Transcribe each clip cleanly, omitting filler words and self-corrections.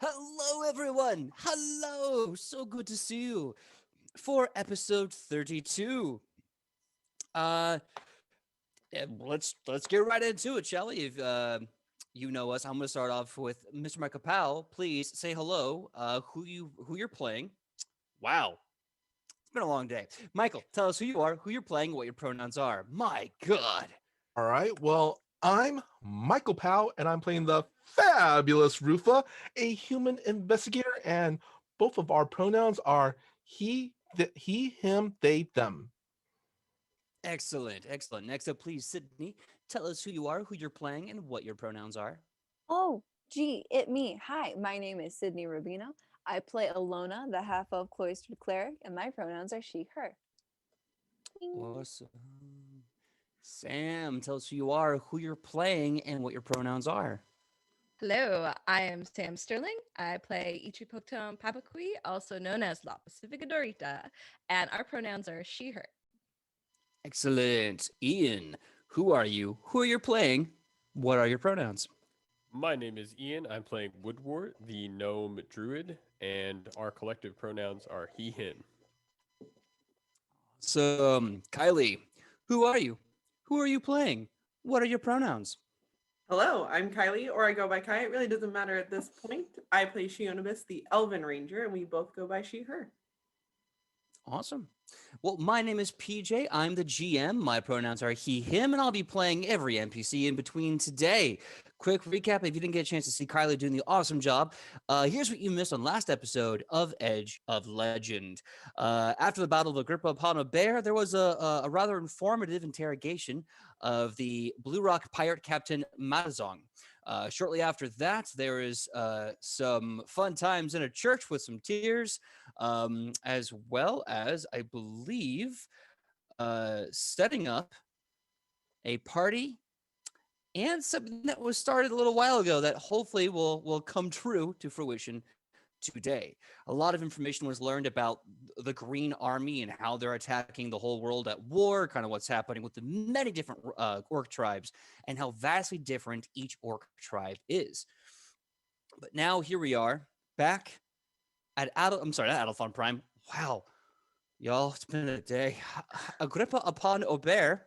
Hello, everyone. Hello. So good to see you for episode 32. Uh, let's get right into it, shall we? If you know us, I'm going to start off with Mr. Michael Powell. Please say hello. Who you're playing? Wow, it's been a long day. Michael, tell us who you are, who you're playing, what your pronouns are. My God. All right. Well, I'm Michael Powell, and I'm playing the fabulous Rufa, a human investigator, and both of our pronouns are he, him, they, them. Excellent, excellent. Next up, please, Sidney. Tell us who you are, who you're playing, and what your pronouns are. Oh, gee, it me. Hi, my name is Sidney Rubino. I play Alona, the half-elf cloistered cleric, and my pronouns are she, her. Ding. Awesome. Sam, tell us who you are, who you're playing, and what your pronouns are. Hello, I am Sam Sterling. I play Ichipotom Papakui, also known as La Pacifica Dorita, and our pronouns are she, her. Excellent. Ian, who are you? Who are you playing? What are your pronouns? My name is Ian. I'm playing Woodward, the gnome druid, and our collective pronouns are he, him. So, Kylie, who are you? Who are you playing? What are your pronouns? Hello, I'm Kylie, or I go by Kai. It really doesn't matter at this point. I play Shionibus, the Elven Ranger, and we both go by she, her. Awesome. Well, my name is PJ. I'm the GM. My pronouns are he, him, and I'll be playing every NPC in between today. Quick recap if you didn't get a chance to see Kylie doing the awesome job. Here's what you missed on last episode of Edge of Legend. After the Battle of Agrippa upon a Bear, there was a rather informative interrogation of the Blue Rock pirate captain Matazong. Shortly after that, there is some fun times in a church with some tears, as well as, I believe, setting up a party and something that was started a little while ago that hopefully will come true to fruition today. A lot of information was learned about the Green Army and how they're attacking the whole world at war, kind of what's happening with the many different orc tribes and how vastly different each orc tribe is. But now here we are back at not Adelphon Prime. Wow, y'all, it's been a day. Agrippa upon Aubert.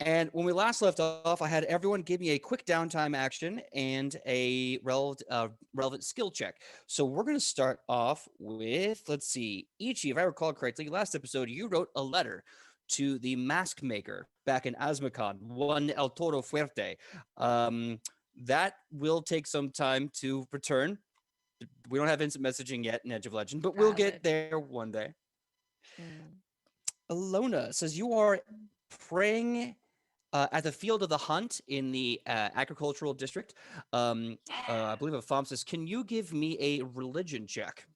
And when we last left off, I had everyone give me a quick downtime action and a relevant skill check. So we're going to start off with, let's see, Ichi, if I recall correctly, last episode, you wrote a letter to the mask maker back in Asmacon, one El Toro Fuerte. That will take some time to return. We don't have instant messaging yet in Edge of Legend, but we'll get there one day. Alona says you are praying at the Field of the Hunt in the agricultural district. I believe of Thomsis. Can you give me a religion check?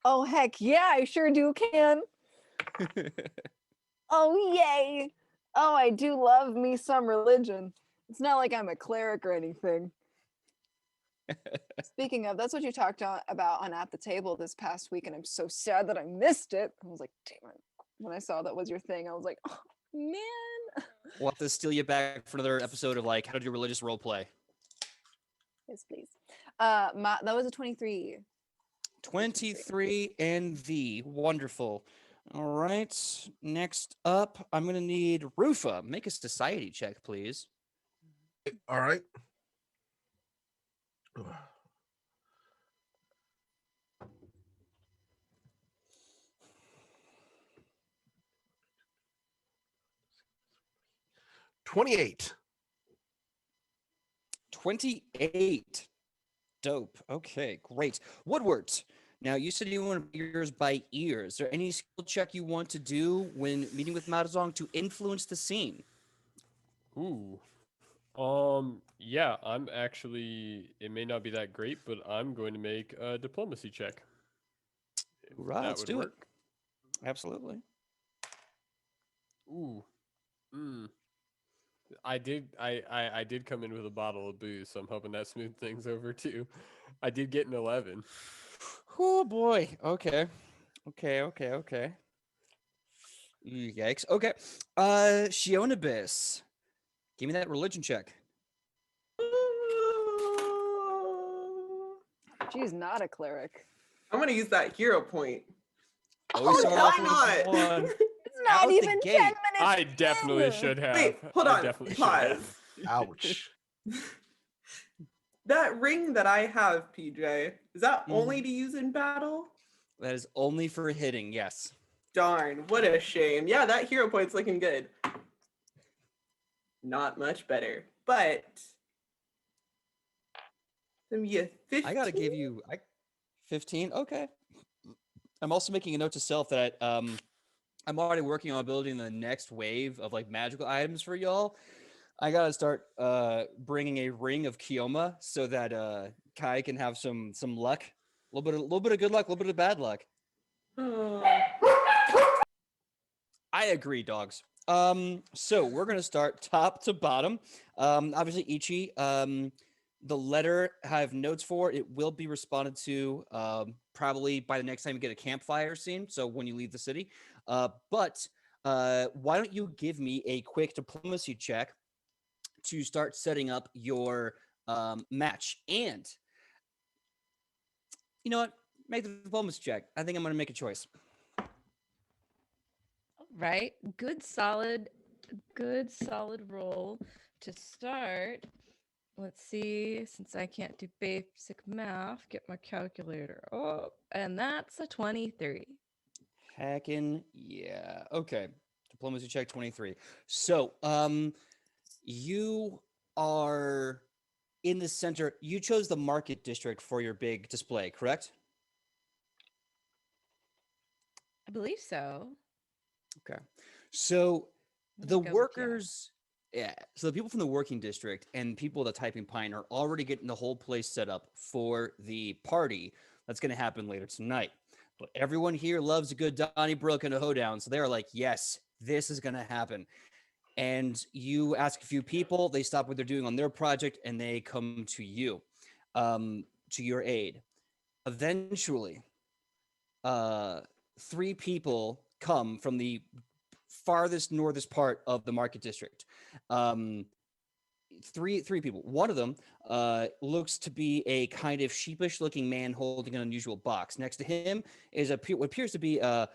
Oh, heck yeah, I sure do can. Oh, yay. Oh, I do love me some religion. It's not like I'm a cleric or anything. Speaking of, that's what you talked about on At the Table this past week, and I'm so sad that I missed it. I was like, damn it. When I saw that was your thing, I was like, oh, man. We'll have to steal you back for another episode of like how to do religious role play. Yes, please. That was a 23. 23 and V. Wonderful. All right. Next up, I'm going to need Rufa. Make a society check, please. All right. 28. 28. Dope. Okay, great. Woodward. Now, you said you want ears by ear. Is there any skill check you want to do when meeting with Matazong to influence the scene? Ooh. Yeah, I'm actually, it may not be that great, but I'm going to make a diplomacy check. Right, that let's would do work. it. Absolutely. Ooh. I did come in with a bottle of booze, so I'm hoping that smooth things over too. I did get an 11. Oh boy. Okay. Yikes. Okay. Shionibus. Give me that religion check. She's not a cleric. I'm gonna use that hero point. Oh, we start off why with not? one. It's not Out the even 10 gate. minutes. I definitely in. should have. Wait, hold I on. definitely should have. Pause. Ouch. That ring that I have, PJ, is that only Mhm. to use in battle? That is only for hitting, yes. Darn, what a shame. Yeah, that hero point's looking good. Not much better, but let me get 15. I gotta give you 15. Okay. I'm also making a note to self that I'm already working on building the next wave of like magical items for y'all. I gotta start bringing a ring of Kioma so that Kai can have some luck, a little bit of good luck, a little bit of bad luck. Oh. I agree, dogs. So we're gonna start top to bottom. Obviously, Ichi. The letter I have notes for. It will be responded to probably by the next time you get a campfire scene. So when you leave the city. But why don't you give me a quick diplomacy check to start setting up your match? And you know what? Make the diplomacy check. I think I'm gonna make a choice. Right. Good solid roll to start. Let's see, since I can't do basic math, get my calculator up. And that's a 23. Hacking, yeah. Okay. Diplomacy check 23. So, you are in the center. You chose the market district for your big display, correct? I believe so. Okay. So Let me the go check. workers, yeah. So the people from the working district and people at the Typing Pine are already getting the whole place set up for the party that's going to happen later tonight. But everyone here loves a good Donnybrook and a hoedown, so they're like, yes, this is going to happen. And you ask a few people, they stop what they're doing on their project, and they come to you, to your aid. Eventually, 3 people come from the farthest northest part of the market district. Um, three people. One of them looks to be a kind of sheepish looking man holding an unusual box. Next to him is what appears to be a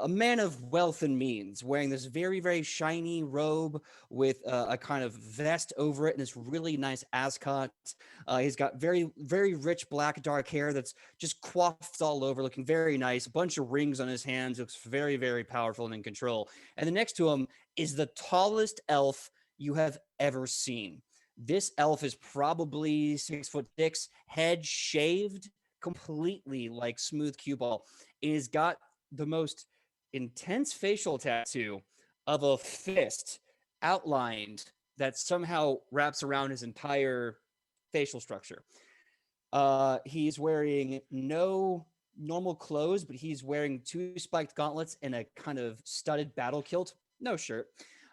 man of wealth and means, wearing this very, very shiny robe with a kind of vest over it and this really nice ascot. He's got very, very rich black dark hair that's just coiffed all over, looking very nice. A bunch of rings on his hands, looks very, very powerful and in control. And then next to him is the tallest elf you have ever seen. This elf is probably 6'6", head shaved completely like smooth cue ball. It has got the most intense facial tattoo of a fist outlined that somehow wraps around his entire facial structure. He's wearing no normal clothes, but he's wearing 2 spiked gauntlets and a kind of studded battle kilt. No shirt.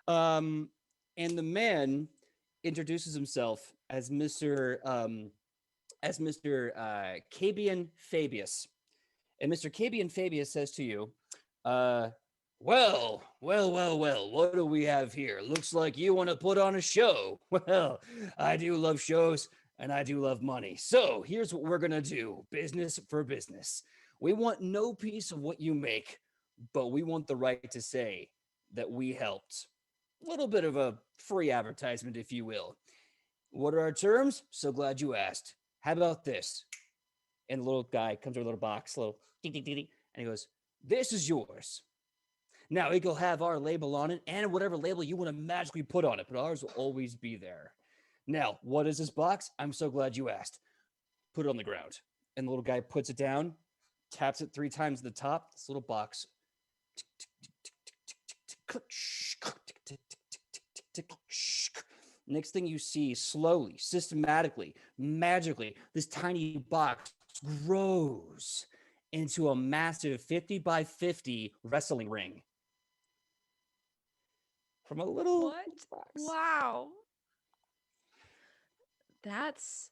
And the man introduces himself as Mr. Cabian Fabius. And Mr. Cabian Fabius says to you, well, what do we have here? Looks like you want to put on a show. Well, I do love shows and I do love money. So here's what we're going to do. Business for business. We want no piece of what you make, but we want the right to say that we helped. A little bit of a free advertisement, if you will. What are our terms? So glad you asked. How about this? And the little guy comes with a little box, little ding, ding, ding, ding, and he goes, this is yours. Now, it will have our label on it and whatever label you want to magically put on it, but ours will always be there. Now, what is this box? I'm so glad you asked. Put it on the ground. And the little guy puts it down, taps it 3 times at the top. This little box. Next thing you see, slowly, systematically, magically, this tiny box grows into a massive 50 by 50 wrestling ring. From a little What? box. Wow. That's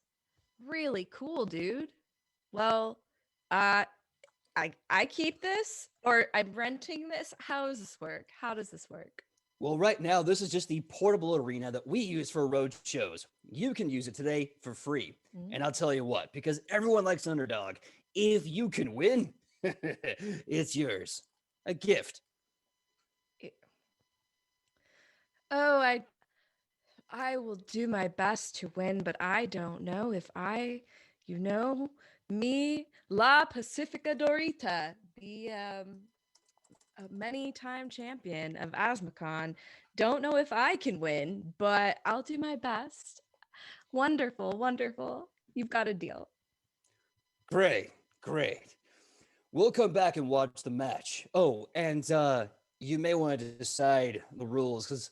really cool, dude. Well, I keep this or I'm renting this. How does this work? How does this work? Well, right now, this is just the portable arena that we use for road shows. You can use it today for free. And I'll tell you what, because everyone likes an underdog, if you can win, it's yours. A gift. Oh, I will do my best to win, but I don't know if you know, me, La Pacifica Dorita, the a many-time champion of Asmacon. Don't know if I can win, but I'll do my best. Wonderful, wonderful. You've got a deal. Great, great. We'll come back and watch the match. Oh, and you may want to decide the rules because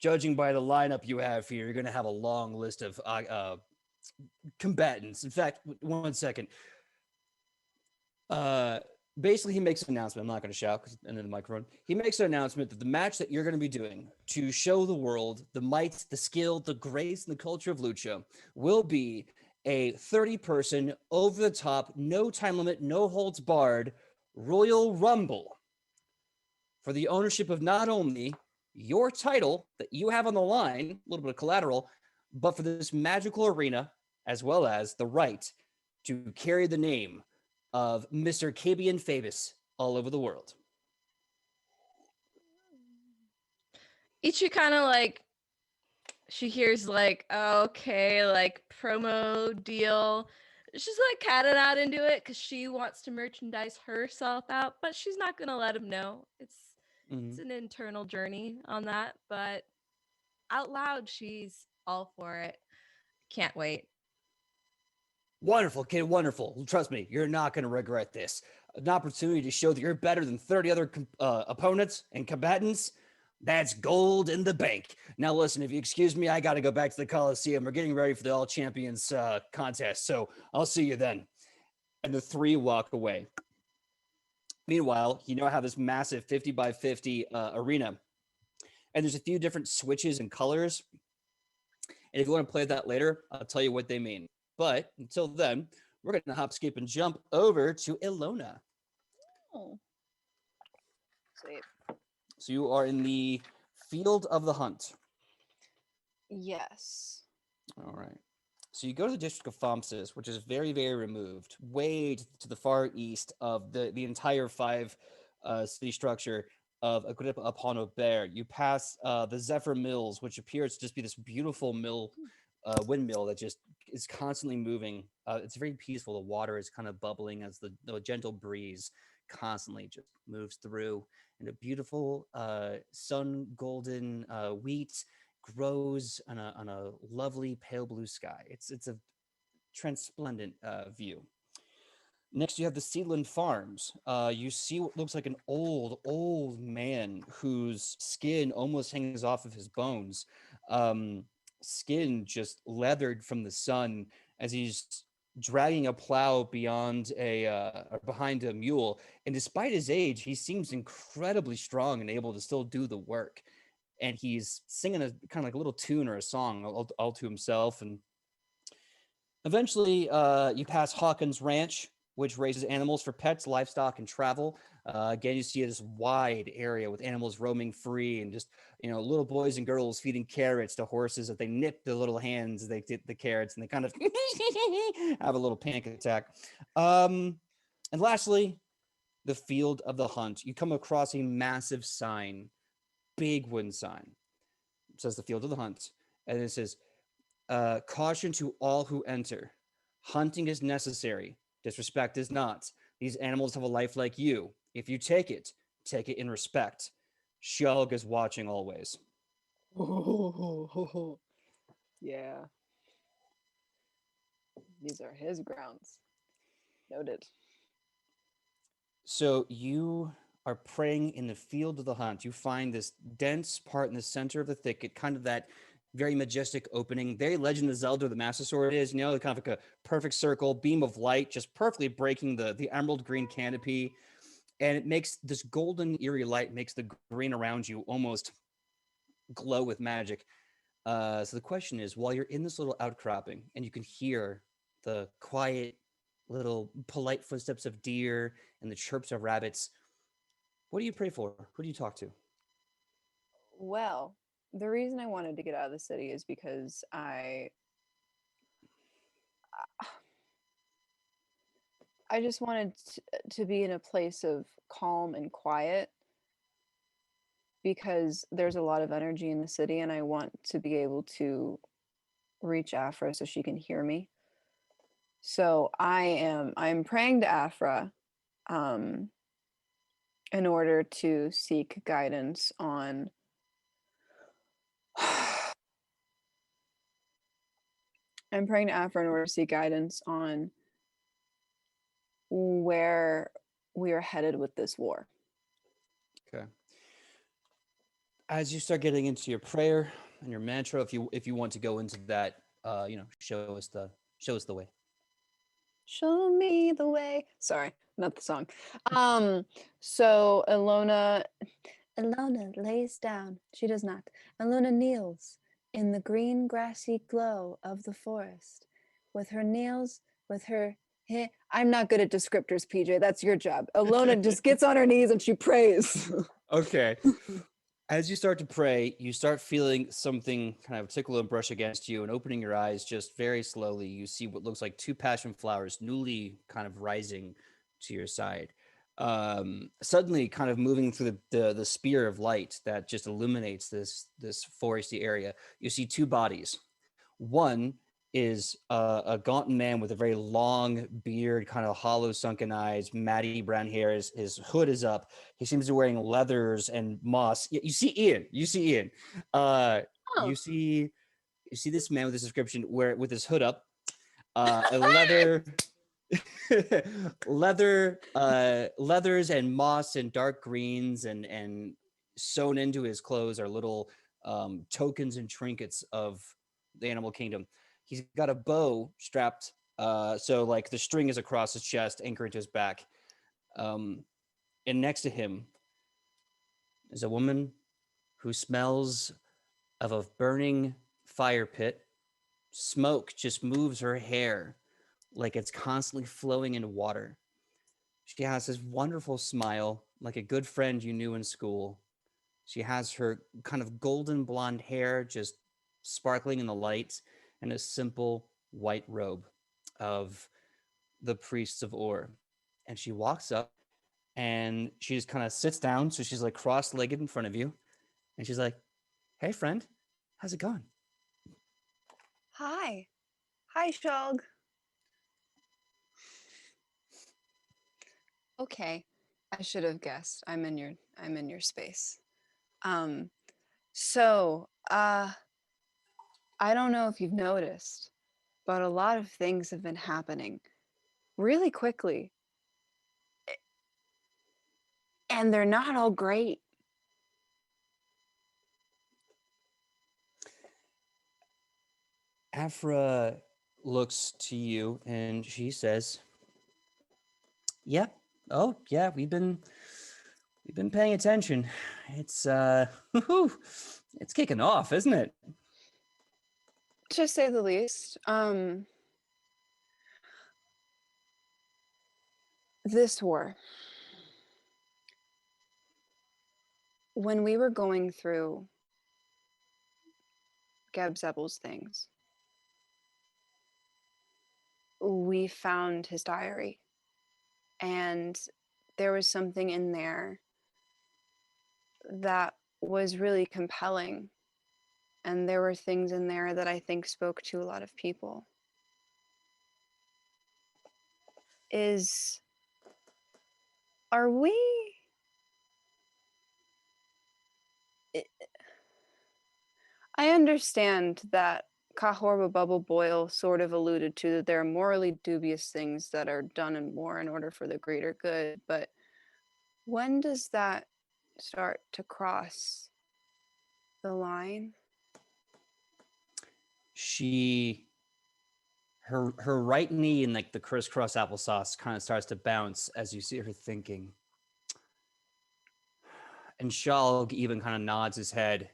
judging by the lineup you have here, you're going to have a long list of combatants. In fact, one second. Uh, Basically, he makes an announcement. I'm not going to shout because and then the microphone. He makes an announcement that the match that you're going to be doing to show the world the might, the skill, the grace, and the culture of Lucha will be a 30-person, over the top, no time limit, no holds barred Royal Rumble for the ownership of not only your title that you have on the line, a little bit of collateral, but for this magical arena, as well as the right to carry the name of Mr. Cabian Favis all over the world. Ichi kind of like, she hears like, okay, like promo deal. She's like catting out into it because she wants to merchandise herself out, but she's not gonna let him know. It's an internal journey on that, but out loud, she's all for it. Can't wait. Wonderful, kid, wonderful. Trust me, you're not going to regret this. An opportunity to show that you're better than 30 other opponents and combatants. That's gold in the bank. Now, listen, if you excuse me, I got to go back to the Coliseum. We're getting ready for the All Champions contest, so I'll see you then. And the three walk away. Meanwhile, you now have this massive 50 by 50 arena, and there's a few different switches and colors. And if you want to play that later, I'll tell you what they mean. But until then, we're going to hop, skip, and jump over to Ilona. Oh. Sweet. So you are in the Field of the Hunt. Yes. All right. So you go to the district of Fompsis, which is very, very removed, way to the far east of the entire five city structure of Agrippa upon Aubert. You pass the Zephyr Mills, which appears to just be this beautiful windmill that just is constantly moving. It's very peaceful. The water is kind of bubbling as the gentle breeze constantly just moves through. And a beautiful sun golden wheat grows on a lovely pale blue sky. It's a transplendent view. Next, you have the Sealand Farms. You see what looks like an old man whose skin almost hangs off of his bones. Skin just leathered from the sun as he's dragging a plow behind a mule. And despite his age, he seems incredibly strong and able to still do the work. And he's singing a kind of like a little tune or a song all to himself. And eventually, you pass Hawkins Ranch, which raises animals for pets, livestock, and travel. Again, you see this wide area with animals roaming free and just, little boys and girls feeding carrots to horses that they nip their little hands as they get the carrots and they kind of have a little panic attack. And lastly, the Field of the Hunt. You come across a massive sign, big wooden sign. It says the Field of the Hunt. And it says, caution to all who enter. Hunting is necessary. Disrespect is not. These animals have a life like you. If you take it in respect. Shulg is watching always. Yeah. These are his grounds. Noted. So you are praying in the Field of the Hunt. You find this dense part in the center of the thicket, kind of that very majestic opening, very Legend of Zelda, the Master Sword is, kind of like a perfect circle, beam of light, just perfectly breaking the emerald green canopy. And it makes this golden, eerie light, makes the green around you almost glow with magic. So the question is, while you're in this little outcropping and you can hear the quiet little polite footsteps of deer and the chirps of rabbits, what do you pray for? Who do you talk to? Well, the reason I wanted to get out of the city is because I just wanted to be in a place of calm and quiet because there's a lot of energy in the city and I want to be able to reach Afra so she can hear me. So I'm praying to Afra um in order to seek guidance on I'm praying to Afra in order to seek guidance on where we are headed with this war. Okay. As you start getting into your prayer and your mantra, if you want to go into that, show us the way. Show me the way. Sorry, not the song. So Ilona lays down. She does not. Ilona kneels in the green grassy glow of the forest with her nails, with her I'm not good at descriptors, PJ. That's your job. Ilona just gets on her knees and she prays. Okay. As you start to pray, you start feeling something kind of tickle and brush against you, and opening your eyes just very slowly, you see what looks like two passion flowers newly kind of rising to your side. Suddenly, kind of moving through the spear of light that just illuminates this foresty area, you see two bodies. One is a gaunt man with a very long beard, kind of hollow, sunken eyes, matty brown hair. His hood is up. He seems to be wearing leathers and moss. You see Ian. You see Ian. Oh. You see this man with this description where with his hood up, a leather, leathers and moss and dark greens and sewn into his clothes are little tokens and trinkets of the animal kingdom. He's got a bow strapped, so like the string is across his chest, anchored to his back. And next to him is a woman who smells of a burning fire pit. Smoke just moves her hair like it's constantly flowing in water. She has this wonderful smile, like a good friend you knew in school. She has her kind of golden blonde hair just sparkling in the light and a simple white robe of the priests of Or. And she walks up and she just kind of sits down. So she's like cross-legged in front of you. And she's like, "Hey, friend, how's it going?" Hi. Hi, Shog. Okay. I should have guessed. I'm in your space. So I don't know if you've noticed, but a lot of things have been happening really quickly. And they're not all great. Afra looks to you and she says, "Yeah. Oh, yeah, we've been paying attention. It's it's kicking off, isn't it?" To say the least. This war. When we were going through Geb Zebel's things, we found his diary. And there was something in there that was really compelling. And there were things in there that I think spoke to a lot of people. Are we? I understand that Kahorba Bubble Boil sort of alluded to that there are morally dubious things that are done in war in order for the greater good, but when does that start to cross the line? Her right knee and like the crisscross applesauce kind of starts to bounce as you see her thinking. And Shalg even kind of nods his head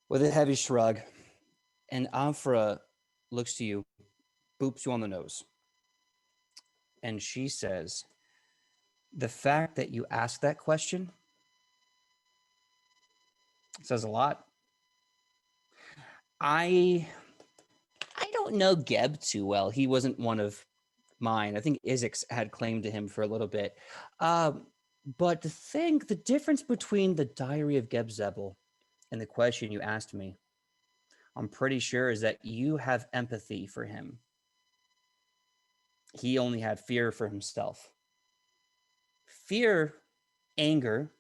with a heavy shrug. And Afra looks to you, boops you on the nose. And she says, "The fact that you asked that question Says a lot. I don't know Geb too well. He wasn't one of mine. I think Isaacs had claim to him for a little bit. But the difference between the Diary of Geb Zebel and the question you asked me, I'm pretty sure is that you have empathy for him. He only had fear for himself. Fear, anger,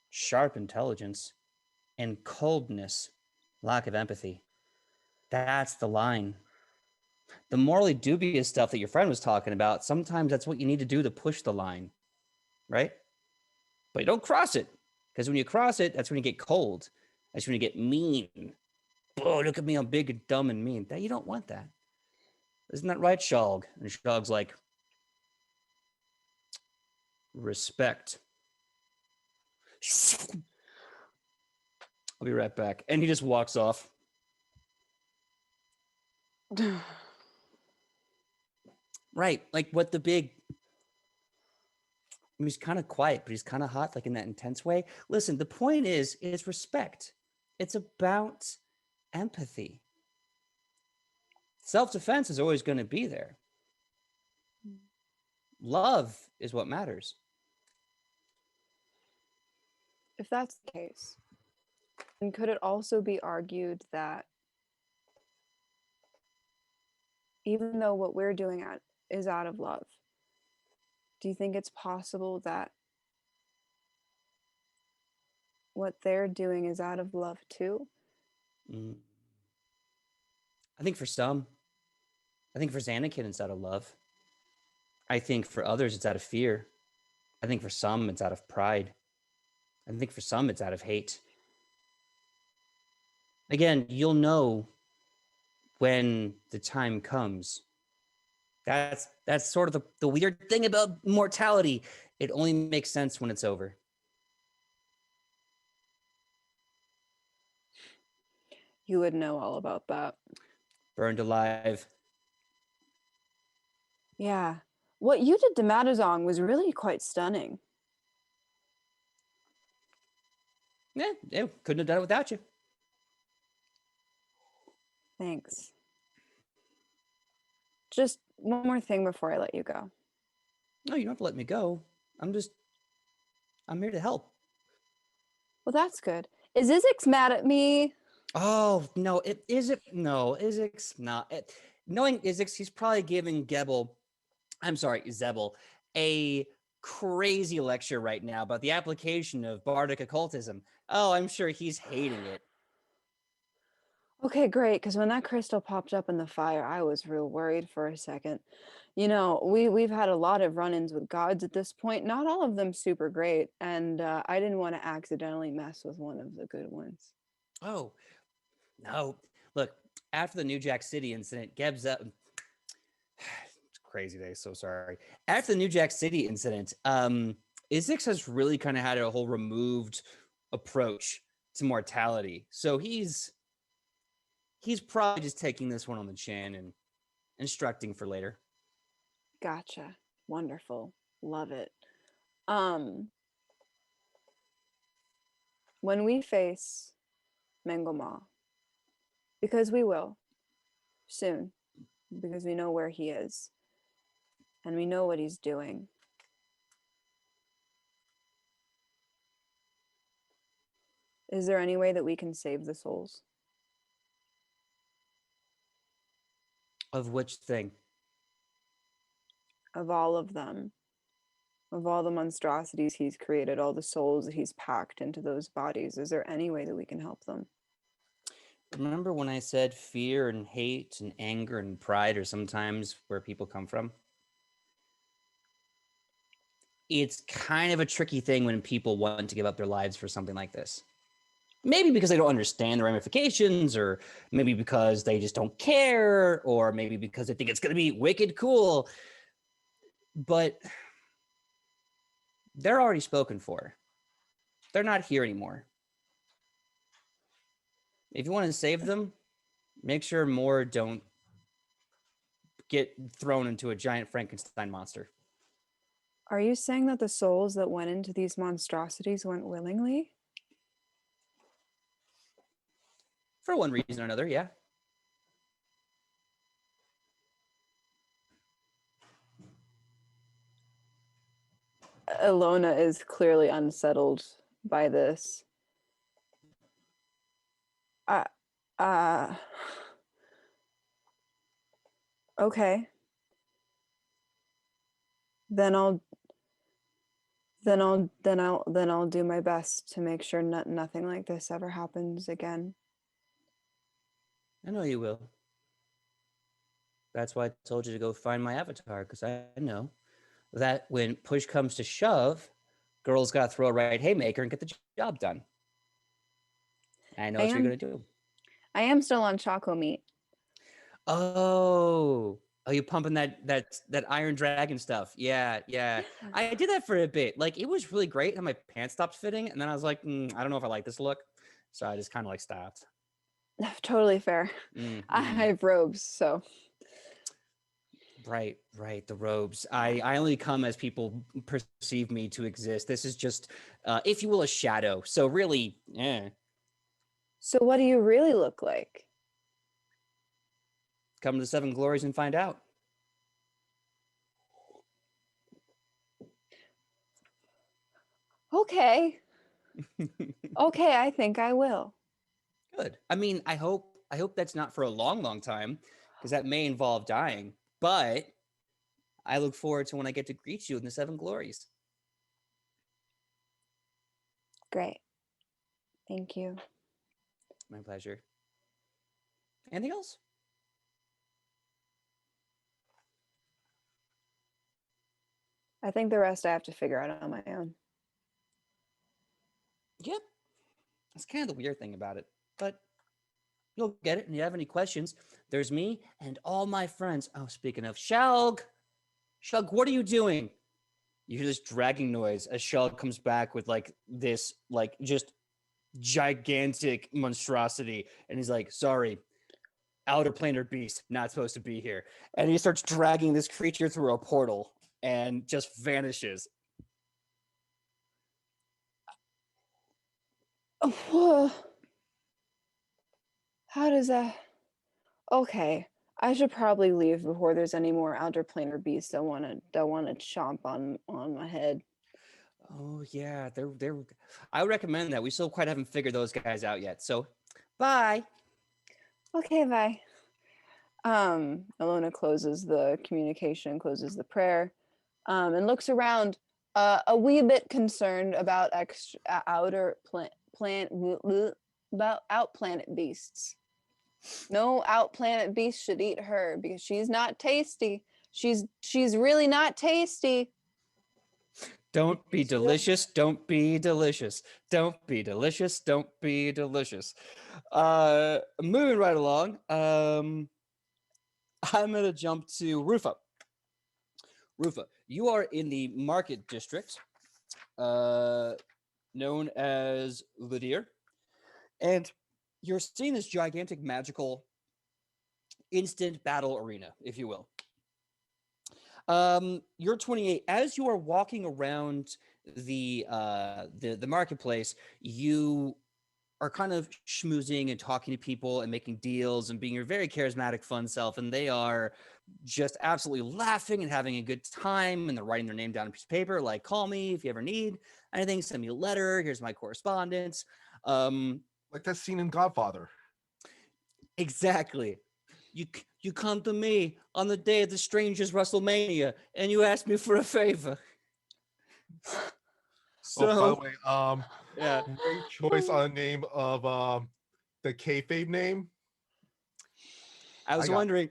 sharp intelligence, and coldness, lack of empathy. That's the line. The morally dubious stuff that your friend was talking about, sometimes that's what you need to do to push the line, right? But you don't cross it, because when you cross it, that's when you get cold. That's when you get mean. Oh, look at me, I'm big and dumb and mean. That you don't want that. Isn't that right, Shog? And Shog's like, respect. I'll be right back. And he just walks off. Right, like what the big... I mean, he's kind of quiet, but he's kind of hot, like in that intense way. Listen, the point is respect. It's about empathy. Self-defense is always going to be there. Love is what matters. If that's the case, then could it also be argued that even though what we're doing is out of love, do you think it's possible that what they're doing is out of love too? I think for some. I think for Xanakin, it's out of love. I think for others, it's out of fear. I think for some, it's out of pride. I think for some, it's out of hate. Again, you'll know when the time comes. That's sort of the weird thing about mortality. It only makes sense when it's over. You would know all about that. Burned alive. Yeah. What you did to Matazong was really quite stunning. Yeah, couldn't have done it without you. Thanks. Just one more thing before I let you go. No, you don't have to let me go. I'm here to help. Well, that's good. Is Isaacs mad at me? Oh, no, Isaac's not. Knowing Isaacs, he's probably giving Zebel, a crazy lecture right now about the application of bardic occultism. Oh, I'm sure he's hating it. Okay, great, because when that crystal popped up in the fire, I was real worried for a second. You know, we've had a lot of run-ins with gods at this point, not all of them super great, and I didn't want to accidentally mess with one of the good ones. Oh, no. Look, after the New Jack City incident, Geb's up. It's a crazy day, so sorry. After the New Jack City incident, Isaacs has really kind of had a whole removed approach to mortality. So he's probably just taking this one on the chin and instructing for later. Gotcha. Wonderful. Love it. When we face Megaw, because we will soon, because we know where he is and we know what he's doing. Is there any way that we can save the souls? Of which thing? Of all of them. Of all the monstrosities he's created, all the souls that he's packed into those bodies. Is there any way that we can help them? Remember when I said fear and hate and anger and pride are sometimes where people come from? It's kind of a tricky thing when people want to give up their lives for something like this. Maybe because they don't understand the ramifications, or maybe because they just don't care, or maybe because they think it's going to be wicked cool. But they're already spoken for. They're not here anymore. If you want to save them, make sure more don't get thrown into a giant Frankenstein monster. Are you saying that the souls that went into these monstrosities went willingly? for one reason or another. Yeah. Ilona is clearly unsettled by this. Uh, okay. Then I'll do my best to make sure nothing like this ever happens again. I know you will. That's why I told you to go find my avatar, because I know that when push comes to shove, girls got to throw a right haymaker and get the job done. I know what you're going to do. I am still on Choco Meat. Oh, you pumping that Iron Dragon stuff? Yeah. I did that for a bit. Like, it was really great, and my pants stopped fitting, and then I was like, I don't know if I like this look, so I just kind of like stopped. Totally fair. I have robes, so. Right. The robes. I only come as people perceive me to exist. This is just, if you will, a shadow. So really, So what do you really look like? Come to the Seven Glories and find out. Okay. Okay, I think I will. Good. I mean, I hope that's not for a long time, because that may involve dying. But I look forward to when I get to greet you in the Seven Glories. Great. Thank you. My pleasure. Anything else? I think the rest I have to figure out on my own. Yep. That's kind of the weird thing about it. But you'll get it. And if you have any questions, there's me and all my friends. Oh, speaking of, Shulg, what are you doing? You hear this dragging noise as Shulg comes back with like this, like just gigantic monstrosity. And he's like, sorry, outer planar beast, not supposed to be here. And he starts dragging this creature through a portal and just vanishes. Oh, how does that? Okay, I should probably leave before there's any more outer planar beasts that want to chomp on my head. Oh yeah, they're. I would recommend that. We still quite haven't figured those guys out yet. So, bye. Okay, bye. Ilona closes the communication, closes the prayer, and looks around, a wee bit concerned about about out planet beasts. No out planet beast should eat her because she's not tasty. She's really not tasty. Don't be delicious. Don't be delicious. Don't be delicious. Don't be delicious. Moving right along. I'm gonna jump to Rufa. Rufa, you are in the market district, known as Lydir, and you're seeing this gigantic magical instant battle arena, if you will. You're 28. As you are walking around the marketplace, you are kind of schmoozing and talking to people and making deals and being your very charismatic, fun self. And they are just absolutely laughing and having a good time. And they're writing their name down on a piece of paper, like, call me if you ever need anything, send me a letter. Here's my correspondence. Like that scene in Godfather. Exactly. You come to me on the day of the strangest WrestleMania and you ask me for a favor. So, Oh, by the way, yeah. great choice on the name of the kayfabe name. I was wondering,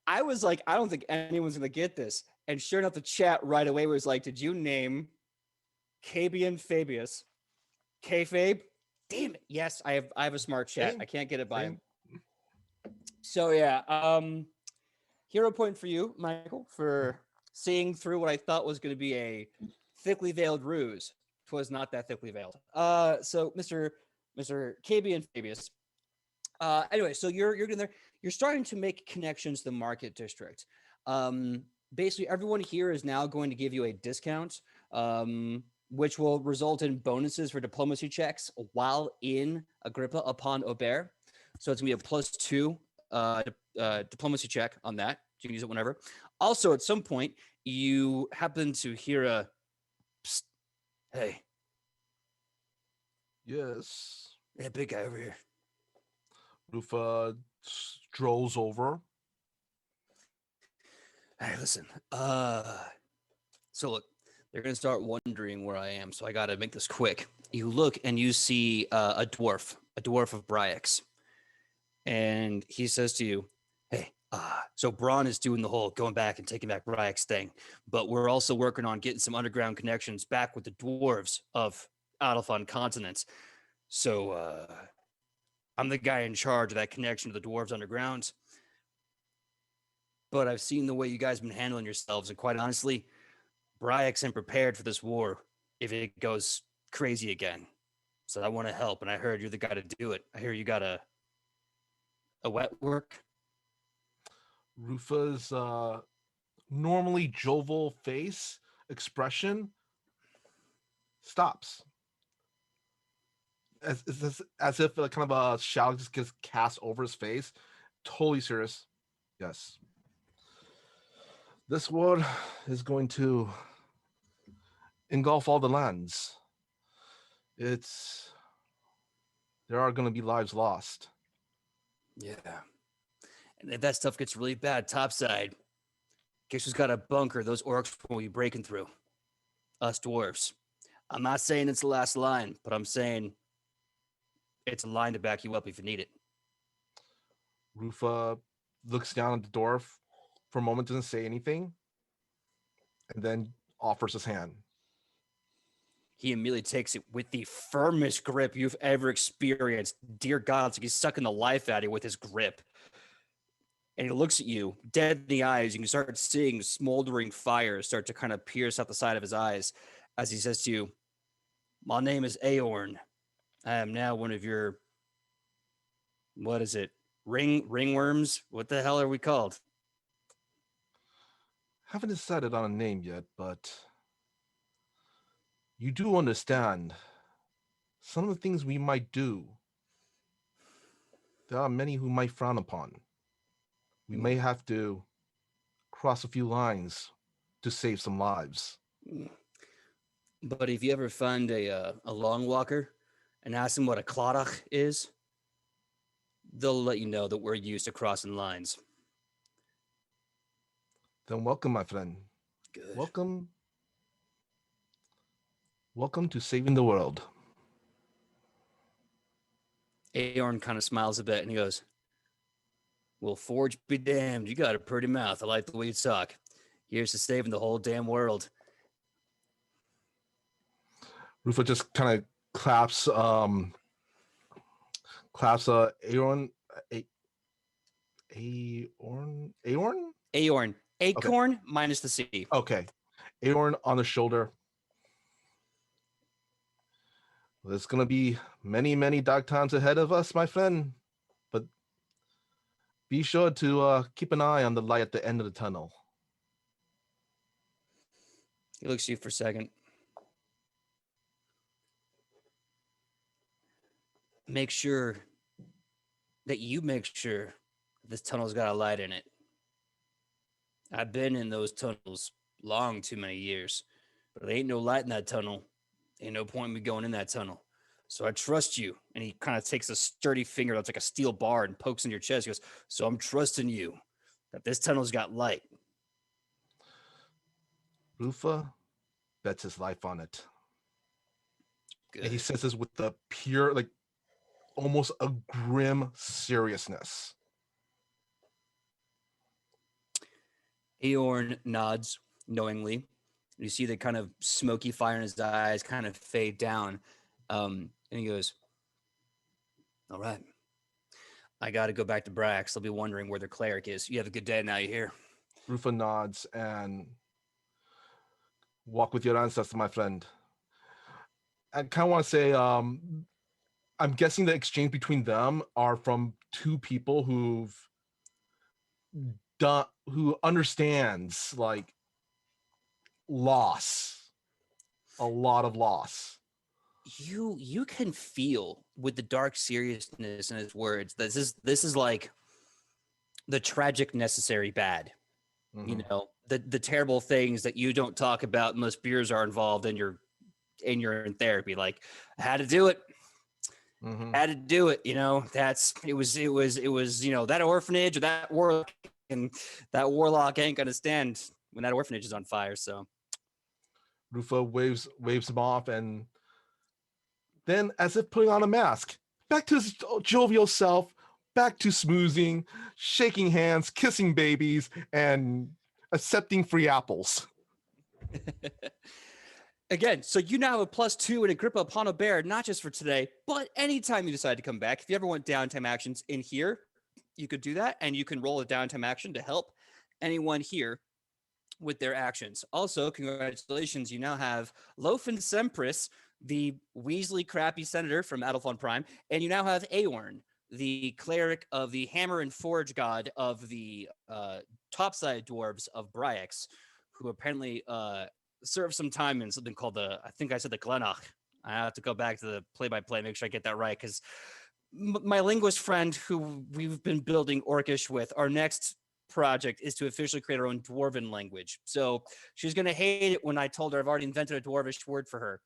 I was like, I don't think anyone's gonna get this. And sure enough, the chat right away was like, did you name Cabian Fabius kayfabe? Damn it. Yes, I have a smart chat. I can't get it by him. So yeah, hero point for you, Michael, for seeing through what I thought was going to be a thickly veiled ruse. Twas not that thickly veiled. So Mr. KB and Fabius. Anyway, so you're in there. You're starting to make connections to the market district. Basically, everyone here is now going to give you a discount, which will result in bonuses for diplomacy checks while in Agrippa upon Aubert. So it's gonna be a +2 diplomacy check on that. You can use it whenever. Also, at some point, you happen to hear a Psst, hey, Yes. big guy over here. Rufa strolls over. Hey, listen. So look, they're gonna start wondering where I am, so I gotta make this quick. You look and you see a dwarf of Bryax, and he says to you, "Hey, so Braun is doing the whole going back and taking back Bryax thing, but we're also working on getting some underground connections back with the dwarves of Adalfon continents. So I'm the guy in charge of that connection to the dwarves underground. But I've seen the way you guys have been handling yourselves, and quite honestly, Bryax ain't prepared for this war if it goes crazy again. So I want to help, and I heard you're the guy to do it. I hear you got a wet work." Rufa's normally jovial face expression stops. As if kind of a shadow just gets cast over his face. Totally serious. Yes. This war is going to engulf all the lands. There are going to be lives lost. Yeah. And if that stuff gets really bad topside, guess who's got a bunker those orcs will be breaking through? Us dwarves. I'm not saying it's the last line, but I'm saying it's a line to back you up if you need it. Rufa looks down at the dwarf for a moment, doesn't say anything, and then offers his hand. He immediately takes it with the firmest grip you've ever experienced. Dear God, it's like he's sucking the life out of you with his grip. And he looks at you, dead in the eyes. You can start seeing smoldering fire start to kind of pierce out the side of his eyes as he says to you, "My name is Aorn. I am now one of your, what is it? Ringworms? What the hell are we called?" Haven't decided on a name yet, but you do understand some of the things we might do. There are many who might frown upon. We may have to cross a few lines to save some lives. But if you ever find a long walker and ask them what a clodach is, they'll let you know that we're used to crossing lines. Then welcome, my friend. Good. Welcome. Welcome to saving the world. Aorn kind of smiles a bit and he goes, "Well, Forge be damned. You got a pretty mouth. I like the way you talk. Here's to saving the whole damn world." Rufa just kind of claps Aorn Aorn Aorn. Acorn minus the C. Okay. Aorn on the shoulder. There's gonna be many, many dark times ahead of us, my friend. But be sure to keep an eye on the light at the end of the tunnel. He looks at you for a second. Make sure that you make sure this tunnel's got a light in it. I've been in those tunnels long too many years, but there ain't no light in that tunnel. Ain't no point in me going in that tunnel. So I trust you. And he kind of takes a sturdy finger that's like a steel bar and pokes in your chest. He goes, "So I'm trusting you that this tunnel's got light." Rufa bets his life on it. Good. And he says this with the pure, like almost a grim seriousness. Aorn nods knowingly. You see the kind of smoky fire in his eyes kind of fade down. And he goes, "All right. I got to go back to Brax. They'll be wondering where their cleric is. You have a good day now, you hear?" Rufa nods and walk with your ancestor, my friend. I kind of want to say, I'm guessing the exchange between them are from two people who understands like loss, a lot of loss. you can feel with the dark seriousness in his words, this is like the tragic necessary bad. You Mhm. know, the terrible things that you don't talk about unless beers are involved and you're in therapy. Like, I had to do it. Mhm. Had to do it. You know, it was, you know, that orphanage or that warlock, and that warlock ain't gonna stand when that orphanage is on fire. So Rufa waves him off, and then, as if putting on a mask, back to his jovial self, back to smoozing, shaking hands, kissing babies, and accepting free apples. again, so you now have a +2 and Agrippa upon a bear, not just for today, but anytime you decide to come back. If you ever want downtime actions in here, you could do that, and you can roll a downtime action to help anyone here with their actions. Also, congratulations, you now have Lofen Sempris, the Weasley crappy senator from Adelphon Prime, and you now have Aorn, the cleric of the hammer and forge god of the topside dwarves of Bryax, who apparently served some time in something called I think I said the Glenach. I have to go back to the play-by-play, make sure I get that right, because my linguist friend who we've been building Orcish with, our next project is to officially create our own Dwarven language. So she's going to hate it when I told her I've already invented a Dwarvish word for her.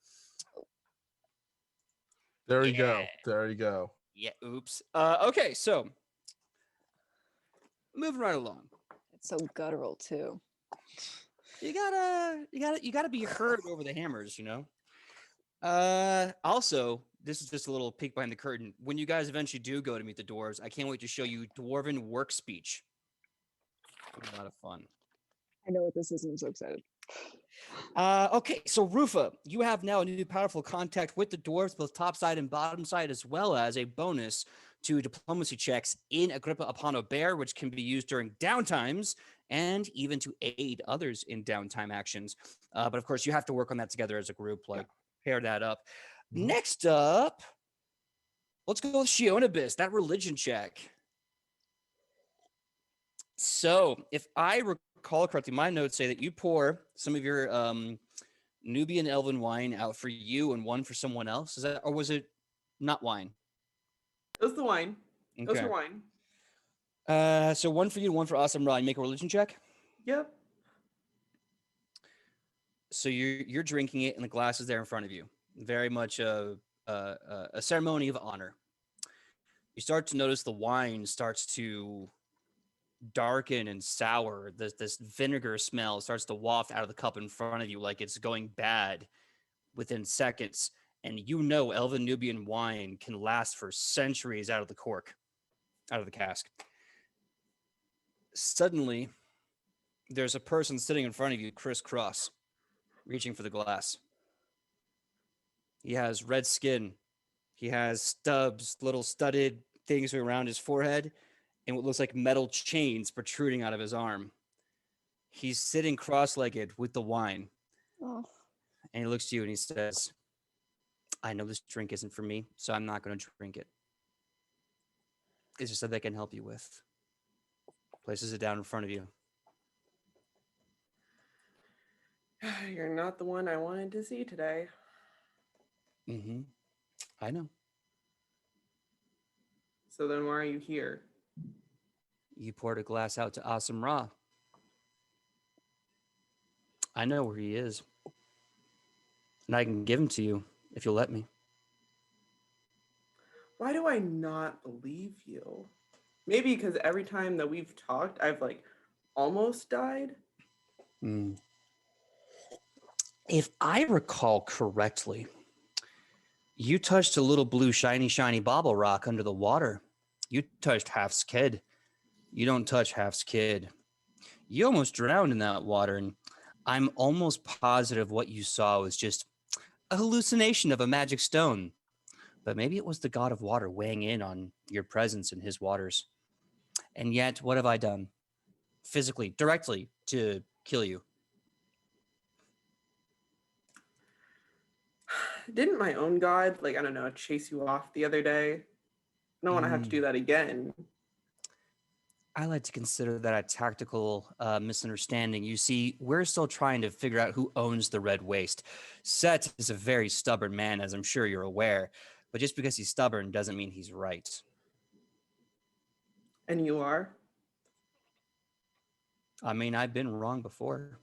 There you Yeah. go. There you go. Yeah, oops. Okay, so moving right along. It's so guttural too. You gotta be heard over the hammers, you know. Also, this is just a little peek behind the curtain. When you guys eventually do go to meet the dwarves, I can't wait to show you Dwarven work speech. It'll be a lot of fun. I know what this is, and I'm so excited. Okay, so Rufa, you have now a new powerful contact with the dwarves, both top side and bottom side, as well as a bonus to diplomacy checks in Agrippa upon a bear, which can be used during downtimes and even to aid others in downtime actions. But of course, you have to work on that together as a group, like pair that up. Mhm. Next up, let's go with Shionabis, that religion check. So, if I recall correctly, my notes say that you pour some of your Nubian elven wine out for you and one for someone else. Is that, or was it not wine? It was the wine. It was Okay. her wine. So one for you and one for Awesome Raw. You make a religion check. Yep. So you're drinking it, and the glass is there in front of you. Very much a ceremony of honor. You start to notice the wine starts to darken and sour. This vinegar smell starts to waft out of the cup in front of you, like it's going bad within seconds. And you know Elven Nubian wine can last for centuries out of the cork, out of the cask. Suddenly, there's a person sitting in front of you, crisscross, reaching for the glass. He has red skin. He has stubs, little studded things around his forehead, and what looks like metal chains protruding out of his arm. He's sitting cross-legged with the wine, Oh, and he looks to you and he says, I know this drink isn't for me, so I'm not going to drink it. It's just that they can help you with. Places it down in front of you. You're not the one I wanted to see today. Mm-hmm. I know. So then why are you here? You poured a glass out to Awesome Ra. I know where he is. And I can give him to you if you'll let me. Why do I not believe you? Maybe because every time that we've talked, I've like almost died. Mm. If I recall correctly, you touched a little blue shiny bobble rock under the water. You touched Half's kid. You don't touch Half's kid. You almost drowned in that water, and I'm almost positive what you saw was just a hallucination of a magic stone. But maybe it was the god of water weighing in on your presence in his waters. And yet, what have I done? Physically, directly, to kill you. Didn't my own god, like, I don't know, chase you off the other day? I don't want to have to do that again. I like to consider that a tactical misunderstanding. You see, we're still trying to figure out who owns the red waste. Set is a very stubborn man, as I'm sure you're aware, but just because he's stubborn doesn't mean he's right. And you are? I mean, I've been wrong before.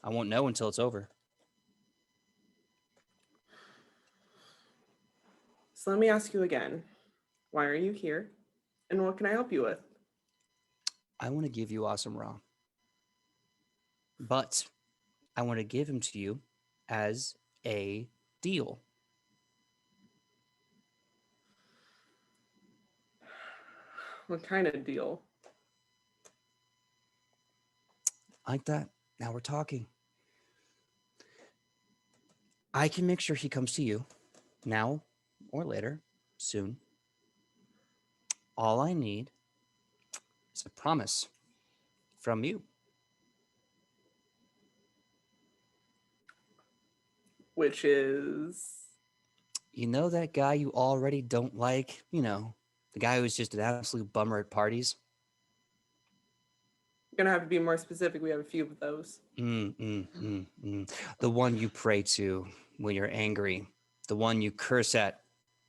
I won't know until it's over. So let me ask you again. Why are you here? And what can I help you with? I want to give you Awesome Raw, but I want to give him to you as a deal. What kind of deal? Like that. Now we're talking. I can make sure he comes to you now or later, soon. All I need is a promise from you. Which is... You know that guy you already don't like? You know, the guy who's just an absolute bummer at parties? You're gonna have to be more specific. We have a few of those. The one you pray to when you're angry, the one you curse at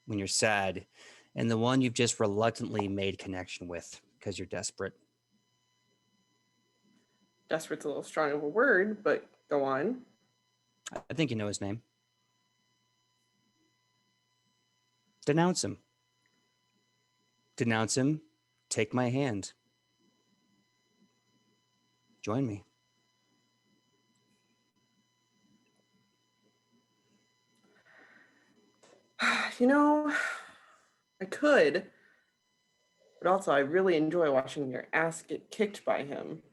when you're sad, and the one you've just reluctantly made connection with because you're desperate. Desperate's a little strong of a word, but go on. I think you know his name. Denounce him. Denounce him. Take my hand. Join me. You know, I could, but also I really enjoy watching your ass get kicked by him.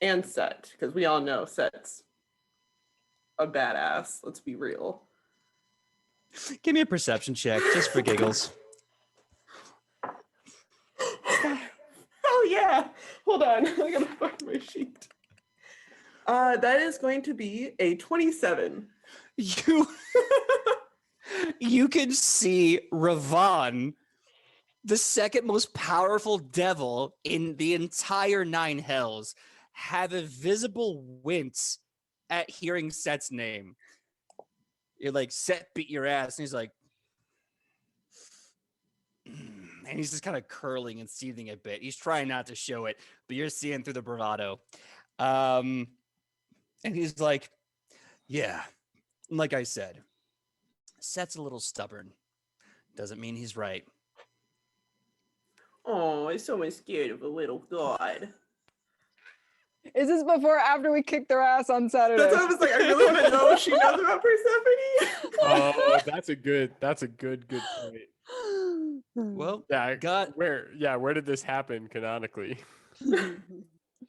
And Set, because we all know Set's a badass. Let's be real. Give me a perception check, just for giggles. Oh yeah. Hold on. I gotta find my sheet. That is going to be a 27. You can see Ravan, the second most powerful devil in the entire Nine Hells, have a visible wince at hearing Set's name. You're like, Set beat your ass. And he's like, and he's just kind of curling and seething a bit. He's trying not to show it, but you're seeing through the bravado. And he's like, yeah, like I said, Set's a little stubborn. Doesn't mean he's right. Oh, I'm so much scared of a little god. Is this before or after we kicked their ass on Saturday? That's what I was like, I really want to know what she knows about Persephone. Oh, that's a good point. Well, Yeah, where did this happen canonically?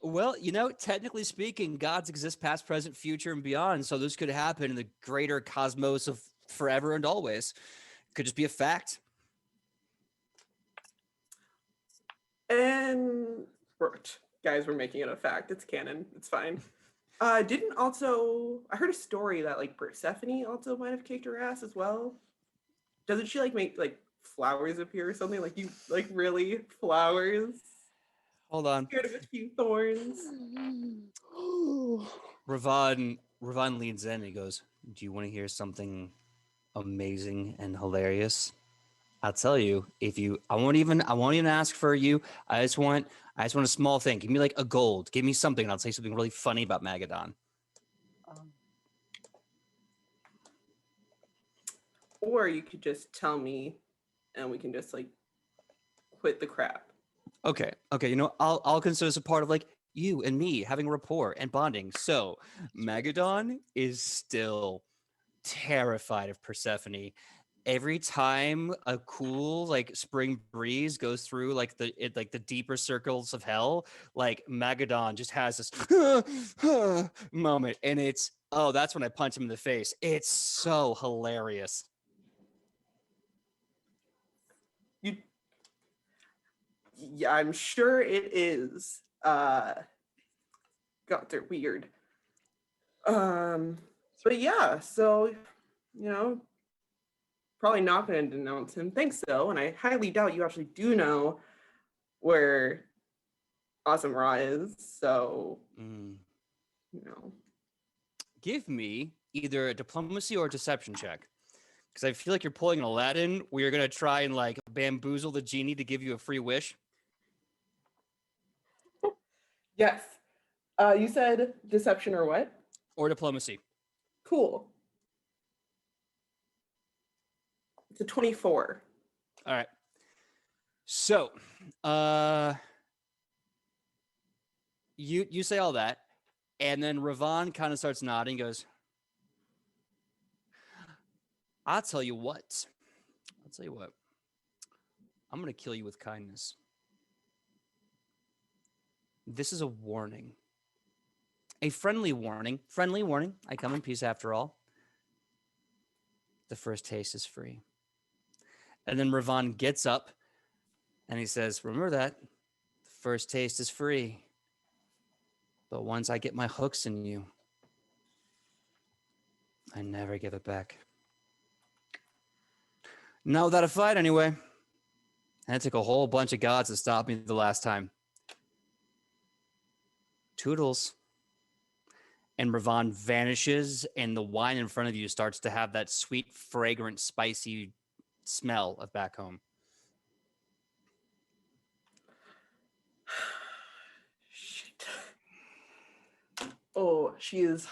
well, you know, technically speaking, gods exist past, present, future, and beyond. So this could happen in the greater cosmos of forever and always. Could just be a fact. And guys, we're making it a fact. It's canon. It's fine. I heard a story that like Persephone also might have kicked her ass as well. Doesn't she like make like flowers appear or something? Like you like really flowers? Hold on. Scared of a few thorns. Ravan leans in and he goes, do you want to hear something amazing and hilarious? I'll tell you, I won't even ask for you. I just want a small thing. Give me like a gold. Give me something and I'll say something really funny about Megaw. Or you could just tell me and we can just like quit the crap. Okay. You know, I'll consider this a part of like you and me having rapport and bonding. So Megaw is still terrified of Persephone. Every time a cool like spring breeze goes through like the deeper circles of hell, like Megaw just has this moment, and that's when I punch him in the face. It's so hilarious. Yeah, I'm sure it is. God, they're weird. But yeah, so you know, probably not going to denounce him. Thanks though, and I highly doubt you actually do know where awesome Ra is. So, Mm. you know. Give me either a diplomacy or a deception check. Because I feel like you're pulling an Aladdin where you're going to try and like bamboozle the genie to give you a free wish. Yes. You said deception or what? Or diplomacy. Cool. It's a 24. All right. So, you say all that, and then Ravon kind of starts nodding, goes, I'll tell you what. I'm going to kill you with kindness. This is a warning. A friendly warning. Friendly warning. I come in peace after all. The first taste is free. And then Ravon gets up and he says, remember that. The first taste is free. But once I get my hooks in you, I never give it back. Not without a fight, anyway. And it took a whole bunch of gods to stop me the last time. Toodles. And Ravon vanishes, and the wine in front of you starts to have that sweet, fragrant, spicy smell of back home. Shit. Oh, she is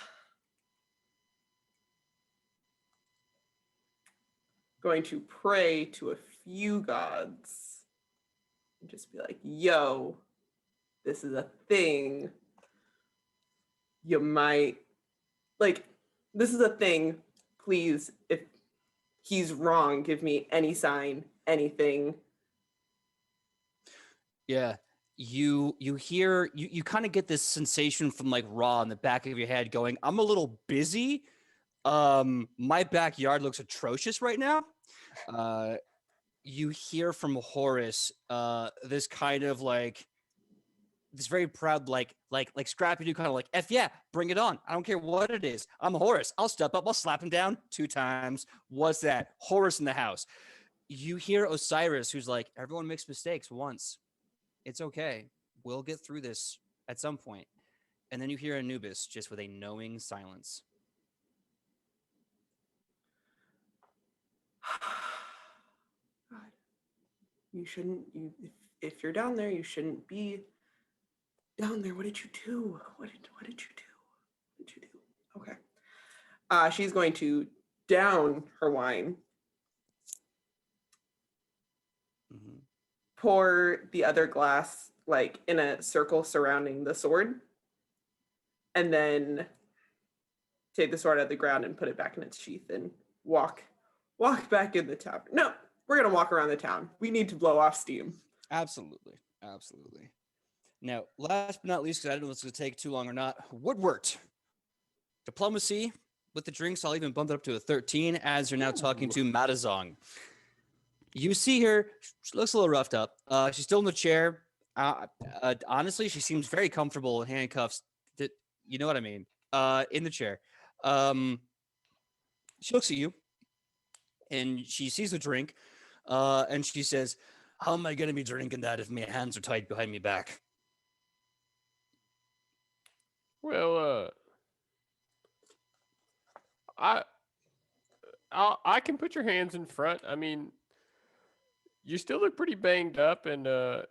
going to pray to a few gods and just be like, yo, this is a thing. You might, like, this is a thing. Please, if he's wrong, give me any sign, anything. Yeah. You hear, you kind of get this sensation from like Ra in the back of your head going, I'm a little busy. My backyard looks atrocious right now. You hear from Horus this kind of like this very proud like Scrappy Doo kind of like, F yeah, bring it on. I don't care what it is. I'm Horus. I'll step up. I'll slap him down 2 times. What's that? Horus in the house. You hear Osiris, who's like, everyone makes mistakes once. It's okay. We'll get through this at some point. And then you hear Anubis just with a knowing silence. God, you shouldn't. If you're down there, you shouldn't be down there. What did you do? What did you do? What did you do? Okay. She's going to down her wine, pour the other glass like in a circle surrounding the sword, and then take the sword out of the ground and put it back in its sheath and walk back in the town. No, we're gonna walk around the town. We need to blow off steam. Absolutely. Now, last but not least, because I don't know if it's going to take too long or not, Woodward. Diplomacy with the drinks, I'll even bump it up to a 13 as you're now talking to Matazong. You see her, she looks a little roughed up. She's still in the chair. Honestly, she seems very comfortable in handcuffs. You know what I mean? In the chair. She looks at you, and she sees the drink, and she says, how am I going to be drinking that if my hands are tied behind me back? Well, I can put your hands in front. I mean, you still look pretty banged up, and I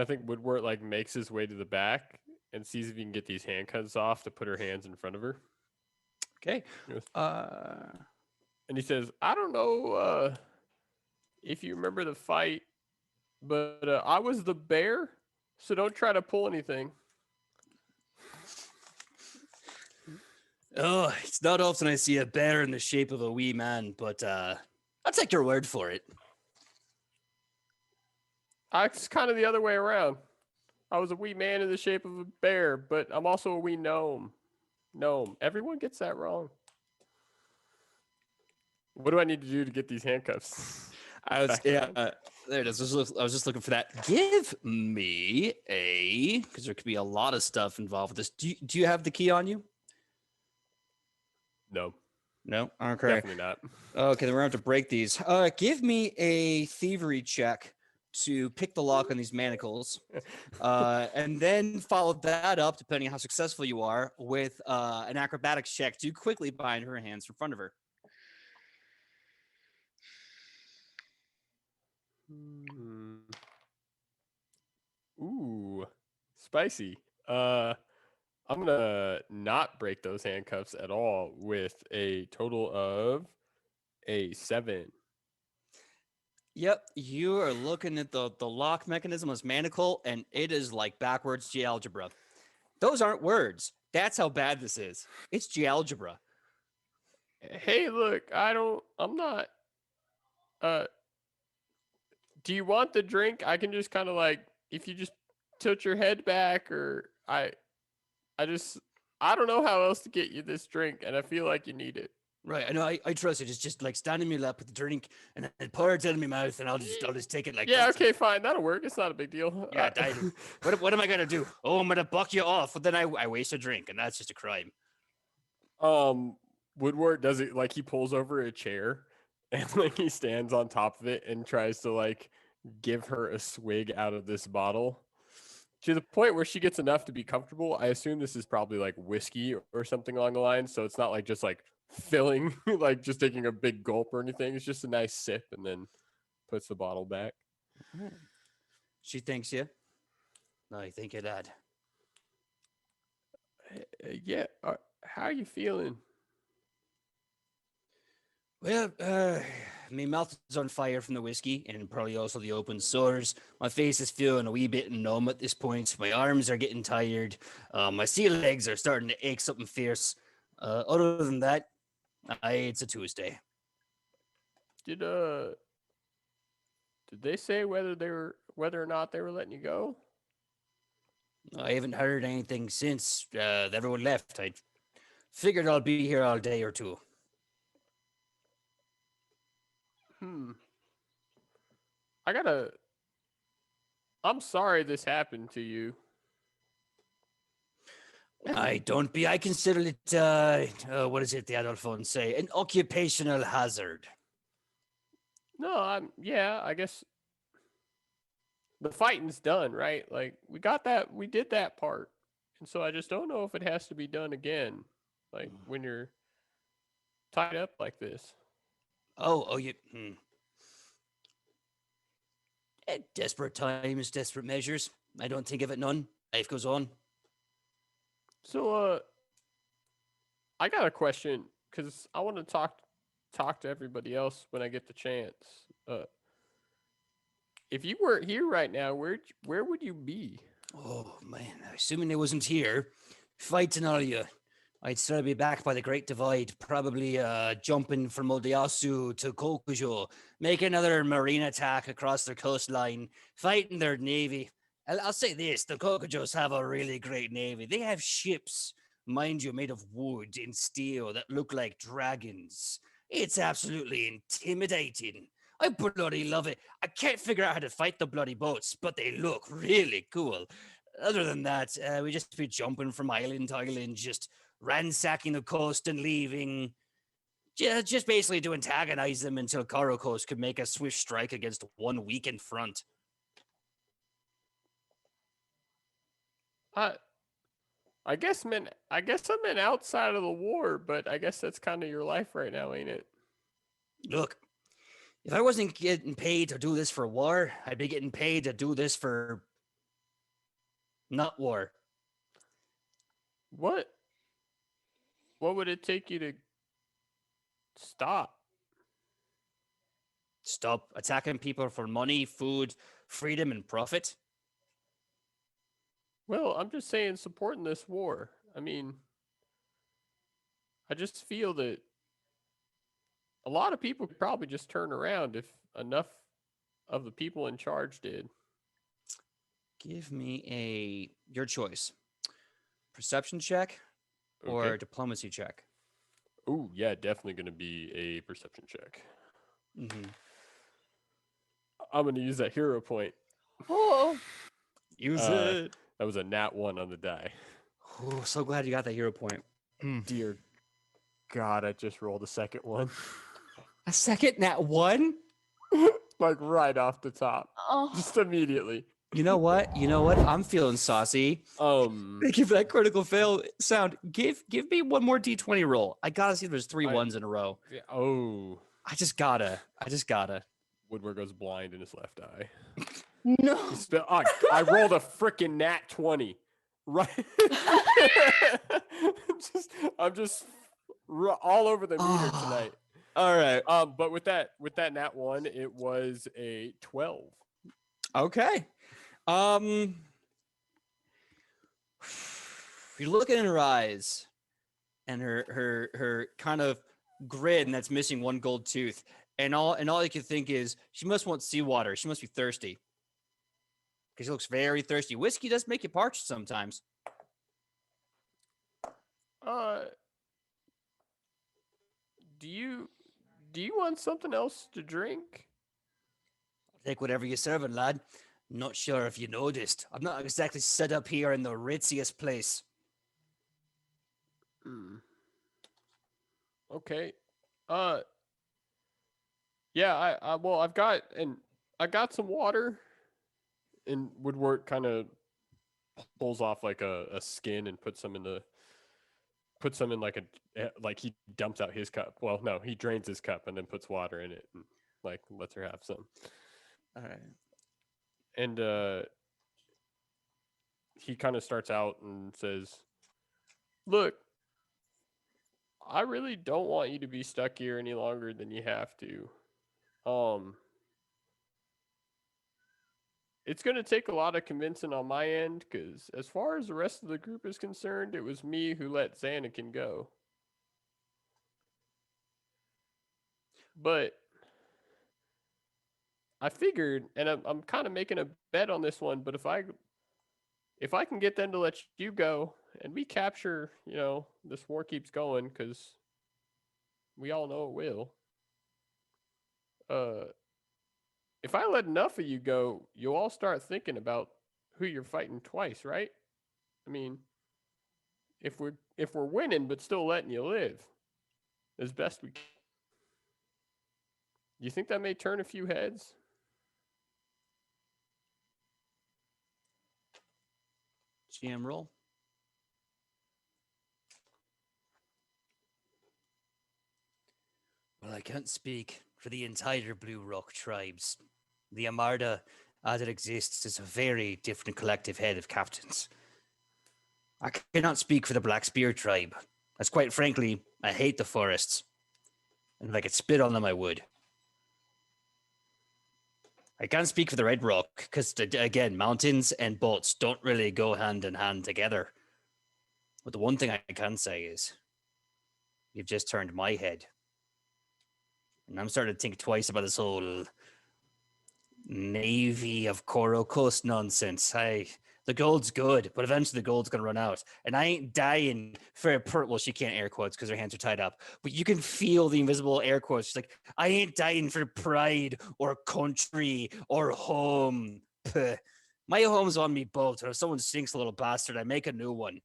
think Woodward like makes his way to the back and sees if he can get these handcuffs off to put her hands in front of her. Okay. Yes. And he says, I don't know if you remember the fight, but I was the bear, so don't try to pull anything. Oh, it's not often I see a bear in the shape of a wee man, but I'll take your word for it. It's kind of the other way around. I was a wee man in the shape of a bear, but I'm also a wee gnome. Everyone gets that wrong. What do I need to do to get these handcuffs? There it is. I was just looking for that. Give me because there could be a lot of stuff involved with this. Do you have the key on you? No? Okay. Definitely not. Okay, then we're going to have to break these. Give me a thievery check to pick the lock on these manacles, and then follow that up, depending on how successful you are, with an acrobatics check to quickly bind her hands in front of her. Ooh, spicy. I'm gonna not break those handcuffs at all with a total of a 7. Yep, you are looking at the lock mechanism as manacle, and it is like backwards gealgebra. Those aren't words. That's how bad this is. It's gealgebra. Hey, look, I'm not. Uh, do you want the drink? I can just kind of like, if you just tilt your head back, or I don't know how else to get you this drink, and I feel like you need it. Right, I know. I trust it. It's just like stand in my lap with the drink, and then pour it in my mouth, and I'll just take it like. Yeah, that. okay, fine, that'll work. It's not a big deal. Yeah, what am I gonna do? Oh, I'm gonna buck you off, but then I waste a drink, and that's just a crime. Woodward does it like he pulls over a chair and like he stands on top of it and tries to like give her a swig out of this bottle to the point where she gets enough to be comfortable. I assume this is probably like whiskey or something along the line, so it's not like just like filling, like just taking a big gulp or anything. It's just a nice sip and then puts the bottle back. She thanks you. I thank you, Dad. Yeah, how are you feeling? Well, my mouth is on fire from the whiskey and probably also the open sores. My face is feeling a wee bit numb at this point. My arms are getting tired. My sea legs are starting to ache something fierce. Other than that, it's a Tuesday. Did they say whether or not they were letting you go? I haven't heard anything since everyone left. I figured I'll be here all day or two. I'm sorry this happened to you. I consider it, what is it the adult phones say? An occupational hazard. No, I guess the fighting's done, right? Like we did that part. And so I just don't know if it has to be done again. Like when you're tied up like this. You. Desperate times, desperate measures. I don't think of it none. Life goes on. So, I got a question because I want to talk to everybody else when I get the chance. If you weren't here right now, where would you be? Oh man, assuming I wasn't here, fighting all you, I'd still be back by the Great Divide, probably jumping from Odeyasu to Kokujo, make another marine attack across their coastline, fighting their navy. I'll say this, the Kokujos have a really great navy. They have ships, mind you, made of wood and steel that look like dragons. It's absolutely intimidating. I bloody love it. I can't figure out how to fight the bloody boats, but they look really cool. Other than that, we just be jumping from island to island, just ransacking the coast and leaving. Just basically to antagonize them until Karokos could make a swift strike against one weakened front. I guess I'm in outside of the war, but I guess that's kind of your life right now, ain't it? Look, if I wasn't getting paid to do this for war, I'd be getting paid to do this for not war. What would it take you to stop? Stop attacking people for money, food, freedom, and profit? Well, I'm just saying supporting this war. I mean, I just feel that a lot of people could probably just turn around if enough of the people in charge did. Give me your choice. Perception check or Okay. diplomacy check? Ooh, yeah, definitely going to be a perception check. Mm-hmm. I'm going to use that hero point. Oh, use it. That was a nat 1 on the die. Oh, so glad you got that hero point. Dear God, I just rolled a second one. A second nat 1? like right off the top, Oh, just immediately. You know what? You know what? I'm feeling saucy. Thank you for that critical fail sound. Give me one more D20 roll. I gotta see if there's three I- ones in a row. yeah, oh, I just gotta. Woodward goes blind in his left eye. no. I rolled a freaking nat 20. Right. I'm just all over the meter tonight. All right. But with that nat 1, it was a 12. Okay. You're looking in her eyes, and her kind of grin that's missing one gold tooth, and all you can think is she must want seawater. She must be thirsty. Because she looks very thirsty. Whiskey does make you parched sometimes. Do you want something else to drink? Take whatever you're serving, lad. Not sure if you noticed. I'm not exactly set up here in the ritziest place. Okay. Yeah, I got some water. And Woodward kind of pulls off like a skin and puts some in like he dumps out his cup. Well, no, he drains his cup and then puts water in it and like lets her have some. All right. And he kind of starts out and says, "Look, I really don't want you to be stuck here any longer than you have to. It's going to take a lot of convincing on my end because as far as the rest of the group is concerned, it was me who let Xanakin go. But I figured, and I'm kind of making a bet on this one, but if I can get them to let you go and we capture, this war keeps going because we all know it will. If I let enough of you go, you'll all start thinking about who you're fighting twice, right? I mean, if we're winning but still letting you live as best we can. You think that may turn a few heads? GM roll. Well, I can't speak for the entire Blue Rock tribes. The Amarda, as it exists, is a very different collective head of captains. I cannot speak for the Black Spear tribe, as quite frankly, I hate the forests. And if I could spit on them, I would. I can't speak for the Red Rock, because, again, mountains and boats don't really go hand in hand together. But the one thing I can say is, you've just turned my head. And I'm starting to think twice about this whole Navy of Coral Coast nonsense. The gold's good, but eventually the gold's going to run out. And I ain't dying for well, she can't air quotes because her hands are tied up. But you can feel the invisible air quotes. She's like, I ain't dying for pride or country or home. Puh. My home's on me boat. Or if someone sinks a little bastard, I make a new one.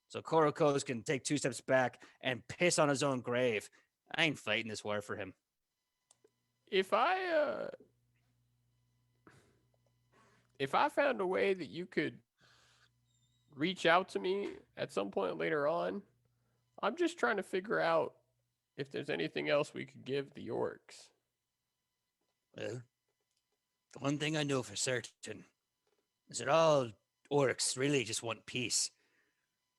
So Coral Coast can take 2 steps back and piss on his own grave. I ain't fighting this war for him. If I found a way that you could reach out to me at some point later on, I'm just trying to figure out if there's anything else we could give the orcs. Well, the one thing I know for certain is that all orcs really just want peace.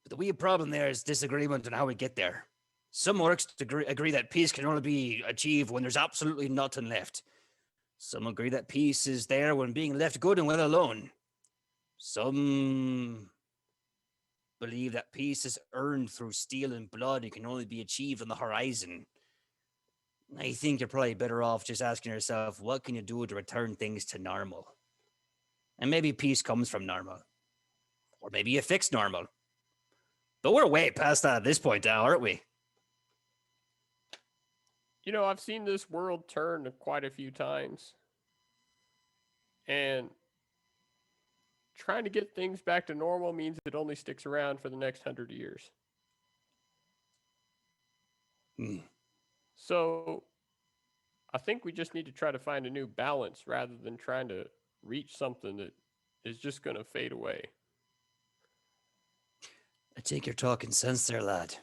But the weird problem there is disagreement on how we get there. Some orcs agree that peace can only be achieved when there's absolutely nothing left. Some agree that peace is there when being left good and well alone. Some believe that peace is earned through steel and blood and can only be achieved on the horizon. I think you're probably better off just asking yourself, what can you do to return things to normal? And maybe peace comes from normal. Or maybe you fix normal. But we're way past that at this point now, aren't we? I've seen this world turn quite a few times. And trying to get things back to normal means it only sticks around for the next 100 years. So I think we just need to try to find a new balance rather than trying to reach something that is just going to fade away. I think you're talking sense there, lad.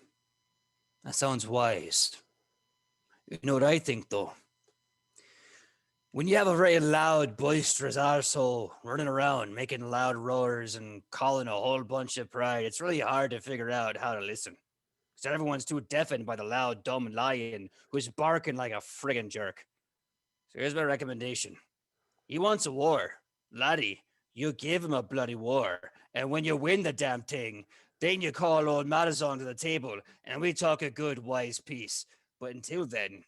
That sounds wise. You know what I think, though? When you have a very loud, boisterous arsehole running around, making loud roars and calling a whole bunch of pride, it's really hard to figure out how to listen. Because everyone's too deafened by the loud, dumb lion who's barking like a friggin' jerk. So here's my recommendation. He wants a war. Laddie, you give him a bloody war. And when you win the damn thing, then you call old Madison to the table and we talk a good, wise peace. But until then,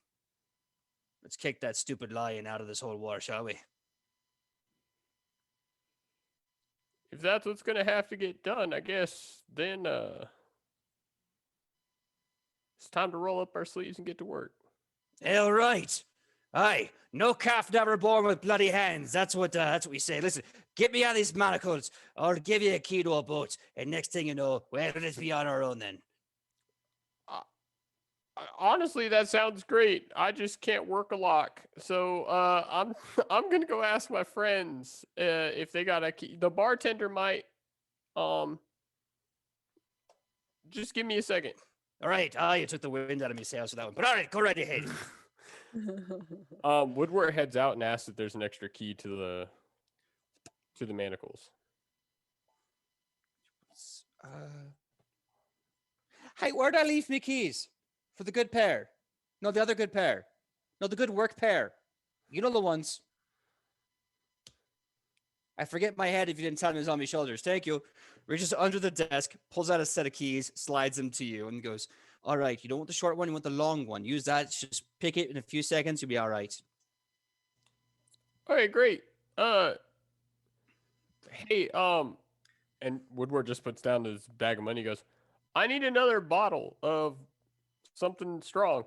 let's kick that stupid lion out of this whole war, shall we? If that's what's going to have to get done, I guess then it's time to roll up our sleeves and get to work. All right. Aye, no calf never born with bloody hands. That's what we say. Listen, get me out of these manacles, or I'll give you a key to a boat. And next thing you know, well, let's be on our own then. Honestly, that sounds great. I just can't work a lock, so I'm gonna go ask my friends if they got a key. The bartender might. Just give me a second. All right. You took the wind out of me sails with that one. But all right, go right ahead. Woodward heads out and asks if there's an extra key to the manacles. Hey, where'd I leave me keys? For the good pair. No, the other good pair. No, the good work pair. You know the ones. I forget my head if you didn't tell me it was on my shoulders. Thank you. Reaches under the desk, pulls out a set of keys, slides them to you, and goes, all right, you don't want the short one, you want the long one. Use that. Just pick it in a few seconds. You'll be all right. Okay, great. Hey, and Woodward just puts down his bag of money. He goes, I need another bottle of something strong.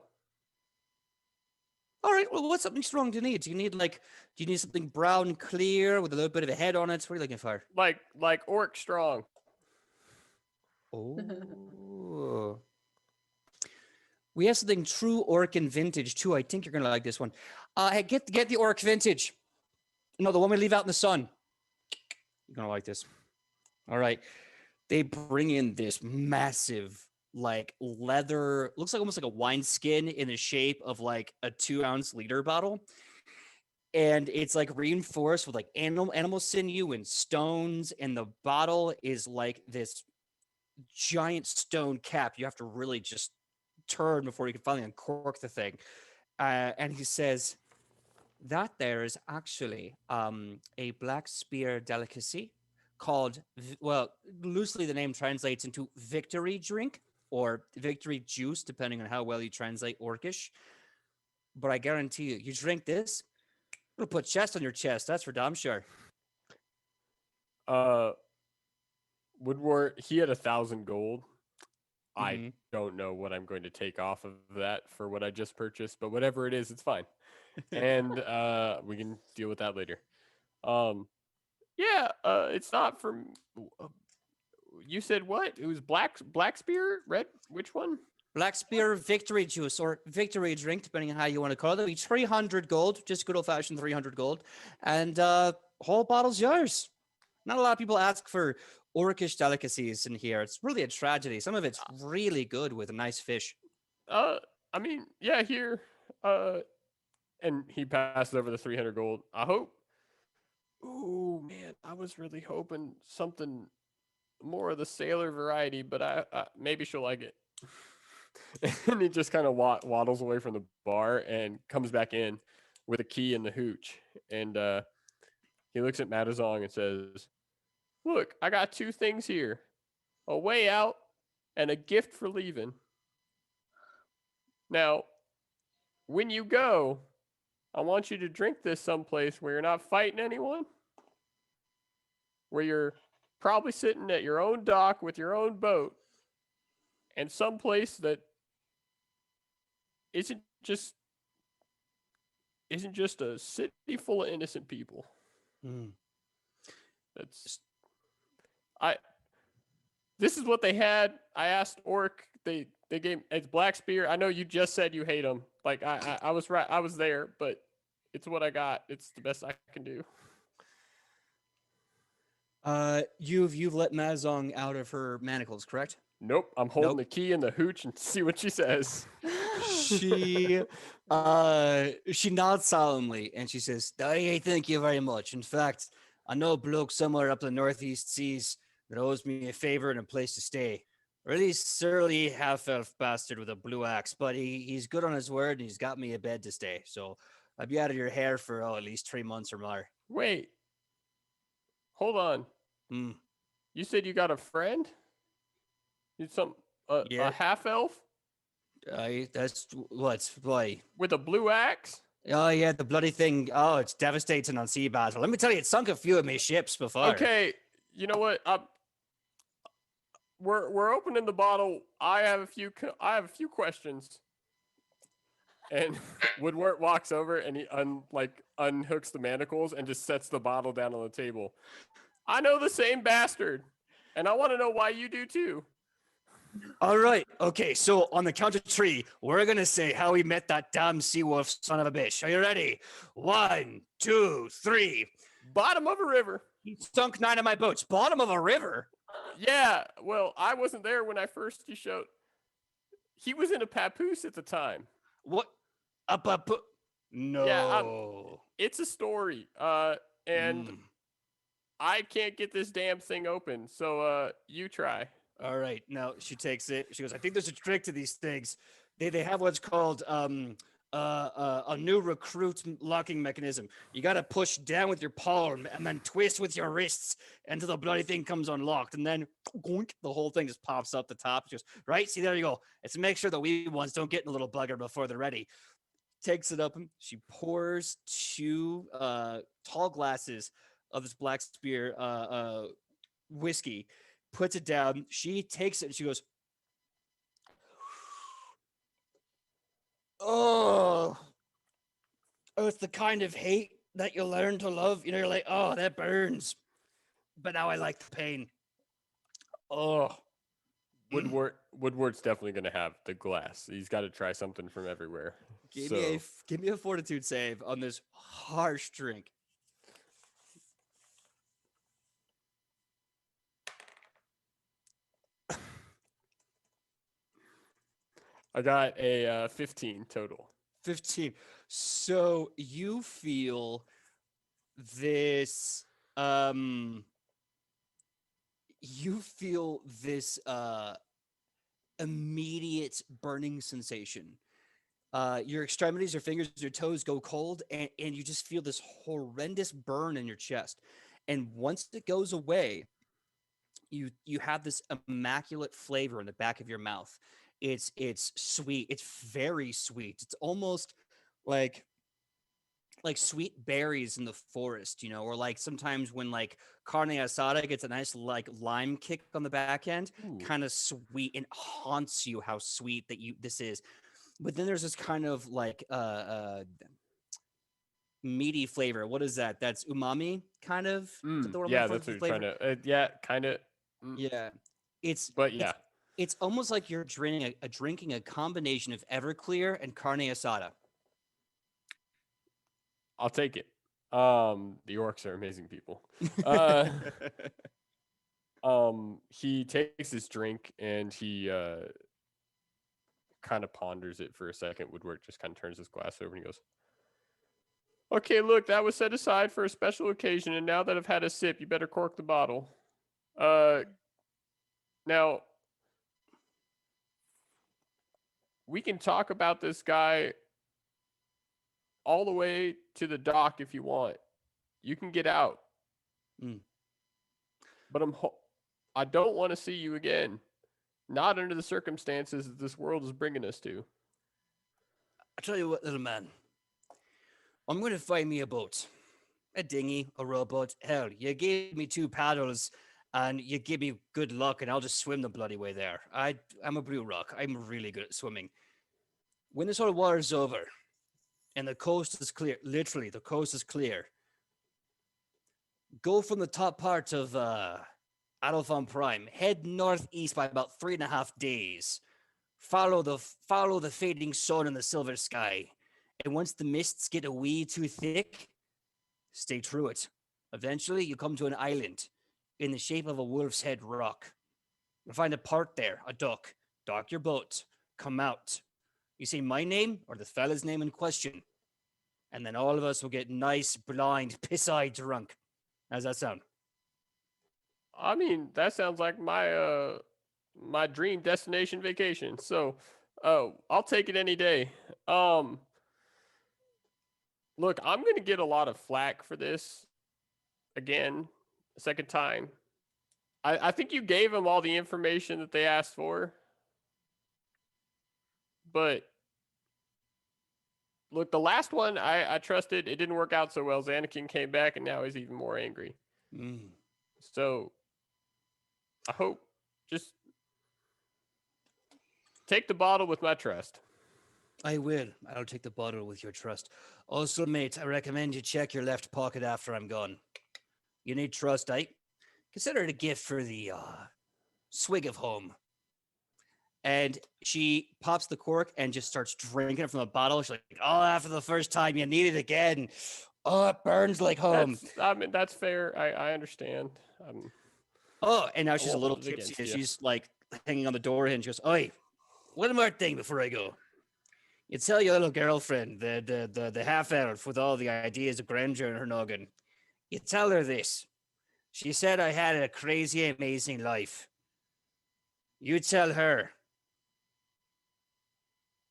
All right. Well, what's something strong do you need? Do you need something brown, clear, with a little bit of a head on it? What are you looking for? Like orc strong. Oh. We have something true orc and vintage too. I think you're gonna like this one. Hey, get the orc vintage. No, the one we leave out in the sun. You're gonna like this. All right. They bring in this massive, like leather, looks like almost like a wine skin in the shape of like a 2-ounce liter bottle. And it's like reinforced with like animal sinew and stones. And the bottle is like this giant stone cap. You have to really just turn before you can finally uncork the thing. And he says, that there is actually a black spear delicacy called, well, loosely the name translates into victory drink or victory juice, depending on how well you translate Orcish. But I guarantee you drink this, it'll put chest on your chest. That's for damn sure. Woodward, he had 1,000 gold. Mm-hmm. I don't know what I'm going to take off of that for what I just purchased, but whatever it is, it's fine. And we can deal with that later. It's not from. You said what? It was black spear, red. Which one? Black spear victory juice or victory drink, depending on how you want to call it. It'll be 300 gold, just good old fashioned 300 gold, and whole bottle's yours. Not a lot of people ask for orcish delicacies in here. It's really a tragedy. Some of it's really good with a nice fish. I mean, yeah, here. And he passes over the 300 gold. I hope. Oh man, I was really hoping something more of the sailor variety, but I maybe she'll like it. And he just kind of waddles away from the bar and comes back in with a key in the hooch. And he looks at Madazong and says, look, I got 2 things here. A way out and a gift for leaving. Now, when you go, I want you to drink this someplace where you're not fighting anyone, where you're probably sitting at your own dock with your own boat, and someplace that isn't just a city full of innocent people. This is what they had. I asked Orc they gave it's Black Spear. I know you just said you hate him. Like I was right. I was there, but it's what I got. It's the best I can do. You've let Mazong out of her manacles, correct? Nope. I'm holding Nope. the key in the hooch and see what she says. She nods solemnly and she says, I thank you very much. In fact, I know a bloke somewhere up the northeast seas that owes me a favor and a place to stay. Or at least surly half-elf bastard with a blue axe, but he's good on his word and he's got me a bed to stay. So I'll be out of your hair for at least 3 months or more. Wait. Hold on. Hmm. You said you got a friend? You some a Yeah. half elf That's what's why. with a blue axe? Oh yeah, the bloody thing. Oh, it's devastating on sea battle. Let me tell you, it sunk a few of my ships before. Okay, you know what? We're opening the bottle. I have a few questions. And Woodward walks over and he unhooks the manacles and just sets the bottle down on the table. I know the same bastard, and I want to know why you do too. All right. Okay. So on the count of 3, we're gonna say how we met that damn sea wolf son of a bitch. Are you ready? 1, 2, 3. Bottom of a river. He sunk 9 of my boats. Bottom of a river. Yeah. Well, I wasn't there when he showed. He was in a papoose at the time. What? No. Yeah, it's a story. And Mm. I can't get this damn thing open. So you try. All right. Now she takes it. She goes, I think there's a trick to these things. They have what's called a new recruit locking mechanism. You got to push down with your palm and then twist with your wrists until the bloody thing comes unlocked. And then goink, the whole thing just pops up the top. She goes, right? See, there you go. It's to make sure the wee ones don't get in a little bugger before they're ready. Takes it up. She pours 2 tall glasses of this Black Spear whiskey, puts it down. She takes it and she goes, oh, it's the kind of hate that you learn to love. You know, you're like, oh, that burns. But now I like the pain. Oh. Woodward's definitely going to have the glass. He's got to try something from everywhere. Give me a fortitude save on this harsh drink. I got a 15 total. 15. So you feel this immediate burning sensation. Your extremities, your fingers, your toes go cold, and you just feel this horrendous burn in your chest. And once it goes away, you have this immaculate flavor in the back of your mouth. It's sweet. It's very sweet. It's almost like sweet berries in the forest, you know, or like sometimes when like carne asada gets a nice like lime kick on the back end, kind of sweet, and haunts you how sweet this is. But then there's this kind of like meaty flavor. What is that? That's umami, kind of. Is that the word I'm Yeah, looking that's for what for you're flavor? trying to. Yeah, kind of. Yeah, But yeah, it's almost like you're drinking a combination of Everclear and carne asada. I'll take it. The orcs are amazing people. He takes his drink and he kind of ponders it for a second. Woodward just kind of turns his glass over and he goes, okay, look, that was set aside for a special occasion, and now that I've had a sip, you better cork the bottle. Now, we can talk about this guy all the way to the dock if you want. You can get out. But I don't want to see you again. Not under the circumstances that this world is bringing us to. I tell you what, little man. I'm going to find me a boat. A dinghy, a rowboat. Hell, you gave me 2 paddles and you give me good luck and I'll just swim the bloody way there. I'm a blue rock. I'm really good at swimming. When this whole water's over and the coast is clear, literally the coast is clear, go from the top part of Adolphon Prime, head northeast by about 3.5 days. follow the fading sun in the silver sky, and once the mists get a wee too thick, stay through it. Eventually, you come to an island in the shape of a wolf's head rock. You'll find a part there, a duck. Dock your boat. Come out. You say my name or the fella's name in question, and then all of us will get nice, blind, piss-eyed drunk. How's that sound? I mean, that sounds like my dream destination vacation. So, I'll take it any day. Look, I'm gonna get a lot of flack for this again, a second time. I think you gave them all the information that they asked for, but look, the last one I trusted. It didn't work out so well. Xanakin came back, and now he's even more angry. So I hope just take the bottle with my trust. I will. I'll take the bottle with your trust. Also, mate, I recommend you check your left pocket after I'm gone. You need trust, eh? Consider it a gift for the swig of home. And she pops the cork and just starts drinking it from the bottle. She's like, oh, after the first time, you need it again. Oh, it burns like home. I mean, that's fair. I understand. Oh, and now I she's a won't little hold it tipsy. against And you. she's like hanging on the door hinge. She goes, oi, one more thing before I go. You tell your little girlfriend, the half-elf with all the ideas of grandeur in her noggin. You tell her this. She said I had a crazy, amazing life. You tell her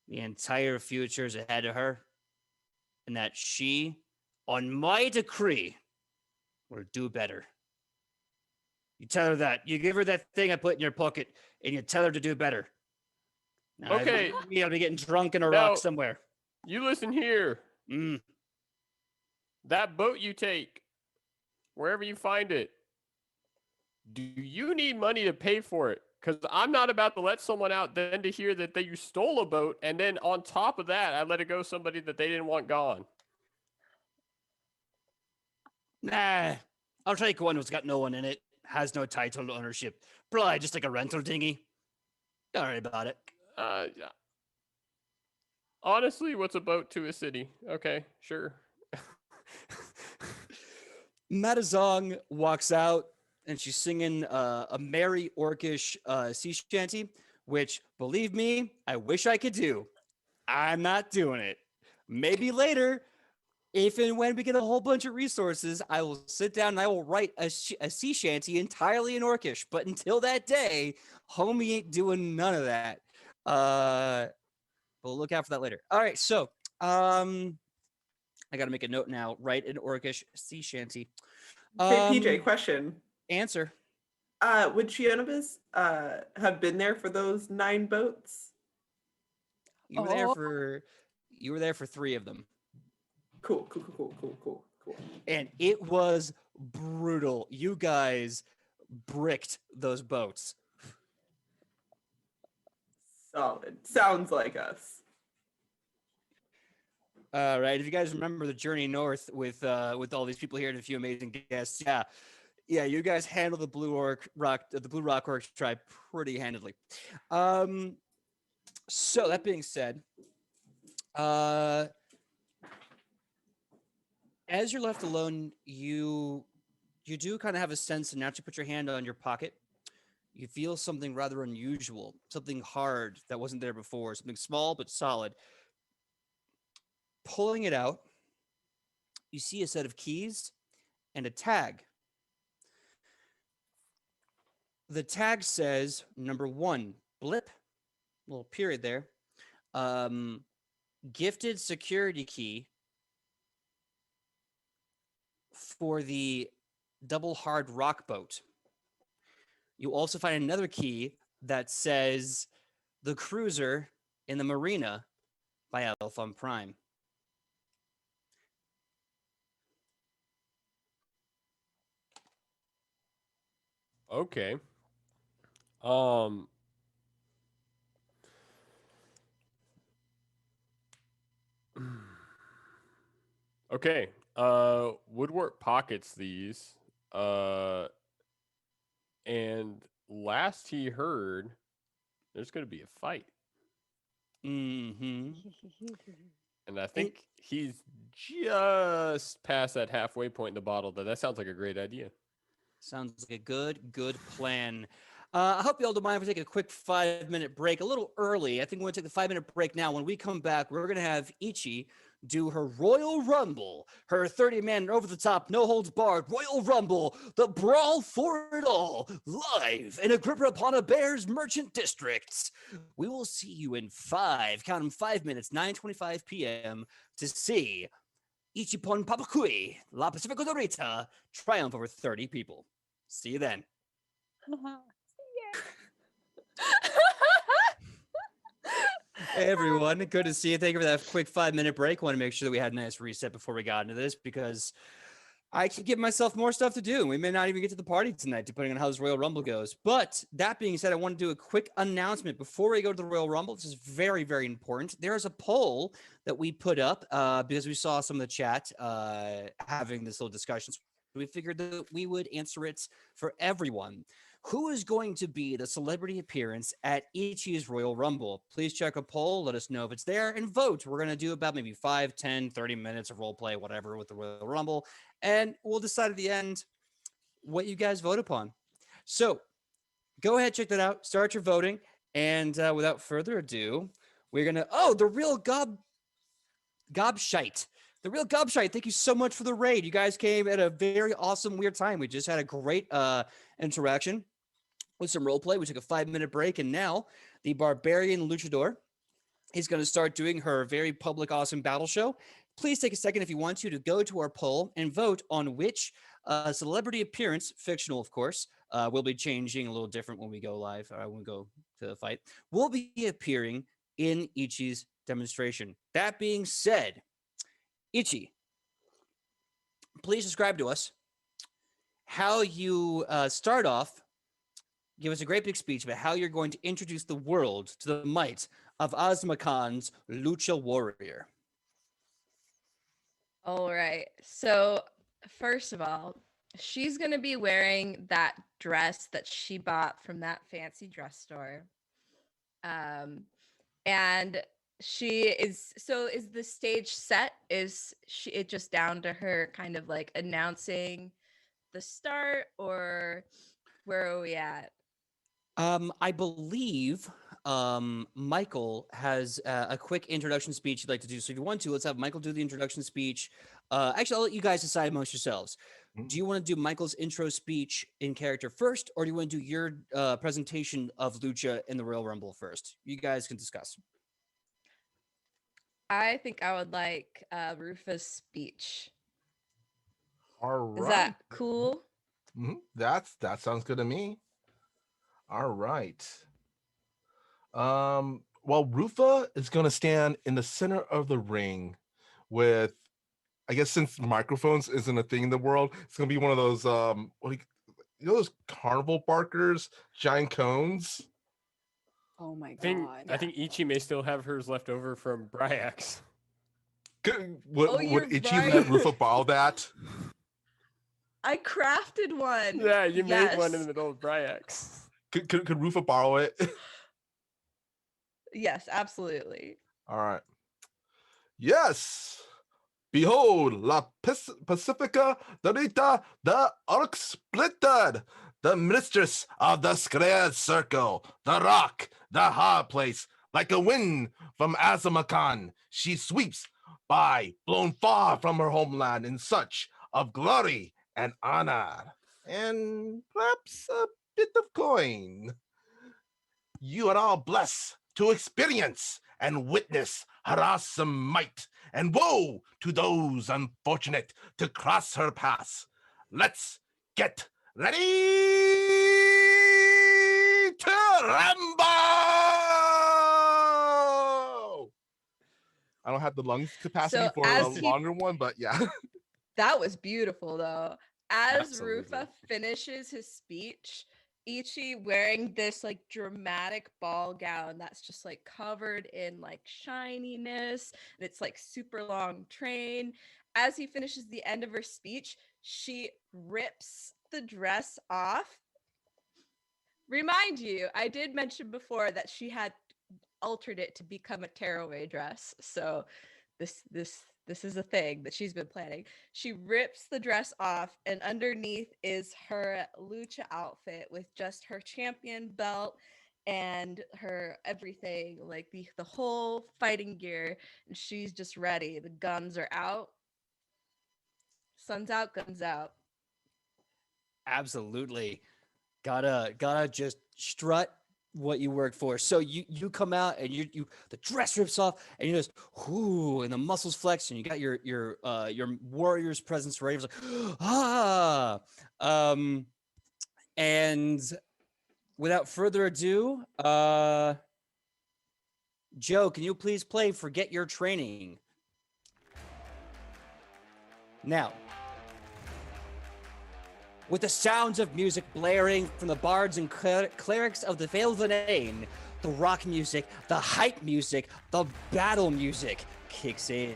the entire future's ahead of her, and that she, on my decree, will do better. You tell her that. You give her that thing I put in your pocket, and you tell her to do better. Now, Okay. I'll be getting drunk in a Now- rock somewhere. You listen here. That boat you take, wherever you find it, do you need money to pay for it? Because I'm not about to let someone out then to hear that you stole a boat, and then on top of that, I let it go somebody that they didn't want gone. Nah, I'll take one who's got no one in it, has no title to ownership. Probably just like a rental dinghy. Don't worry about it. Yeah. Honestly, what's a boat to a city? Okay, sure. Madazong walks out and she's singing a merry orcish sea shanty, which, believe me, I wish I could do. I'm not doing it. Maybe later, if and when we get a whole bunch of resources, I will sit down and I will write a sea shanty entirely in orcish. But until that day, homie ain't doing none of that. We'll look out for that later. All right, so I got to make a note now. Write an orcish sea shanty. Hey, PJ, question. Answer. Would Shionibus have been there for those 9 boats? You were there for 3 of them. Cool. And it was brutal. You guys bricked those boats. Solid. Sounds like us. All right. If you guys remember the journey north with all these people here and a few amazing guests, yeah, you guys handle the Blue Rock Orc tribe pretty handedly. So that being said, as you're left alone, you do kind of have a sense, and now you put your hand on your pocket, you feel something rather unusual, something hard that wasn't there before, something small but solid. Pulling it out, you see a set of keys and a tag. The tag says number 1, blip, little period there. Gifted security key for the double hard rock boat. You also find another key that says the cruiser in the marina by Alphon Prime. Okay. Okay. Woodwork pockets these. And last he heard, there's going to be a fight. Mm-hmm. And I think he's just past that halfway point in the bottle. That sounds like a great idea. Sounds like a good plan. I hope you all don't mind if we take a quick 5-minute break, a little early. I think we're going to take the 5-minute break now. When we come back, we're going to have Ichi do her Royal Rumble, her 30-man over the top, no holds barred Royal Rumble, the brawl for it all, live in Agrippa upon a Bears Merchant District. We will see you in 5 minutes, 9:25 p.m. to see Ichipon Papakui, La Pacifico Dorita, triumph over 30 people. See you then. Hey everyone, good to see you. Thank you for that quick 5-minute break. Want to make sure that we had a nice reset before we got into this because I keep giving myself more stuff to do. We may not even get to the party tonight, depending on how this Royal Rumble goes. But that being said, I want to do a quick announcement before we go to the Royal Rumble. This is very, very important. There is a poll that we put up because we saw some of the chat having this little discussion. So we figured that we would answer it for everyone. Who is going to be the celebrity appearance at Ichi's Royal Rumble? Please check a poll. Let us know if it's there and vote. We're going to do about maybe 5, 10, 30 minutes of role play, whatever, with the Royal Rumble. And we'll decide at the end what you guys vote upon. So go ahead, check that out. Start your voting. And without further ado, we're going to... Oh, the real Gobshite. The real Gobshite, thank you so much for the raid. You guys came at a very awesome, weird time. We just had a great interaction with some role play. We took a 5-minute break, and now the Barbarian Luchador is going to start doing her very public, awesome battle show. Please take a second if you want to go to our poll and vote on which celebrity appearance, fictional, of course, will be changing a little different when we go live, or when we go to the fight, will be appearing in Ichi's demonstration. That being said, Ichi, please describe to us how you start off. Give us a great big speech about how you're going to introduce the world to the might of Azuma Khan's Lucha Warrior. All right. So, first of all, she's going to be wearing that dress that she bought from that fancy dress store. And she is is the stage set? Is it just down to her kind of like announcing the start, or where are we at? I believe Michael has a quick introduction speech you'd like to do. So if you want to, let's have Michael do the introduction speech. Actually, I'll let you guys decide amongst yourselves. Do you want to do Michael's intro speech in character first, or do you want to do your presentation of Lucha in the Royal Rumble first? You guys can discuss. I think I would like Rufa's speech. All right. Is that cool? That sounds good to me. All right. Well, Rufa is going to stand in the center of the ring with, I guess since microphones isn't a thing in the world, it's going to be one of those, those carnival barkers, giant cones. Oh my I think Ichi may still have hers left over from Bryax. Would Ichi right. let Rufa borrow that? I crafted one. Yeah, you made one in Yes. the middle of Bryax. Could Rufa borrow it? Yes, absolutely. All right. Yes. Behold, La Pacifica Dorita, the Unsplintered, the mistress of the squared circle, the rock, the hard place, like a wind from Azamakan. She sweeps by, blown far from her homeland in search of glory and honor, and perhaps a bit of coin. You are all blessed to experience and witness her awesome might, and woe to those unfortunate to cross her path. Let's get ready to rumble! I don't have the lungs capacity So for a as he- longer one, but yeah. That was beautiful, though. As Absolutely. Rufa finishes his speech, Ichi wearing this like dramatic ball gown that's just like covered in like shininess, and it's like super long train. As he finishes the end of her speech, she rips the dress off. Remind you, I did mention before that she had altered it to become a tearaway dress. So this is a thing that she's been planning. She rips the dress off, and underneath is her lucha outfit with just her champion belt and her everything, like the whole fighting gear. And she's just ready. The guns are out. Sun's out, guns out. Absolutely. Gotta just strut what you work for. So you come out and you the dress rips off and you just whoo and the muscles flex and you got your warrior's presence ready. It's like um and without further ado, Joe, can you please play Forget Your Training? Now, with the sounds of music blaring from the bards and clerics of the Vale of the Name, the rock music, the hype music, the battle music kicks in.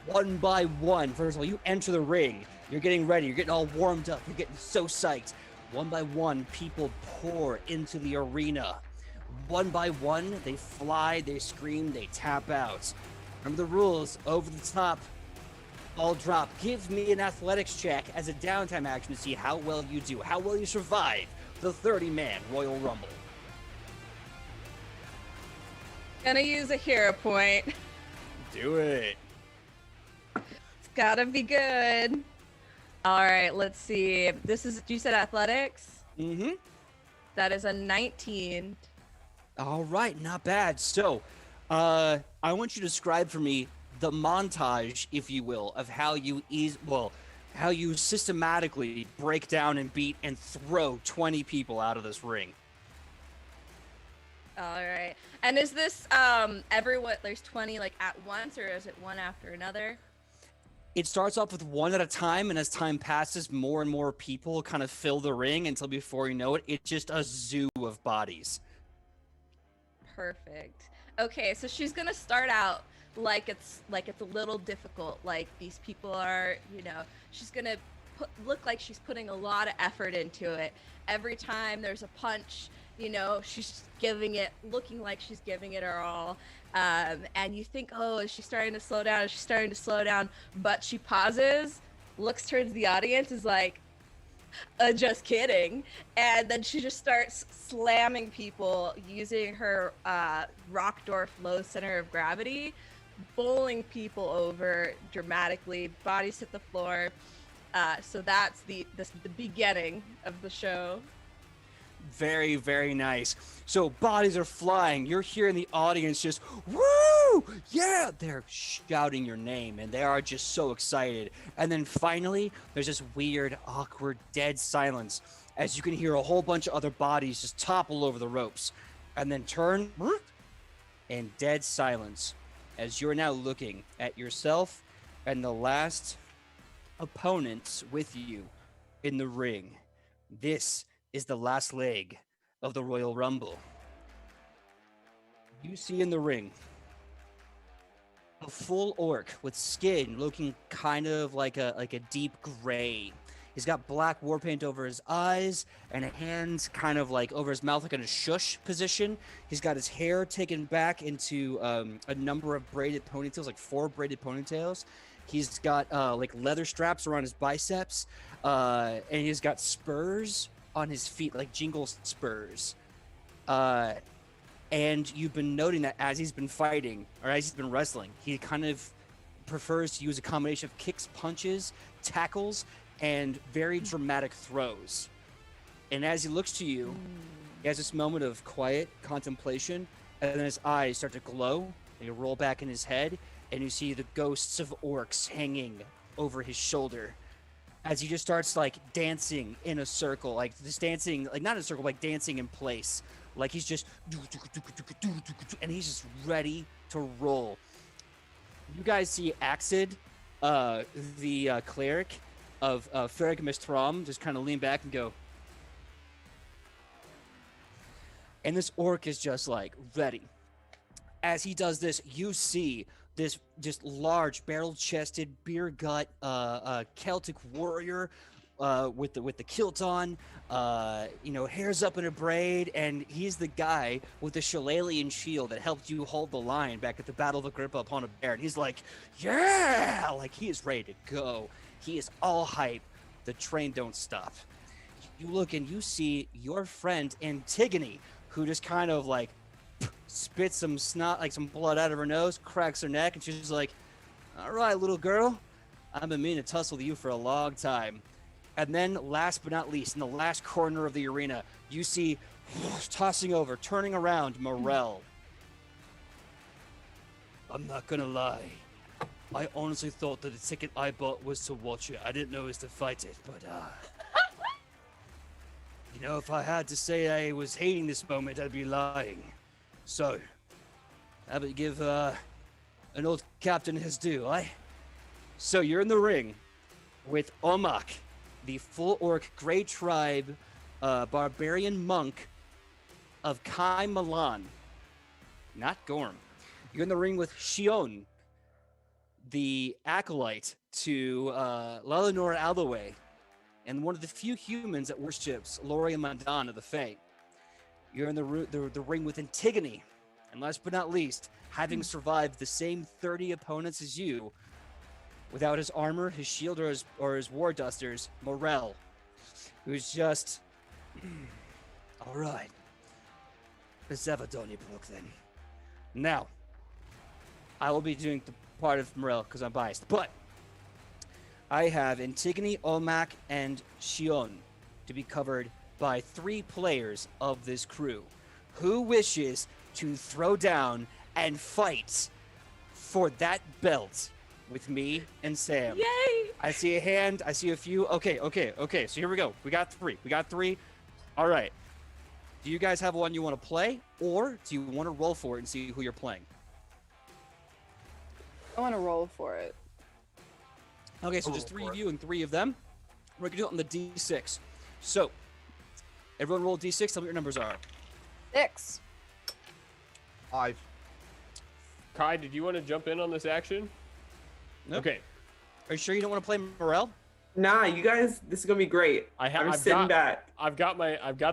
One by one, first of all, you enter the ring. You're getting ready. You're getting all warmed up. You're getting so psyched. One by one, people pour into the arena. One by one, they fly, they scream, they tap out. Remember the rules, over the top. All drop. Give me an athletics check as a downtime action to see how well you do, how well you survive the 30-man Royal Rumble. Gonna use a hero point. Do it. It's gotta be good. All right, let's see. You said athletics? Mm-hmm. That is a 19. All right, not bad. So, I want you to describe for me the montage, if you will, of how you how you systematically break down and beat and throw 20 people out of this ring. All right. And is this everyone, there's 20 like at once, or is it one after another? It starts off with one at a time, and as time passes, more and more people kind of fill the ring until before you know it, it's just a zoo of bodies. Perfect. Okay, so she's gonna start out like it's a little difficult. Like these people are, she's gonna look like she's putting a lot of effort into it. Every time there's a punch, she's looking like she's giving it her all. And you think, oh, is she starting to slow down? Is she starting to slow down? But she pauses, looks towards the audience, is like, just kidding. And then she just starts slamming people using her Rockdorf low center of gravity, bowling people over dramatically, bodies hit the floor. So that's the beginning of the show. Very, very nice. So bodies are flying. You're here in the audience just, woo! Yeah! They're shouting your name and they are just so excited. And then finally, there's this weird, awkward, dead silence as you can hear a whole bunch of other bodies just topple over the ropes. And then turn, and dead silence as you're now looking at yourself and the last opponents with you in the ring. This is the last leg of the Royal Rumble. You see in the ring a full orc with skin looking kind of like a deep gray. He's got black war paint over his eyes and a hand kind of like over his mouth, like in a shush position. He's got his hair taken back into a number of braided ponytails, like 4 braided ponytails. He's got like leather straps around his biceps, and he's got spurs on his feet, like jingle spurs. And you've been noting that as he's been fighting, or as he's been wrestling, he kind of prefers to use a combination of kicks, punches, tackles, and very dramatic throws. And as he looks to you, he has this moment of quiet contemplation, and then his eyes start to glow, and you roll back in his head, and you see the ghosts of orcs hanging over his shoulder. As he just starts like dancing in a circle, like just dancing, like not in a circle, like dancing in place. Like he's just, and he's just ready to roll. You guys see Axid, the cleric of Ferric Mistram, just kind of lean back and go. And this orc is just like ready. As he does this, you see this just large barrel-chested, beer gut Celtic warrior with the kilt on, hair's up in a braid, and he's the guy with the shillelagh shield that helped you hold the line back at the Battle of Agrippa upon a bear. And he's like, yeah, like he is ready to go. He is all hype. The train don't stop. You look and you see your friend Antigone, who just kind of like spits some snot, like some blood out of her nose, cracks her neck, and she's like, all right, little girl, I've been meaning to tussle with you for a long time. And then, last but not least, in the last corner of the arena, you see, tossing over, turning around, Morel. I'm not gonna lie. I honestly thought that the ticket I bought was to watch it. I didn't know it was to fight it, but, if I had to say I was hating this moment, I'd be lying. So, how about you give, an old captain his due, eh? So, you're in the ring with Omak, the full orc Grey Tribe barbarian monk of Kai Milan, not Gorm. You're in the ring with Shion, the acolyte to Lalanor Alloy, and one of the few humans that worships Lorien Mandan of the Fae. You're in the ring with Antigone, and last but not least, having survived the same 30 opponents as you, without his armor, his shield, or his war dusters, Morel, who's just, all right. Bezevadoni Brook then. Now, I will be doing the part of Morel because I'm biased, but I have Antigone, Olmec, and Shion to be covered by 3 players of this crew. Who wishes to throw down and fight for that belt with me and Sam? Yay! I see a hand. I see a few. Okay. So here we go. We got 3. All right. Do you guys have one you want to play, or do you want to roll for it and see who you're playing? I want to roll for it. Okay, so just 3 of you and 3 of them. We're gonna do it on the D6. So, everyone roll D6. Tell me what your numbers are. 6. 5. Kai, did you want to jump in on this action? Nope. Okay. Are you sure you don't want to play Morel? Nah, you guys, this is gonna be great. I'm sitting back. I've got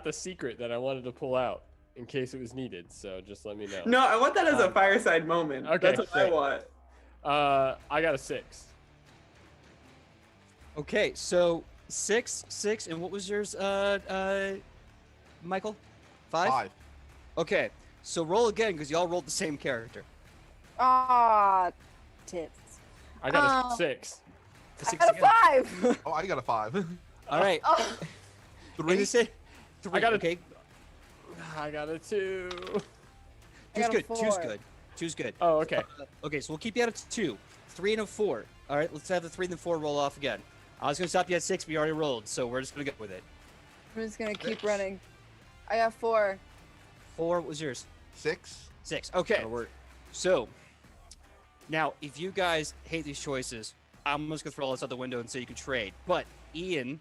the secret that I wanted to pull out in case it was needed. So just let me know. No, I want that as a fireside moment. Okay, That's what I great. want. I got a 6. Okay, so 6, and what was yours, Michael? 5? 5. Okay, so roll again because y'all rolled the same character. Ah, tits. I got a 6. The I 6 got a again. 5. Oh, I got a 5. All right. Oh, 3. Is it 3? I got a- okay. I got a 2. I Two's got a good. 4. Two's good. Oh, okay. Okay, so we'll keep you at a 2. 3 and a 4. All right, let's have the 3 and the 4 roll off again. I was going to stop you at 6, but you already rolled, so we're just going to go with it. I'm just gonna keep 6. running. I got 4. 4, what was yours? 6. 6. Okay. That'll work. So, now, if you guys hate these choices, I'm just going to throw all this out the window and say you can trade. But, Ian,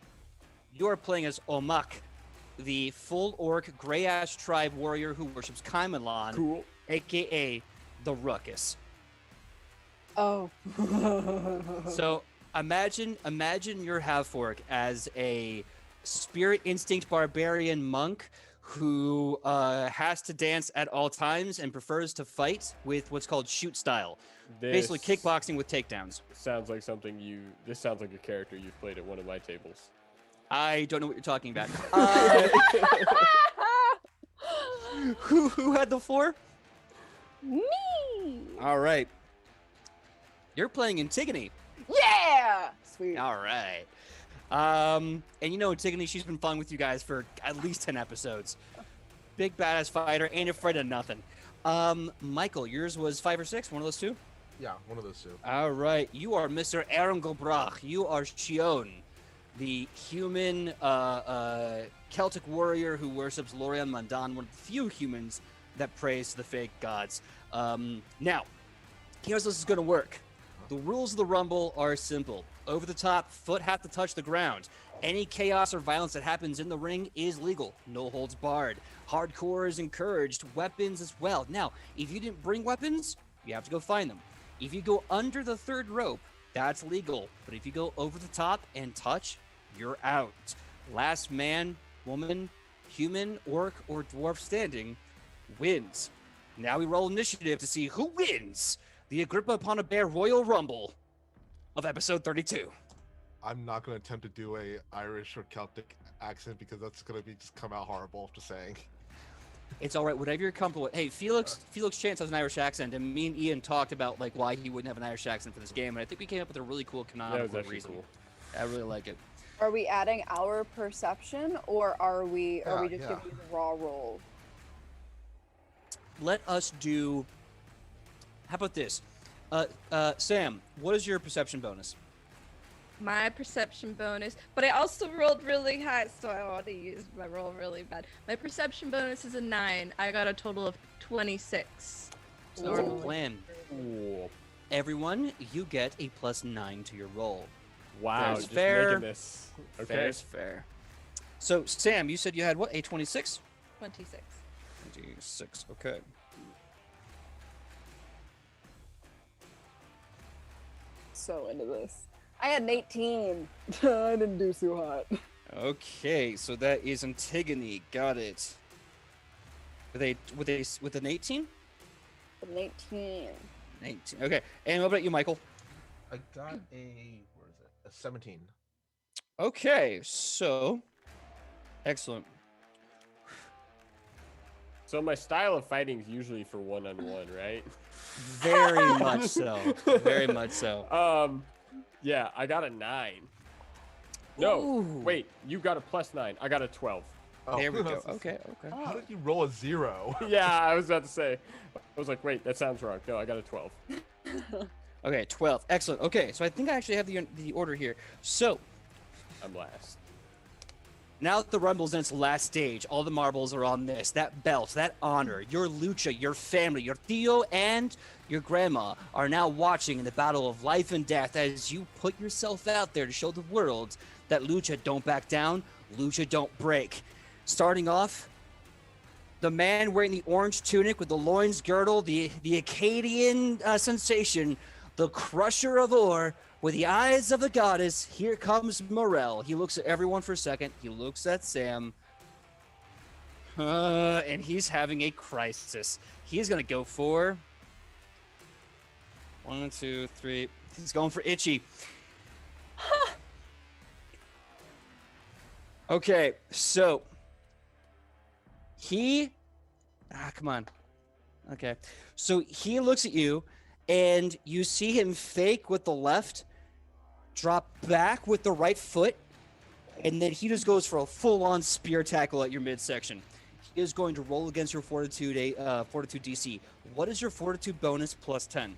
you are playing as Omak, the full orc Grey Ash tribe warrior who worships Kaimalan, Cool. a.k.a. the Ruckus. Oh. So, imagine your half-orc as a spirit instinct barbarian monk who has to dance at all times and prefers to fight with what's called shoot style. Basically This kickboxing with takedowns. sounds like something This sounds like a character you've played at one of my tables. I don't know what you're talking about. Who had the 4? Me. All right. You're playing Antigone. Yeah. Sweet. All right. And Antigone, she's been fun with you guys for at least 10 episodes. Big badass fighter, ain't afraid of nothing. Michael, yours was 5 or 6, one of those 2? Yeah, one of those 2. All right. You are Mr. Erengelbrach. You are Shion, the human Celtic warrior who worships Lorien Mandan, one of the few humans that prays to the fake gods. Now, here's how this is going to work. The rules of the Rumble are simple. Over the top, foot have to touch the ground. Any chaos or violence that happens in the ring is legal. No holds barred. Hardcore is encouraged. Weapons as well. Now, if you didn't bring weapons, you have to go find them. If you go under the 3rd rope, that's legal. But if you go over the top and touch, you're out. Last man, woman, human, orc, or dwarf standing wins. Now we roll initiative to see who wins the Agrippa upon a Bear Royal Rumble of episode 32. I'm not going to attempt to do a Irish or Celtic accent because that's going to be just come out horrible. Just saying. It's all right, whatever you're comfortable with. Hey, Felix Chance has an Irish accent, and me and Ian talked about like why he wouldn't have an Irish accent for this game, and I think we came up with a really cool That canonical was actually reason. cool. I really like it. Are we adding our perception, or are we just Yeah. giving you the raw roll? Let us do. How about this? Sam, what is your perception bonus? My perception bonus, but I also rolled really high, so I want to use my roll really bad. My perception bonus is a 9. I got a total of 26. Sounds like a Normally. plan. Ooh. Everyone, you get a +9 to your roll. Wow, Fair's just fair. making this. Okay. Fair's fair. So, Sam, you said you had what? A 26? 26. 26. Okay. So into this. I had an 18. I didn't do so hot. Okay, so that is Antigone. Got it. With an 18? An 18. 19. Okay. And what about you, Michael? I got where is it? A 17. Okay, so excellent. So my style of fighting is usually for one-on-one, right? Very much so. Very much so. Yeah, I got a 9. No, Ooh. wait, you got a +9. I got a 12. Oh, There we go. that's- Okay, okay. How did you roll a 0? Yeah, I was about to say. I was like, wait, that sounds wrong. No, I got a 12. Okay, 12. Excellent. Okay, so I think I actually have the order here. So, I'm last. now that the Rumble's in its last stage, all the marbles are on this. That belt, that honor, your lucha, your family, your tío, and your grandma are now watching in the battle of life and death as you put yourself out there to show the world that lucha don't back down, lucha don't break. Starting off, the man wearing the orange tunic with the loins girdle, the Akkadian sensation, the crusher of ore, with the eyes of the goddess, here comes Morel. He looks at everyone for a second. He looks at Sam. And he's having a crisis. He's going to go for 1, 2, 3. He's going for Itchy. Okay, so come on. Okay. So he looks at you and you see him fake with the left, drop back with the right foot, and then he just goes for a full-on spear tackle at your midsection. He is going to roll against your fortitude DC. What is your fortitude bonus plus 10?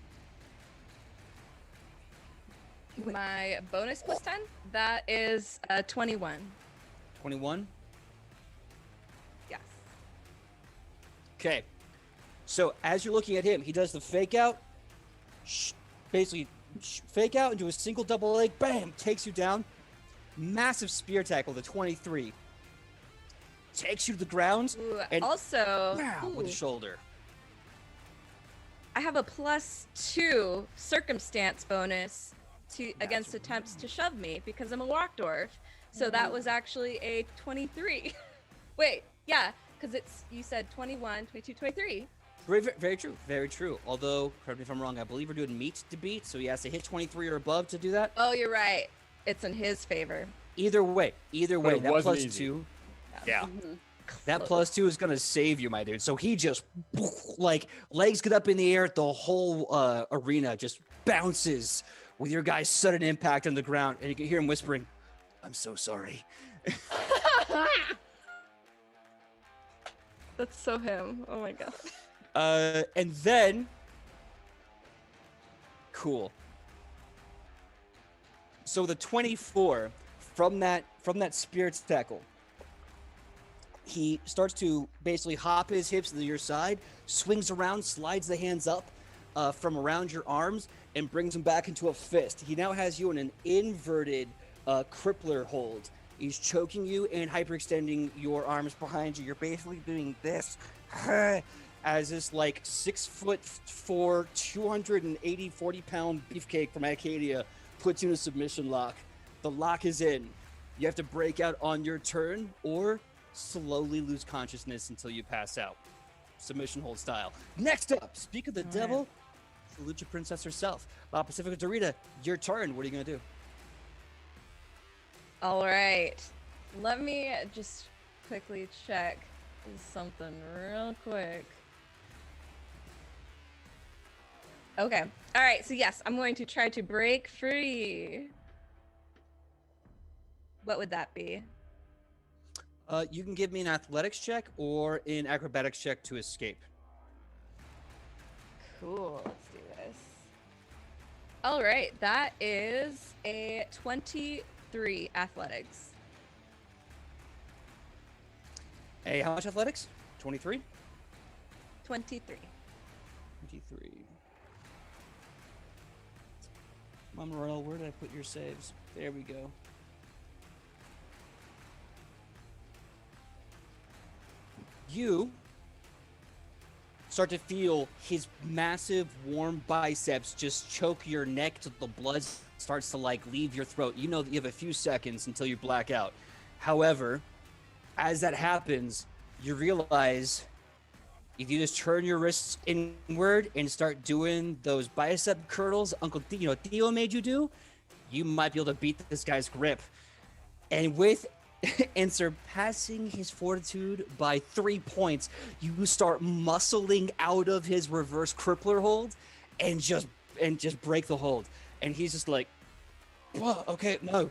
My bonus plus 10, that is 21. 21? Yes. Okay. So as you're looking at him, he does the fake out, basically fake out into a single double leg, bam, takes you down. Massive spear tackle to 23. Takes you to the ground Ooh, and also, with the shoulder. I have a +2 circumstance bonus against attempts to shove me because I'm a walk dwarf. So that was actually a 23. Wait, yeah, because you said 21, 22, 23. Very, very true. Very true. Although, correct me if I'm wrong, I believe we're doing meat to beat, so he has to hit 23 or above to do that. Oh, you're right. It's in his favor. Either way, it that wasn't plus easy. 2. Yeah. Mhm. That plus 2 is gonna save you, my dude. So he just like legs get up in the air, the whole arena just bounces with your guy's sudden impact on the ground, and you can hear him whispering, "I'm so sorry." That's so him. Oh my god. And then, cool. So the 24 from that spirit tackle, he starts to basically hop his hips to your side, swings around, slides the hands up from around your arms, and brings them back into a fist. He now has you in an inverted crippler hold. He's choking you and hyperextending your arms behind you. You're basically doing this as this like 6'4", 40 pound beefcake from Acadia puts you in a submission lock. The lock is in. You have to break out on your turn or slowly lose consciousness until you pass out. Submission hold style. Next up, speak of the All right. devil, the Lucha Princess herself. La Pacifica Dorita, your turn. What are you going to do? All right. Let me just quickly check something real quick. Okay. All right. So yes, I'm going to try to break free. What would that be? You can give me an athletics check or an acrobatics check to escape. Cool. Let's do this. All right. That is a 23 athletics. Hey, how much athletics? 23? 23. 23. Come on, Morel, where did I put your saves? There we go. You start to feel his massive warm biceps just choke your neck till the blood starts to like leave your throat. You know that you have a few seconds until you black out. However, as that happens, you realize if you just turn your wrists inward and start doing those bicep curls Uncle Theo made you do, you might be able to beat this guy's grip. And with and surpassing his fortitude by 3 points, you start muscling out of his reverse crippler hold and just break the hold. And he's just like, whoa, okay, no.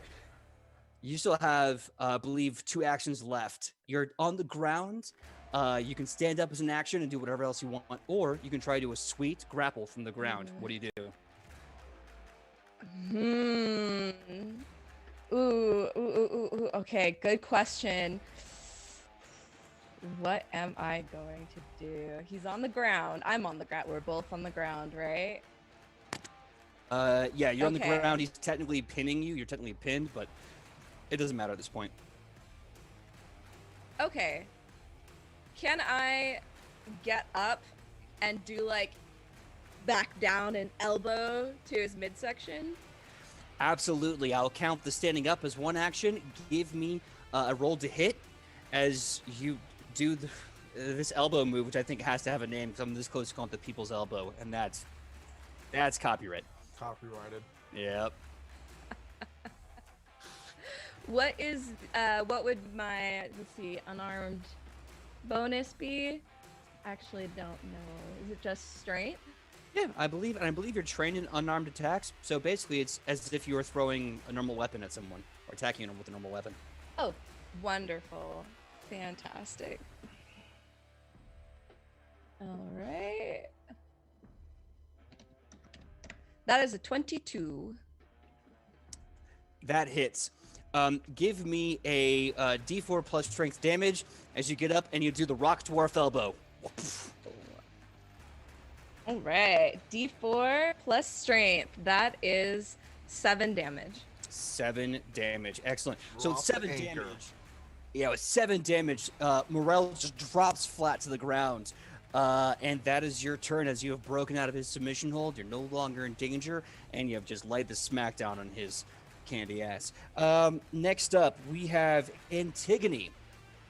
You still have, I believe, 2 actions left. You're on the ground. You can stand up as an action and do whatever else you want, or you can try to do a sweet grapple from the ground. What do you do? Ooh. Okay, good question. What am I going to do? He's on the ground. I'm on the ground. We're both on the ground, right? Yeah, you're on the Okay. ground. He's technically pinning you. You're technically pinned, but it doesn't matter at this point. Okay. Can I get up and do like back down and elbow to his midsection? Absolutely. I'll count the standing up as one action. Give me a roll to hit as you do this elbow move, which I think has to have a name because I'm this close to calling it the people's elbow, and that's copyright. Copyrighted. Yep. What would my, let's see, unarmed bonus be? Actually don't know. Is it just strength? Yeah, I believe you're trained in unarmed attacks. So basically, it's as if you were throwing a normal weapon at someone or attacking them with a normal weapon. Oh, wonderful. Fantastic. All right. That is a 22. That hits. Give me a D4 plus strength damage as you get up and you do the rock dwarf elbow. All right. D4 plus strength. That is 7 damage. 7 damage. Excellent. So Drop it's 7 the anchor. damage. Yeah, with 7 damage, Morel just drops flat to the ground. And that is your turn as you have broken out of his submission hold. You're no longer in danger, and you have just laid the smackdown on his candy ass. Next up, we have Antigone.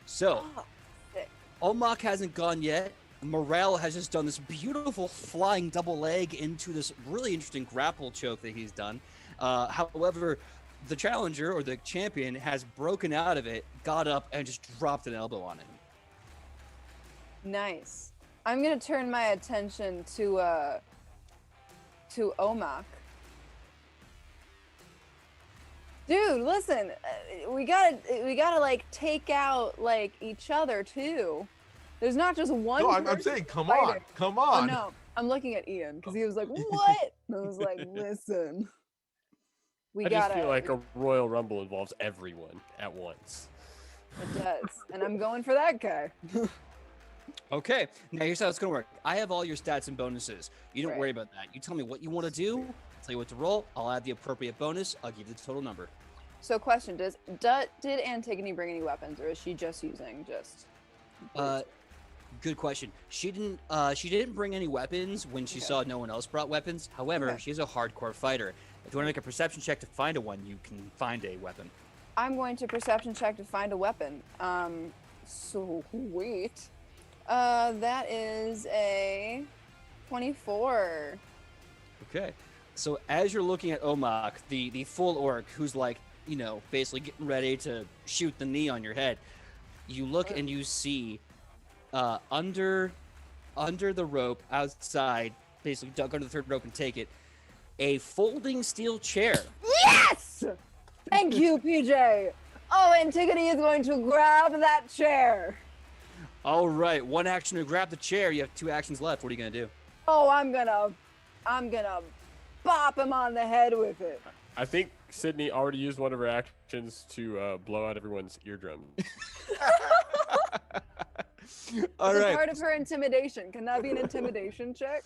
So, Oh, sick. Omok hasn't gone yet. Morel has just done this beautiful flying double leg into this really interesting grapple choke that he's done. However, the challenger or the champion has broken out of it, got up, and just dropped an elbow on him. Nice. I'm gonna turn my attention to Omak. Dude, listen, we gotta like take out like each other too. There's not just one. No, I'm person saying, come on, fighting. come Oh on. no, I'm looking at Ian because he was like, "What?" And I was like, "Listen, we I just gotta." feel like a Royal Rumble involves everyone at once. It does, and I'm going for that guy. Okay, now here's how it's gonna work. I have all your stats and bonuses. You don't Right. worry about that. You tell me what you want to do. I'll tell you what to roll. I'll add the appropriate bonus. I'll give you the total number. So, question: did Antigone bring any weapons, or is she just using just? Good question. She didn't bring any weapons when she Okay. saw no one else brought weapons. However, Okay. she's a hardcore fighter. If you want to make a perception check to find a one, you can find a weapon. I'm going to perception check to find a weapon. Sweet. That is a 24. Okay. So as you're looking at Omak, the full orc who's like, basically getting ready to shoot the knee on your head, you look and you see under the rope outside, basically dug under the third rope and take it, a folding steel chair. Yes! Thank you, PJ. Oh, Antigone is going to grab that chair. All right, one action to grab the chair. You have 2 actions left. What are you gonna do? Oh, I'm gonna bop him on the head with it. I think Sidney already used one of her actions to blow out everyone's eardrums. All It's right. part of her intimidation. Can that be an intimidation check?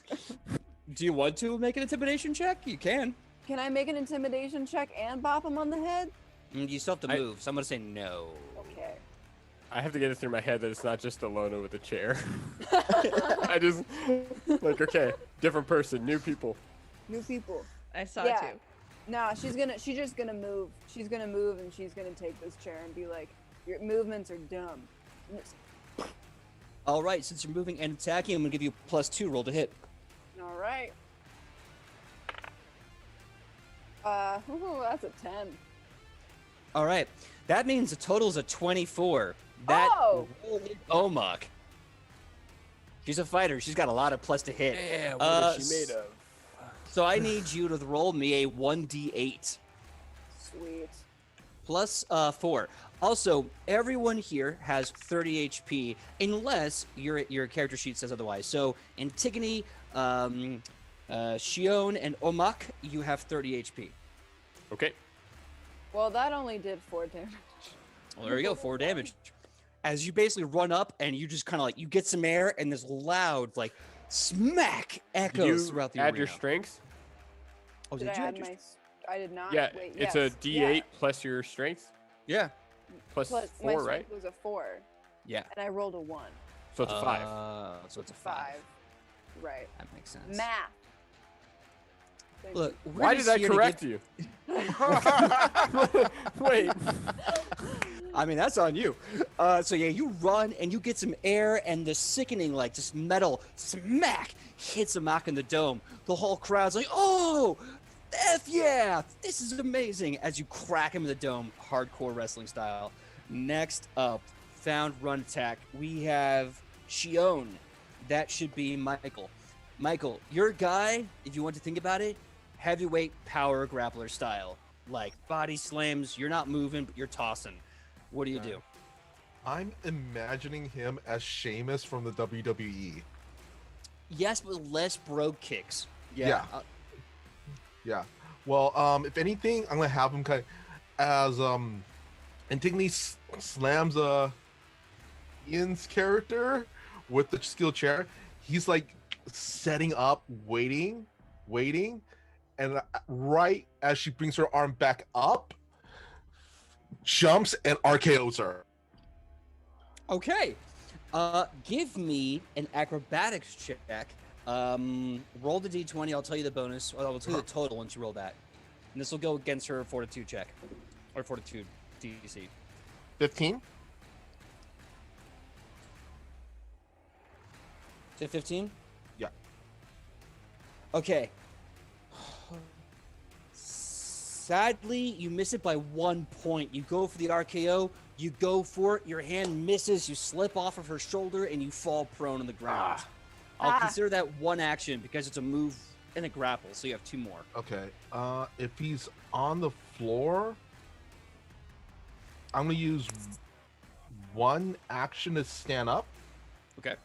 Do you want to make an intimidation check? You can. Can I make an intimidation check and bop him on the head? You still have to move, so I'm gonna say no. Okay. I have to get it through my head that it's not just Alona with a chair. I just like, okay, different person, new people. New people. I saw Yeah. too. Nah, she's just gonna move. She's gonna move and she's gonna take this chair and be like, your movements are dumb. And it's- All right, since you're moving and attacking, I'm gonna give you a +2 roll to hit. All right. Ooh, that's a 10. All right, that means the total is a 24. That Oh! Omak. She's a fighter. She's got a lot of plus to hit. Yeah, what is she made of? So I need you to roll me a 1d8 Sweet. plus 4. Also, everyone here has 30 HP unless your character sheet says otherwise. So Antigone, Shion, and Omak, you have 30 HP. Okay. Well, that only did 4 damage. Well, there you go, 4 damage. As you basically run up and you just kind of like, you get some air and this loud, like, smack Did echoes you throughout the add arena. your strength? Oh, Did I you add your- I did not. Yeah, Wait, it's yes. a D8 plus your strength, Yeah. plus Plus, 4, my right? strength was a 4, Yeah. and I rolled a 1. So it's a 5. So it's a 5. Right. That makes sense. Math. Thank Look, you. we're Why did just I here to correct give- you? Wait. I mean, that's on you. So yeah, you run and you get some air and the sickening, like, just metal smack hits a mock in the dome. The whole crowd's like, oh, F yeah, this is amazing. As you crack him in the dome, hardcore wrestling style. Next up, found run attack. We have Shion. That should be Michael. Michael, your guy, if you want to think about it, heavyweight power grappler style. Like body slams, you're not moving, but you're tossing. What do you do? I'm imagining him as Sheamus from the WWE. Yes, but less brogue kicks. Yeah. Yeah. Well, if anything, I'm gonna have him kind of as Antigone slams Ian's character with the steel chair. He's like setting up, waiting, and right as she brings her arm back up, jumps and RKO's her. Okay. Give me an acrobatics check. Roll the d20. I'll tell you the bonus. Or I'll tell you the total once you roll that. And this will go against her fortitude check. Or fortitude DC. 15. Is it 15? Yeah. Okay. Sadly, you miss it by 1 point. You go for the RKO, you go for it, your hand misses, you slip off of her shoulder, and you fall prone on the ground. I'll consider that one action because it's a move and a grapple, so you have 2 more. Okay. If he's on the floor, I'm gonna use one action to stand up, Okay.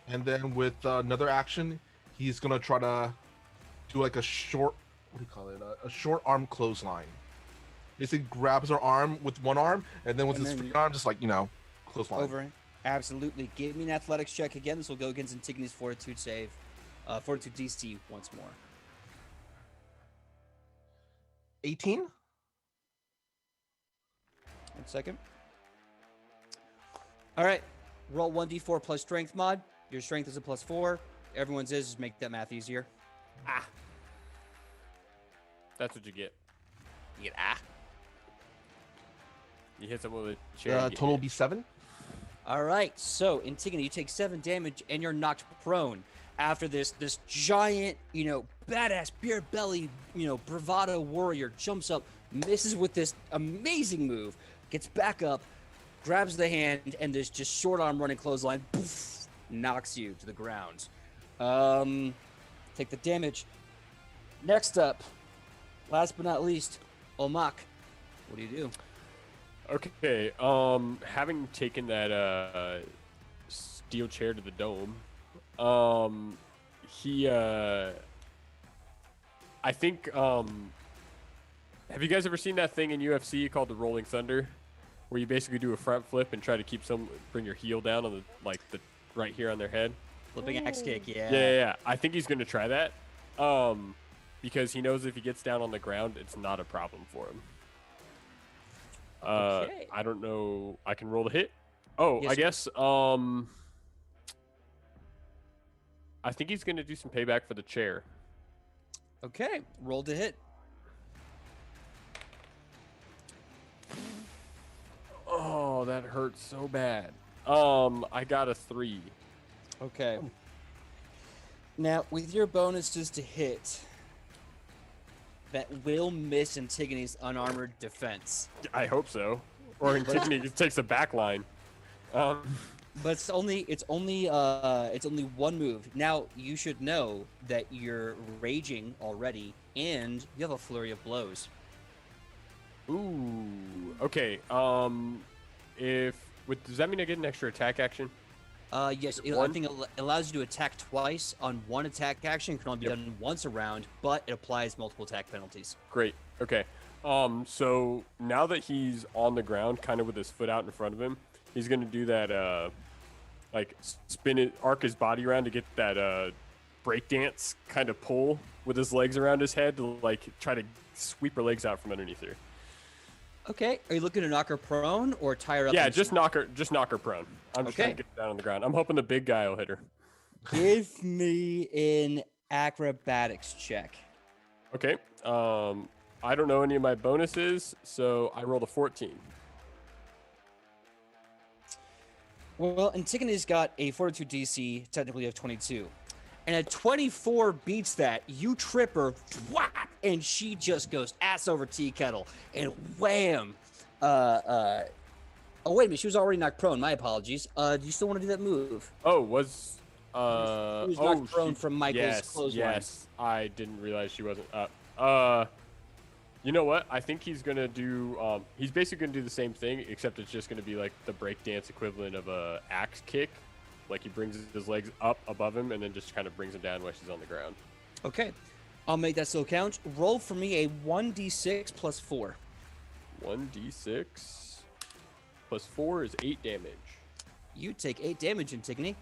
and then with another action, he's gonna try to do like a short, what do you call it? A short arm clothesline. Basically, grabs her arm with one arm, and then with And his then free arm, just like clothesline. Over. Absolutely. Give me an athletics check again. This will go against Antigone's fortitude save. Fortitude DC once more. 18. 1 second. All right. Roll 1d4 plus strength mod. Your strength is a +4. Everyone's is. Just make that math easier. That's what you get. You get ah. He hits him with a chair. you get Total will hit. be 7. All right, so Antigone, you take 7 damage and you're knocked prone after this giant, badass beer belly, bravado warrior jumps up, misses with this amazing move, gets back up, grabs the hand, and this just short arm running clothesline, poof, knocks you to the ground. Take the damage. Next up, last but not least, Omak. What do you do? Okay. Having taken that steel chair to the dome, he I think have you guys ever seen that thing in UFC called the Rolling Thunder, where you basically do a front flip and try to bring your heel down on the right here on their head? Flipping axe kick, yeah. Yeah. I think he's gonna try that, because he knows if he gets down on the ground, it's not a problem for him. Okay. I don't know. I can roll the hit. Oh, Yes, I guess. I think he's gonna do some payback for the chair. Okay, roll to hit. Oh, that hurts so bad. I got a 3. Okay. Now, with your bonuses to hit, that will miss Antigone's unarmored defense. I hope so. Or Antigone takes a back line. But it's only one move. Now you should know that you're raging already, and you have a flurry of blows. Ooh. Okay. Does that mean I get an extra attack action? Yes, I One? think it allows you to attack twice on one attack action. It can only be done once a round, but it applies multiple attack penalties. Great. Okay. So now that he's on the ground, kind of with his foot out in front of him, he's gonna do that, arc his body around to get that breakdance kind of pull with his legs around his head to try to sweep her legs out from underneath her. Okay, are you looking to knock her prone or tie her up? Yeah, and just knock her prone. I'm just trying Okay. to get her down on the ground. I'm hoping the big guy will hit her. Give me an acrobatics check. Okay. I don't know any of my bonuses, so I rolled a 14. Well, Antigone's got a Fortitude DC, technically of 22. And a 24 beats that. You trip her, whap, and she just goes ass over tea kettle, and wham. Oh, wait a minute. She was already knocked prone. My apologies. Do you still want to do that move? Oh, was She was knocked prone from Michael's clothesline. Yes, I didn't realize she wasn't up. You know what? I think he's gonna do. He's basically gonna do the same thing, except it's just gonna be like the breakdance equivalent of a axe kick. Like he brings his legs up above him and then just kind of brings him down while she's on the ground. Okay. I'll make that still count. Roll for me a 1d6 plus 4. 1d6 plus 4 is 8 damage. You take 8 damage, Antigone.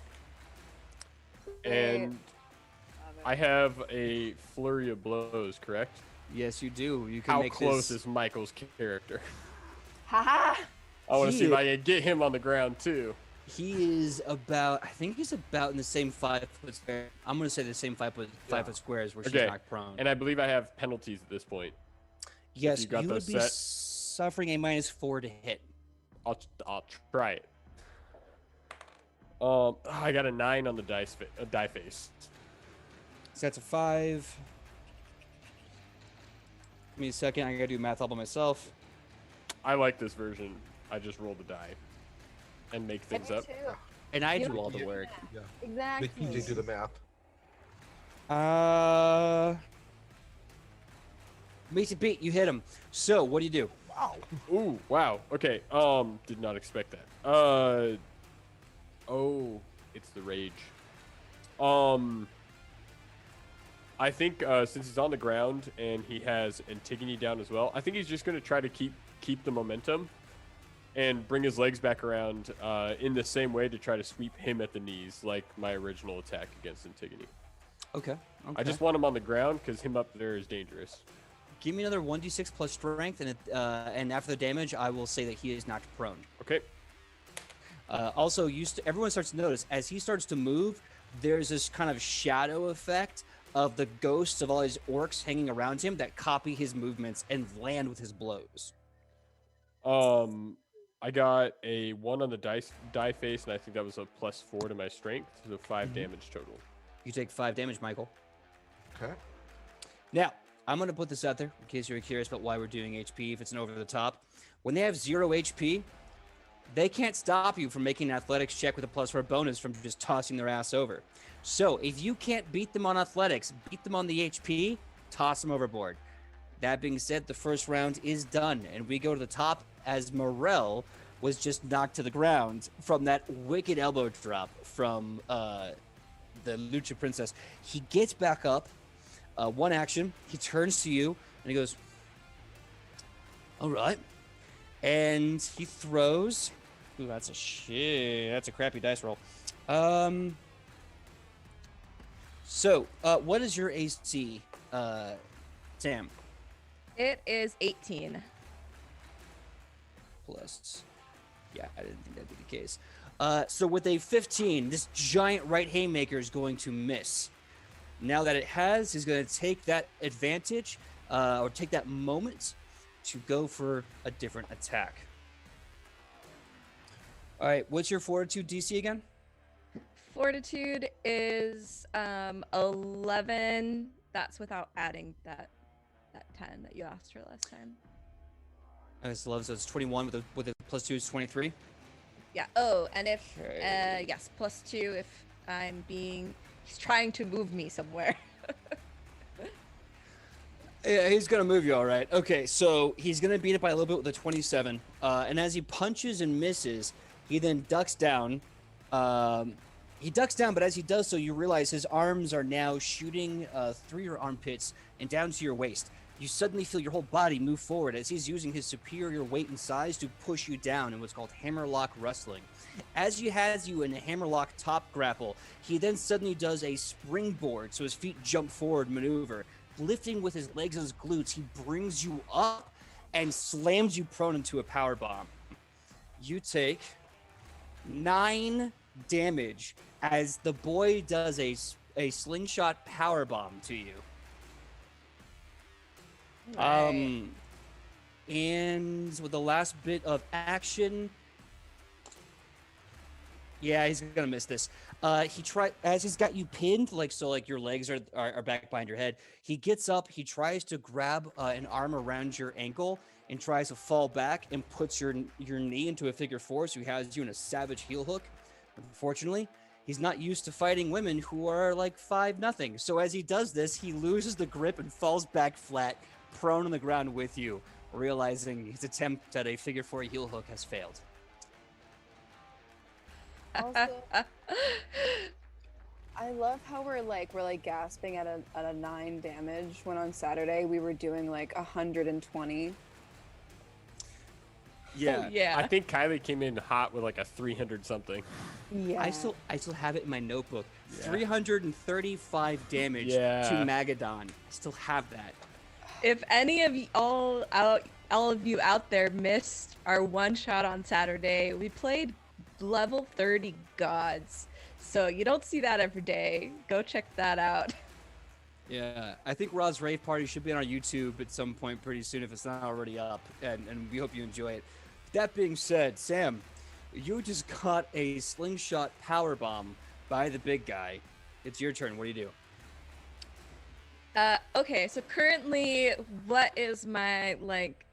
And I have a flurry of blows, correct? Yes, you do. You can How make close this... is Michael's character? Haha. I want to see if He- I can get him on the ground too. He is about, I think he's about in the same 5-foot square. I'm going to say the same 5-foot squares where she's Okay. knocked prone. And I believe I have penalties at this point. Yes, you got you would those be set? suffering a -4 to hit. I'll try it. I got a 9 on the die face. So that's a 5. Give me a second. I got to do math all by myself. I like this version. I just roll the die and make things up. And I You do don't all the do work. Yeah. Exactly. Make PJ do the math. Mason Pete, you hit him. So what do you do? Wow. Ooh, wow. Okay. Did not expect that. Oh, it's the rage. I think since he's on the ground and he has Antigone down as well, I think he's just gonna try to keep the momentum and bring his legs back around in the same way to try to sweep him at the knees, like my original attack against Antigone. Okay. I just want him on the ground because him up there is dangerous. Give me another 1d6 plus strength, and after the damage, I will say that he is knocked prone. Okay. Also, everyone starts to notice as he starts to move, there's this kind of shadow effect of the ghosts of all his orcs hanging around him that copy his movements and land with his blows. I got a 1 on the die face, and I think that was a +4 to my strength, so 5 Mhm. damage total. You take 5 damage, Michael. Okay. Now, I'm going to put this out there in case you're curious about why we're doing HP, if it's an over the top. When they have 0 HP, they can't stop you from making an athletics check with a +4 bonus from just tossing their ass over. So if you can't beat them on athletics, beat them on the HP, toss them overboard. That being said, the first round is done, and we go to the top as Morel was just knocked to the ground from that wicked elbow drop from the Lucha Princess. He gets back up, one action, he turns to you, and he goes, all right. And he throws. Ooh, that's a crappy dice roll. So, what is your AC, Sam? It is 18. Plus. Yeah, I didn't think that'd be the case. So with a 15, this giant right haymaker is going to miss. Now that it has, he's going to take that advantage, or take that moment to go for a different attack. All right, what's your fortitude DC again? Fortitude is 11. That's without adding that 10 that you asked for last time. It's 11, so it's 21 with a +2 is 23. Yeah. Oh, and if Okay. yes, +2 if he's trying to move me somewhere. Yeah, he's gonna move you all right. Okay, so he's gonna beat it by a little bit with a 27. And as he punches and misses, he then ducks down. He ducks down, but as he does so, you realize his arms are now shooting through your armpits and down to your waist. You suddenly feel your whole body move forward as he's using his superior weight and size to push you down in what's called hammerlock wrestling. As he has you in a hammerlock top grapple, he then suddenly does a springboard, so his feet jump forward maneuver. Lifting with his legs and his glutes, he brings you up and slams you prone into a power bomb. You take 9 damage as the boy does a slingshot power bomb to you. Right. And with the last bit of action, yeah, he's gonna miss this. As he's got you pinned, like your legs are back behind your head. He gets up, he tries to grab an arm around your ankle and tries to fall back and puts your knee into a figure 4, so he has you in a savage heel hook. Unfortunately, he's not used to fighting women who are like 5-0. So as he does this, he loses the grip and falls back flat, prone on the ground with you, realizing his attempt at a figure 4 heel hook has failed. Also, I love how we're gasping at a 9 damage when on Saturday we were doing like 120. Yeah. Yeah. I think Kylie came in hot with like a 300 something. Yeah. I still have it in my notebook. Yeah. 335 damage Yeah. to Megadon. I still have that. If any of all of you out there missed our one shot on Saturday, we played level 30 gods. So you don't see that every day. Go check that out. Yeah, I think Rod's Rave Party should be on our YouTube at some point pretty soon if it's not already up, and we hope you enjoy it. That being said, Sam, you just got a slingshot power bomb by the big guy. It's your turn. What do you do? Okay, so currently, what is my,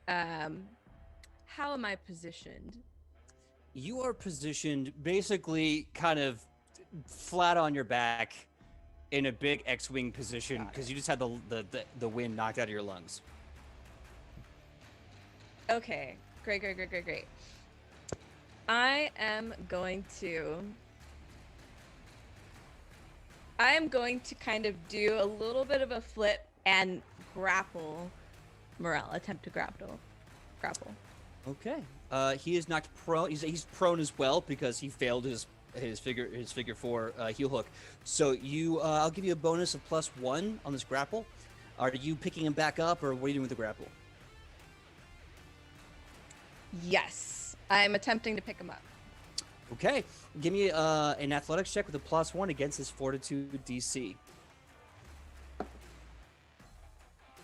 how am I positioned? You are positioned basically kind of flat on your back in a big X-wing position because you just had the wind knocked out of your lungs. Okay, great. I am going to kind of do a little bit of a flip and grapple Morel, attempt to grapple. Okay. He is knocked prone. He's prone as well because he failed his figure 4 heel hook. So I'll give you a bonus of +1 on this grapple. Are you picking him back up, or what are you doing with the grapple? Yes, I'm attempting to pick him up. Okay. Give me an athletics check with a +1 against his fortitude DC.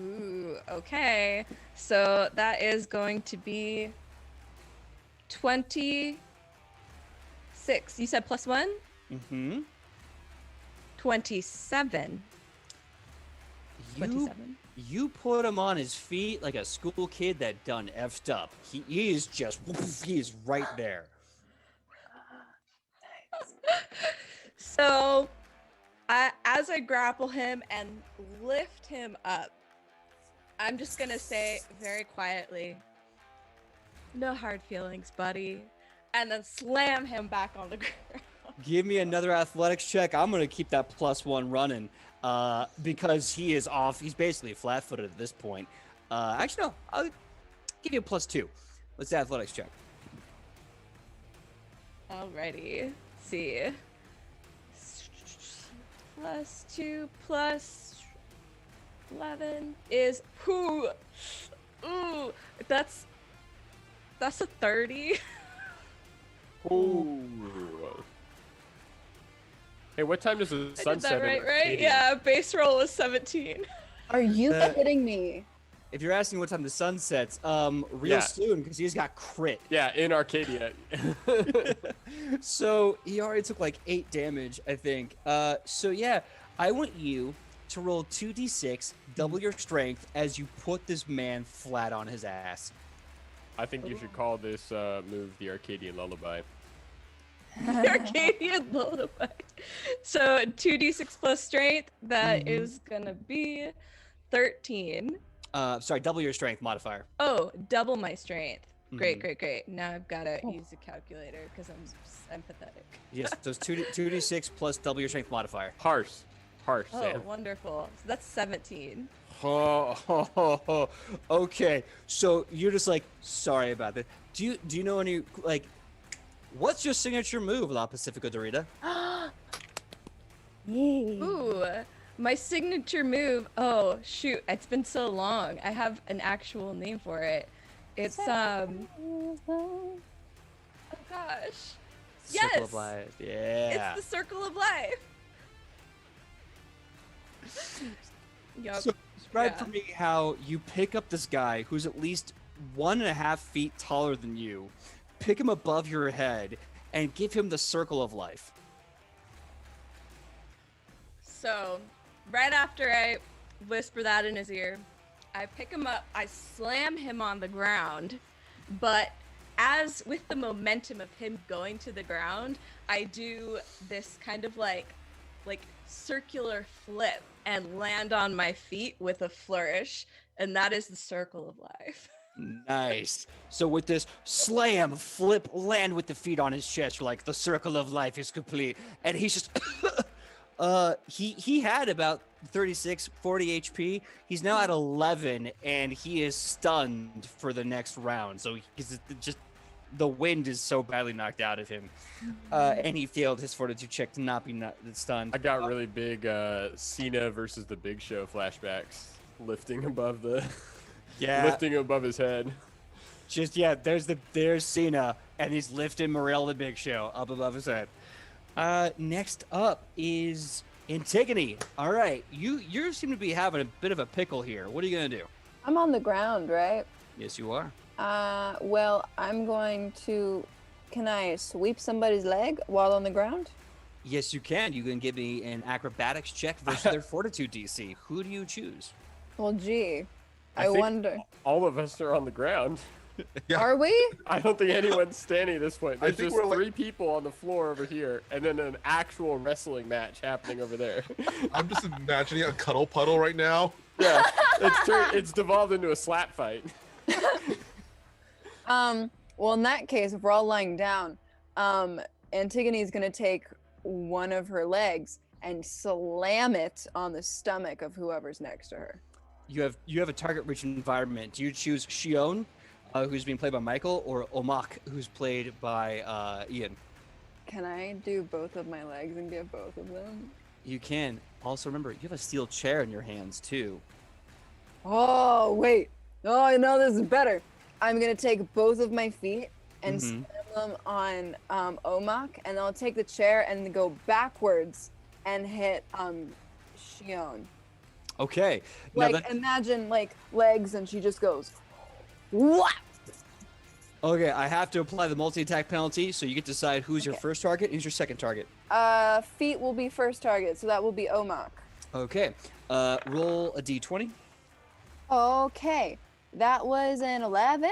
Ooh, okay. So that is going to be 26. You said +1? Mm-hmm. 27. 27. You put him on his feet like a school kid that done effed up. He is just, he is right there. So, as I grapple him and lift him up, I'm just gonna say very quietly, "No hard feelings, buddy," and then slam him back on the ground. Give me another athletics check. I'm going to keep that +1 running because he is off. He's basically flat-footed at this point. Actually, no. I'll give you a +2. Let's do athletics check. Alrighty. Let's see. +2 plus 11 is ooh, that's a 30. Ooh. Hey, what time does the I sun did set? that in right? Arcadia? Yeah, base roll was 17. Are you Uh, kidding me? If you're asking what time the sun sets, real Yeah. soon because he's got crit. Yeah, in Arcadia. So he already took like 8 damage, I think. So yeah, I want you to roll 2d6, double your strength as you put this man flat on his ass. I think you should call this move the Arcadian Lullaby. The Arcadian lullaby. So 2d6 plus strength, that is gonna be 13. Sorry, double your strength modifier. Oh, double my strength. Great, Mhm. great, great. Now I've got to use a calculator because I'm pathetic. Yes, so it's 2d6 plus double your strength modifier. Harsh, Oh, Sam. wonderful. So that's 17. Oh, okay. So you're just like, sorry about that. Do you know any, like, what's your signature move, La Pacifica Dorita? Ooh, my signature move. Oh, shoot. It's been so long. I have an actual name for it. It's, oh gosh. Circle Yes! of Life. Yeah. It's the Circle of Life. Yup. So describe yeah. for me how you pick up this guy who's at least 1.5 feet taller than you, pick him above your head, and give him the Circle of Life. So, right after I whisper that in his ear, I pick him up, I slam him on the ground, but as with the momentum of him going to the ground, I do this kind of like circular flip and land on my feet with a flourish, and that is the Circle of Life. Nice. So with this slam, flip, land with the feet on his chest, you're like, the Circle of Life is complete. And he's just he had about 36, 40 HP. He's now at 11, and he is stunned for the next round. So he's just the wind is so badly knocked out of him, and he failed his fortitude check to not be stunned. I got really big Cena versus the Big Show flashbacks, lifting above the, lifting above his head. Just there's Cena, and he's lifting Morel the Big Show up above his head. Next up is Antigone. All right, you seem to be having a bit of a pickle here. What are you gonna do? I'm on the ground, right? Yes, you are. Well, I'm going to. Can I sweep somebody's leg while on the ground? Yes, you can. You can give me an acrobatics check versus their fortitude DC. Who do you choose? Well, gee, I I think- wonder. All of us are on the ground. Yeah. Are we? I don't think anyone's standing at this point. I There's think just we're like- 3 people on the floor over here, and then an actual wrestling match happening over there. I'm just imagining a cuddle puddle right now. Yeah, it's devolved into a slap fight. Well, in that case, if we're all lying down, Antigone's gonna take one of her legs and slam it on the stomach of whoever's next to her. You have a target-rich environment. Do you choose Shion, who's being played by Michael, or Omak, who's played by Ian? Can I do both of my legs and give both of them? You can. Also remember, you have a steel chair in your hands too. Oh, wait. Oh, I know this is better. I'm gonna take both of my feet and slam them on Omak, and I'll take the chair and go backwards and hit Shion. Okay. Now Like, imagine like legs, and she just goes, what? Okay, I have to apply the multi-attack penalty, so you get to decide who's your Okay. first target and who's your second target. Feet will be first target, so that will be Omak. Okay, roll a d20. Okay, that was an 11.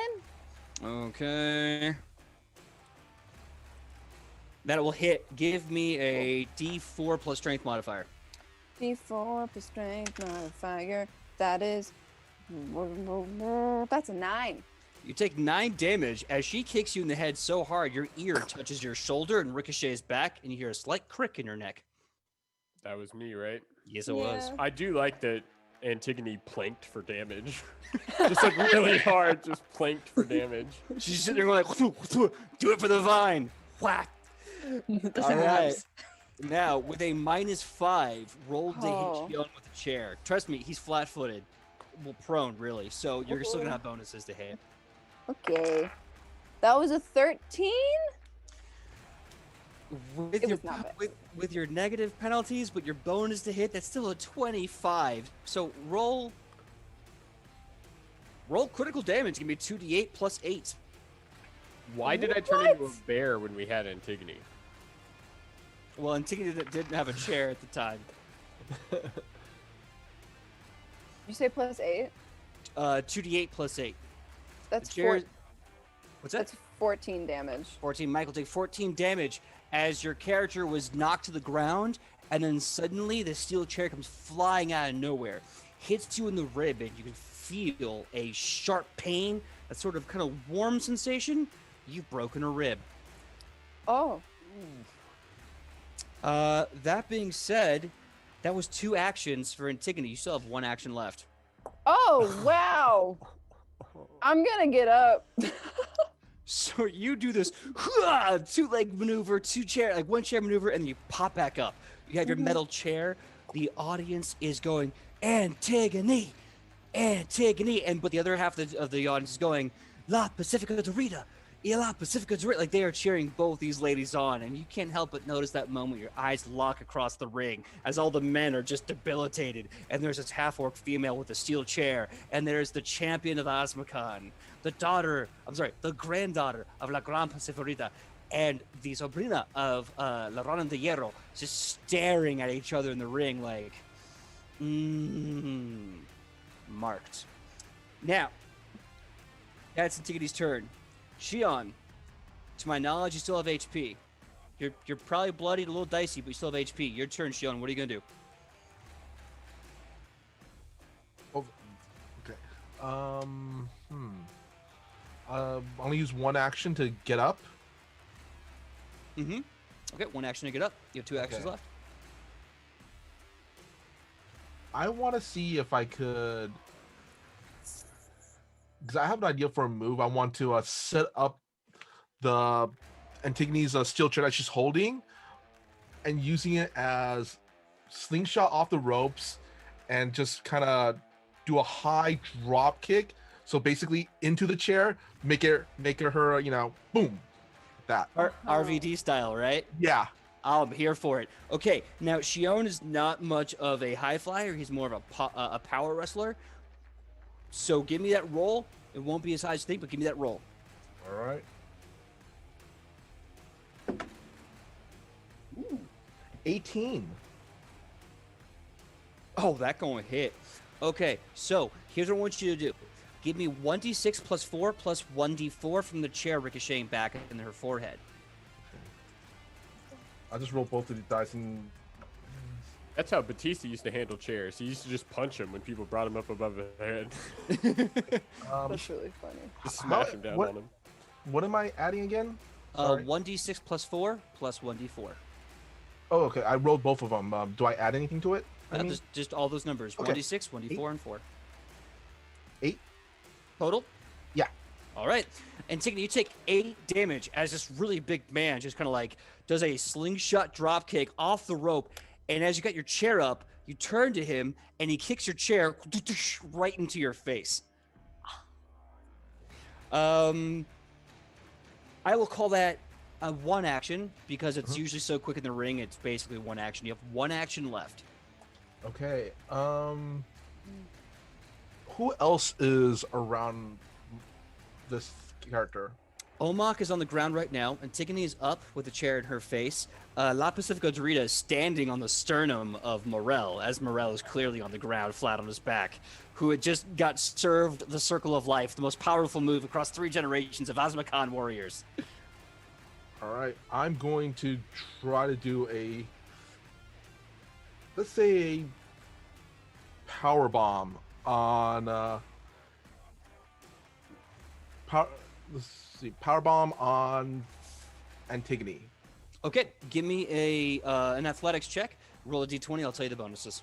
Okay. That will hit. Give me a d4 plus strength modifier. D4 plus strength modifier. That is. That's a 9. You take 9 damage as she kicks you in the head so hard your ear touches your shoulder and ricochets back, and you hear a slight crick in your neck. That was me, right? Yes, it was. I do like that Antigone planked for damage. Just like really hard, just planked for damage. She's sitting there going like, do it for the vine. Whack. All right. Now, with a -5, roll to hit Shion with a chair. Trust me, he's flat-footed. Well, prone, really. So you're still going to have bonuses to hit. Okay. That was a 13? With It your, was not bad. with your negative penalties, but your bonus to hit, that's still a 25. So roll critical damage. Give me 2d8 plus 8. Why did I turn into a bear when we had Antigone? Well, Antigone didn't have a chair at the time. You say plus 8? 2d8 plus 8. That's The chair- 4. What's that? That's 14 damage. 14. Michael, take 14 damage as your character was knocked to the ground, and then suddenly the steel chair comes flying out of nowhere, hits you in the rib, and you can feel a sharp pain, a sort of kind of warm sensation. You've broken a rib. Oh. That being said, that was 2 actions for Antigone. You still have 1 action left. Oh, wow. I'm gonna get up. So you do this 2-leg maneuver, 2-chair, like 1-chair maneuver, and then you pop back up. You have your metal chair. The audience is going, Antigone, Antigone, but the other half of the audience is going, La Pacifica Dorita, La Pacifica Dorita. Like they are cheering both these ladies on, and you can't help but notice that moment. Your eyes lock across the ring as all the men are just debilitated, and there's this half-orc female with a steel chair, and there's the champion of Azmakan, the granddaughter of La Gran Pacificita, and the sobrina of La Ronan de Hierro, just staring at each other in the ring like, marked. Now, that's Antigone's turn. Shion, to my knowledge, you still have HP. You're probably bloodied, a little dicey, but you still have HP. Your turn, Shion. What are you gonna do? Oh, okay. I'll only use 1 action to get up. Mm-hmm. Okay, 1 action to get up. You have 2 actions Okay. left. I want to see if I could, because I have an idea for a move. I want to set up the Antigone's steel chair that she's holding, and using it as slingshot off the ropes, and just kind of do a high drop kick. So basically into the chair, make her, boom, that. RVD style, right? Yeah. I'm here for it. Okay, now Shion is not much of a high flyer. He's more of a power wrestler. So give me that roll. It won't be as high as you think, but give me that roll. All right. Ooh, 18. Oh, that going to hit. Okay, so here's what I want you to do. Give me 1d6 plus 4 plus 1d4 from the chair ricocheting back in her forehead. I just rolled both of the dice and That's how Batista used to handle chairs. He used to just punch him when people brought him up above his head. That's really funny. Just smash him down on him. what am I adding again? Sorry. 1d6 plus 4 plus 1d4. Oh, okay. I rolled both of them. Do I add anything to it? Just all those numbers. Okay. 1d6, 1d4, and 4. 8. Total? Yeah. All right. Antigone, you take 8 damage as this really big man just kind of like does a slingshot drop kick off the rope. And as you got your chair up, you turn to him and he kicks your chair right into your face. I will call that a 1 action because it's usually so quick in the ring. It's basically 1 action. You have 1 action left. Okay. Who else is around this character? Omok is on the ground right now, Antigone is up with a chair in her face. La Pacifica Dorita is standing on the sternum of Morel, as Morel is clearly on the ground, flat on his back, who had just got served the Circle of Life, the most powerful move across 3 generations of Azmakan warriors. All right, I'm going to try to do let's say a power bomb on let's see, power bomb on Antigone. Okay, give me an athletics check. Roll a d20, I'll tell you the bonuses.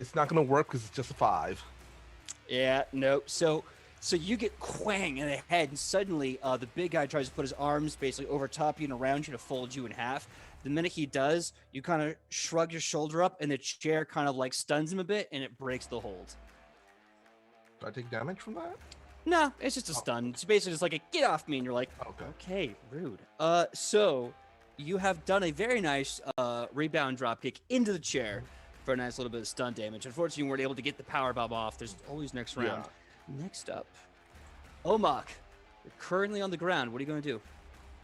It's not going to work because it's just a 5. Yeah, no. So you get quang in the head, and suddenly the big guy tries to put his arms basically over top you and around you to fold you in half. The minute he does, you kind of shrug your shoulder up, and the chair kind of like stuns him a bit, and it breaks the hold. Do I take damage from that? No, it's just a stun. It's basically just like a get off me, and you're like, okay, rude. So you have done a very nice rebound drop kick into the chair for a nice little bit of stun damage. Unfortunately, you weren't able to get the power bomb off. There's always next round. Yeah. Next up, Omok. You're currently on the ground. What are you going to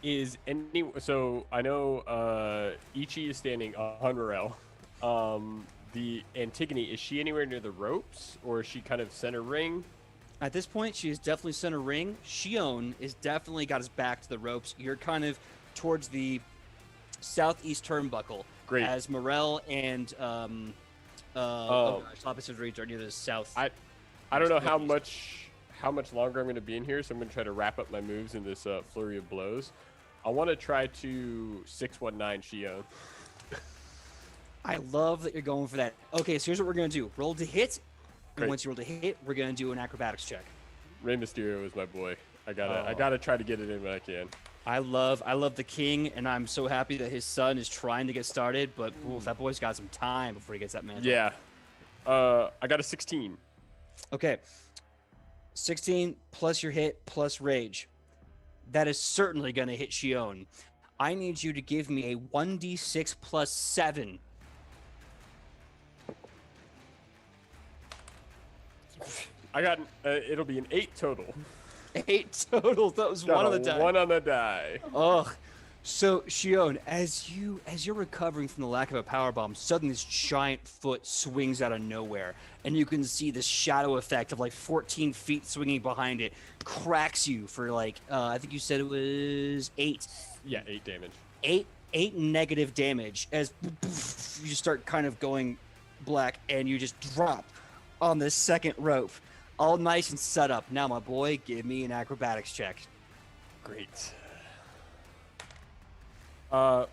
do? So I know Ichi is standing on Morel. The Antigone, is she anywhere near the ropes, or is she kind of center ring? At this point, she is definitely center ring. Shion is definitely got his back to the ropes. You're kind of towards the southeast turnbuckle. Great. As Morel and opposite reach are near the south. I don't know how much longer I'm going to be in here, so I'm going to try to wrap up my moves in this flurry of blows. I want to try to 619 Shion. I love that you're going for that. Okay, so here's what we're going to do. Roll to hit. And Great. once you roll to hit, we're going to do an acrobatics check. Rey Mysterio is my boy. I gotta try to get it in when I can. I love the king, and I'm so happy that his son is trying to get started, but oof, that boy's got some time before he gets that mantle. Yeah. I got a 16. Okay. 16 plus your hit plus rage. That is certainly going to hit Shion. I need you to give me a 1d6 plus 7. I got it'll be an 8 total. 8 total. That was one on the die. 1 on the die. Ugh. So Shion, as you're recovering from the lack of a power bomb, suddenly this giant foot swings out of nowhere, and you can see this shadow effect of like 14 feet swinging behind it, cracks you for like I think you said it was 8. Yeah, 8 damage. 8 negative damage as you start kind of going black, and you just drop on the second rope, all nice and set up. Now, my boy, give me an acrobatics check. Great. Not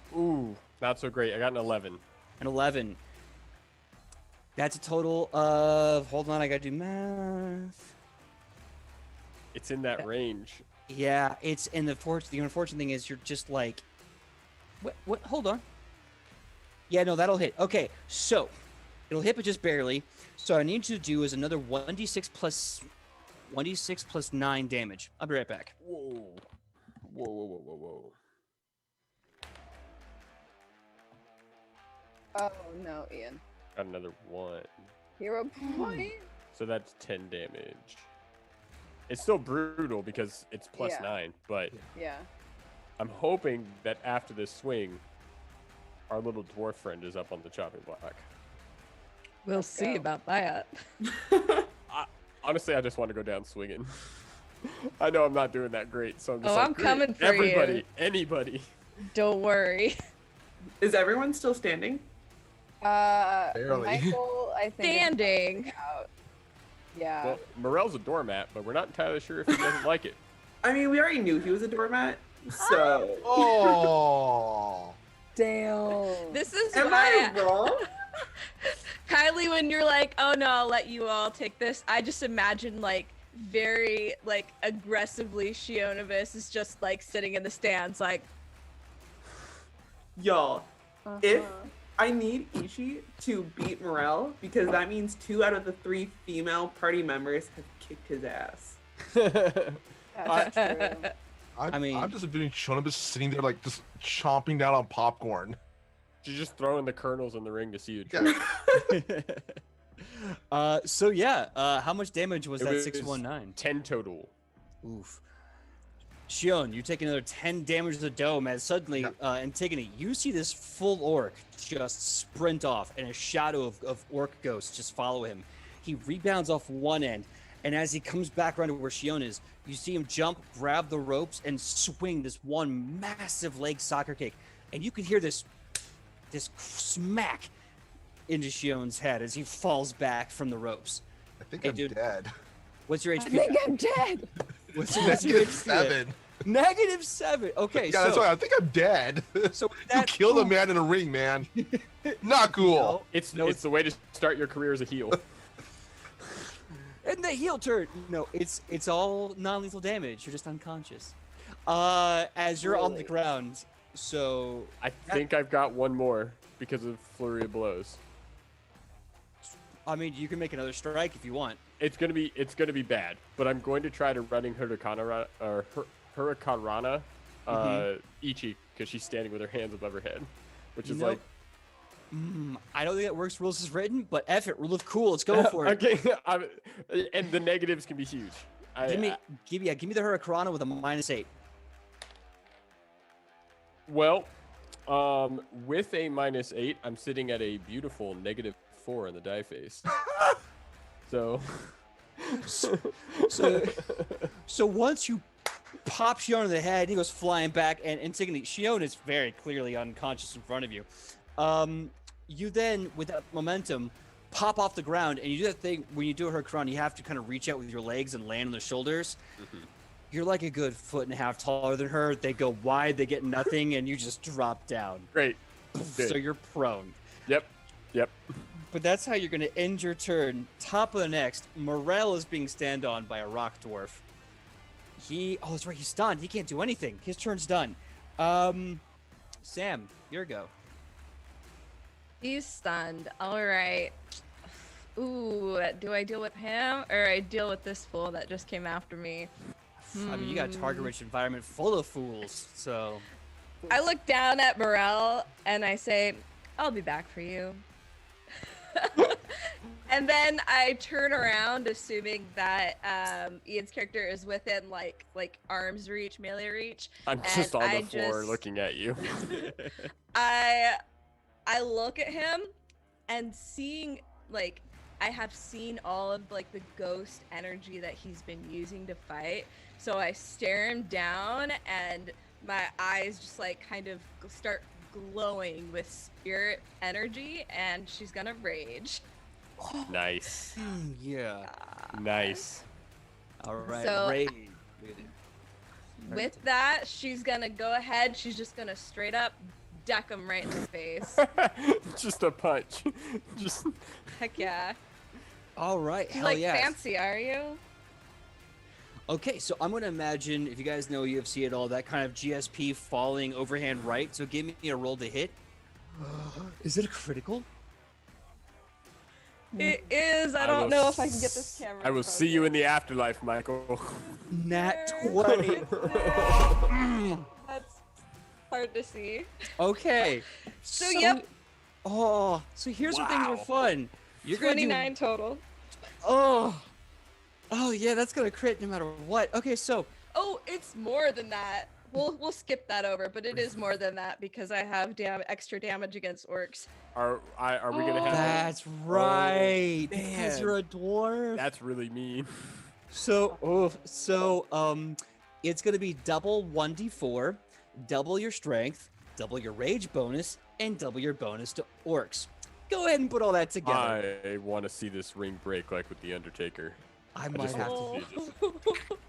so great. I got an 11. An 11. That's a total of, hold on, I gotta do math. It's in that range. Yeah, it's in the unfortunate thing is you're just like, what, hold on. Yeah, no, that'll hit. Okay, so it'll hit, but just barely. So I need you to do is another 1d6 plus 9 damage. I'll be right back. Whoa. Oh no, Ian. Got another 1. Hero point. So that's 10 damage. It's still brutal because it's plus Yeah. 9, but Yeah. I'm hoping that after this swing, our little dwarf friend is up on the chopping block. We'll Let's see go. about that. Honestly, I just want to go down swinging. I know I'm not doing that great, so I'm just Oh, like, I'm "Great, coming for everybody, you." anybody. Don't worry. Is everyone still standing? Barely. Michael, I think. is Standing. out. Yeah. Well, Morel's a doormat, but we're not entirely sure if he doesn't like it. I mean, we already knew he was a doormat, so. Oh. Damn. This is Am why I wrong? Kylie, when you're like, oh no, I'll let you all take this, I just imagine like very like aggressively Shionovis is just like sitting in the stands like, Y'all, if Uh-huh. I need Ichi to beat Morel, because that means 2 out of the 3 female party members have kicked his ass. That's true. I'm just envisioning Shonobus sitting there like just chomping down on popcorn. She's just throwing the kernels in the ring to see who Yeah. So yeah, how much damage was It that was 619? 10 total. Oof. Shion, you take another 10 damage to the dome as suddenly, Antigone, you see this full orc just sprint off, and a shadow of orc ghosts just follow him. He rebounds off one end, and as he comes back around to where Shion is, you see him jump, grab the ropes, and swing this one massive leg soccer kick. And you can hear this smack into Shion's head as he falls back from the ropes. I think Hey, I'm dude. dead. What's your I HP? think I'm dead. What's your Negative HP? 7. -7. Okay, Yeah, that's so, why I think I'm dead. so You that killed a man in a ring, man. Not cool. It's the way to start your career as a heel. And the heel turn, it's all non-lethal damage. You're just unconscious. As you're on the ground, so I think I've got one more because of flurry of blows. I mean, you can make another strike if you want. It's gonna be bad, but I'm going to try to running Hurricanrana Ichi because she's standing with her hands above her head, which is like. I don't think that works rules as written, but F it, rule of cool. Let's go for it. Okay, and the negatives can be huge. Give me the Hurricanrana with a -8. Well, with a -8, I'm sitting at a beautiful -4 in the die face. So once you pop Shion in the head, he goes flying back, and Antigone, Shion is very clearly unconscious in front of you. You then, with that momentum, pop off the ground, and you do that thing when you do a Hurricanrana, you have to kind of reach out with your legs and land on the shoulders. You're like a good 1.5 taller than her. They go wide, they get nothing, and you just drop down. Great. So you're prone. Yep. But that's how you're going to end your turn. Top of the next, Morel is being stand on by a rock dwarf. Oh, that's right, he's stunned. He can't do anything. His turn's done. Sam, your go. He's stunned. All right. Ooh, do I deal with him or I deal with this fool that just came after me? I mean, you got a target-rich environment full of fools, so... I look down at Morel and I say, I'll be back for you. And then I turn around, assuming that Ian's character is within like arm's reach, melee reach. I'm just on the floor looking at you. I look at him and seeing I have seen all of the ghost energy that he's been using to fight. So I stare him down and my eyes just kind of start glowing with spirit energy, and she's gonna rage. Nice. Yeah. Nice. All right. So, rage. With that, she's gonna go ahead. She's just gonna straight up deck him right in the face. Just a punch. Just. Heck yeah. All right. You Hell like yeah. fancy, are you? Okay, so I'm going to imagine, if you guys know UFC at all, that kind of GSP falling overhand right. So give me a roll to hit. Is it a critical? It is. I don't know if I can get this camera. I will see you in the afterlife, Michael. Nat 20. That's hard to see. Okay. So yep. Oh, so here's where things are fun. You're going to 29 total. Oh yeah, that's gonna crit no matter what. Okay, so Oh, it's more than that. We'll skip that over, but it is more than that because I have extra damage against orcs. Are we gonna have? that's right. Because man. you're a dwarf. That's really mean. So it's gonna be double 1d4, double your strength, double your rage bonus, and double your bonus to orcs. Go ahead and put all that together. I want to see this ring break like with the Undertaker. I just might have want to. to see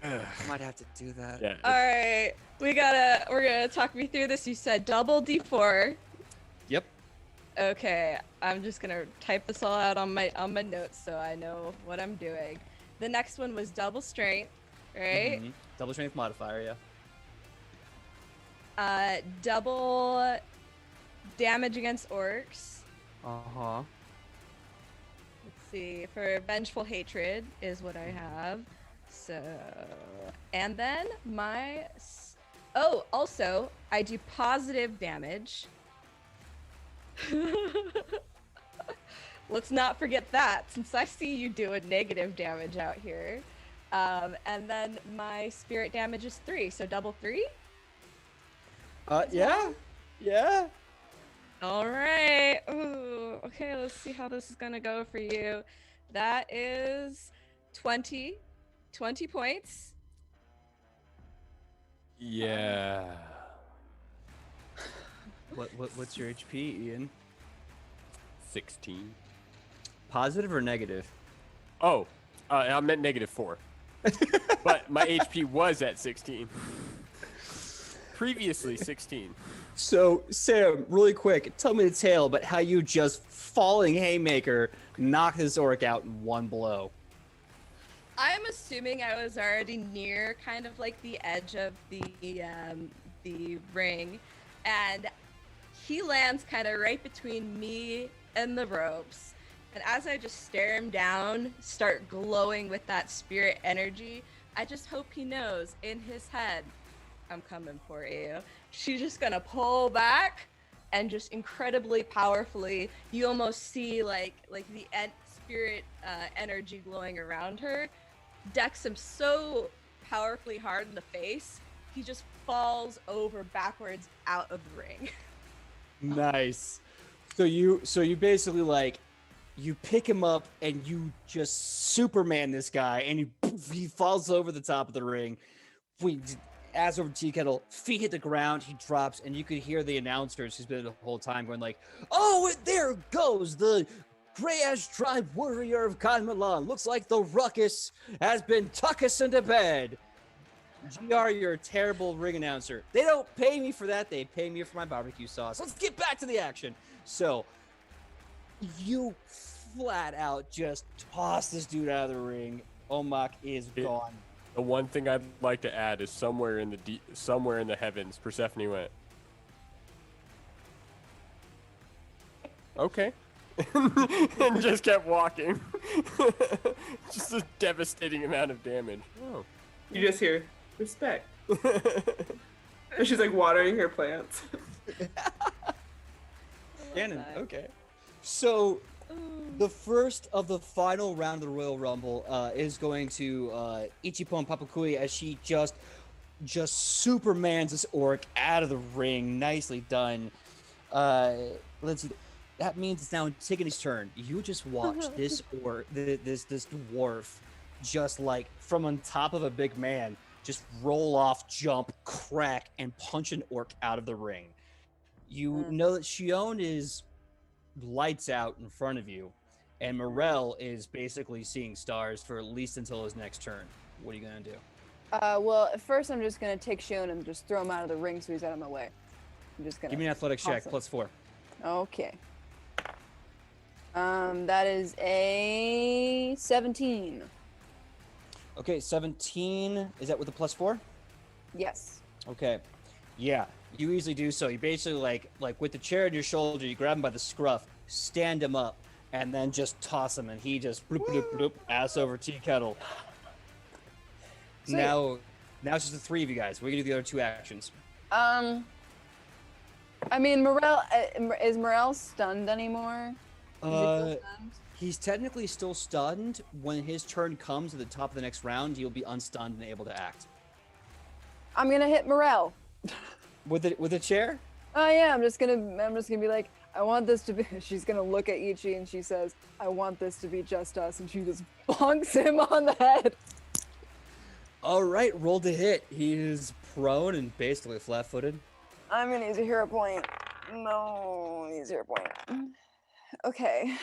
it. I might have to do that. Yeah. All right, we're gonna talk me through this. You said double D4. Yep. Okay, I'm just gonna type this all out on my notes so I know what I'm doing. The next one was double strength, right? Mhm. Double strength modifier, Double damage against orcs. Uh-huh. Let's see, for vengeful hatred is what I have. So, and then also I do positive damage. Let's not forget that, since I see you doing negative damage out here. And then my spirit damage is 3, so double 3. Yeah. Yeah. All right. Ooh, okay, let's see how this is gonna go for you. That is 20 points. Yeah. What's your HP, Ian? 16. Positive or negative? Oh, I meant -4. But my HP was at 16. Previously 16. So, Sam, really quick, tell me the tale about how you just falling haymaker knocked this orc out in one blow. I'm assuming I was already near kind of like the edge of the ring, and he lands kind of right between me and the ropes. And as I just stare him down, start glowing with that spirit energy, I just hope he knows in his head, I'm coming for you. She's just gonna pull back, and just incredibly powerfully, you almost see like the spirit energy glowing around her, decks him so powerfully hard in the face, he just falls over backwards out of the ring. Nice. So you basically like you pick him up and you just Superman this guy, and he falls over the top of the ring. Ass over tea kettle, feet hit the ground, he drops, and you could hear the announcers who's been there the whole time going like, "Oh, there goes the Grey Ash Tribe warrior of Kanmalan. Looks like the ruckus has been tuck us into bed." GR, you're a terrible ring announcer. They don't pay me for that. They pay me for my barbecue sauce. Let's get back to the action. So, you flat out just toss this dude out of the ring. Omak is gone. The one thing I'd like to add is somewhere in the heavens, Persephone went, "Okay." And just kept walking. Just a devastating amount of damage. Oh. You just hear respect. And she's like watering her plants. Cannon, okay. So, the first of the final round of the Royal Rumble is going to Ichipo and Papakui as she just Supermans this orc out of the ring. Nicely done. Let's see. That means it's now Antigone's turn. You just watch this dwarf just like from on top of a big man just roll off, jump, crack, and punch an orc out of the ring. You know that Shion is lights out in front of you, and Morel is basically seeing stars for at least until his next turn. What are you gonna do? Well, at first I'm just gonna take Shion and just throw him out of the ring so he's out of my way. I'm just gonna Give me an athletics check, Awesome. +4. Okay. That is a 17. Okay, 17. Is that with a +4? Yes. Okay. Yeah, you easily do so. You basically like with the chair on your shoulder, you grab him by the scruff, stand him up, and then just toss him, and he just bloop bloop bloop, ass over tea kettle. Sweet. Now it's just the three of you guys. We're gonna do the other two actions. I mean, Morel is Morel stunned anymore? Is he still stunned? He's technically still stunned. When his turn comes at the top of the next round, he'll be unstunned and able to act. I'm gonna hit Morel. With a chair? Oh yeah, I'm just gonna be like, I want this to be. She's gonna look at Ichi and she says, I want this to be just us, and she just bonks him on the head. All right, roll to hit. He is prone and basically flat-footed. I'm gonna use a hero point. No, use a hero point. Okay.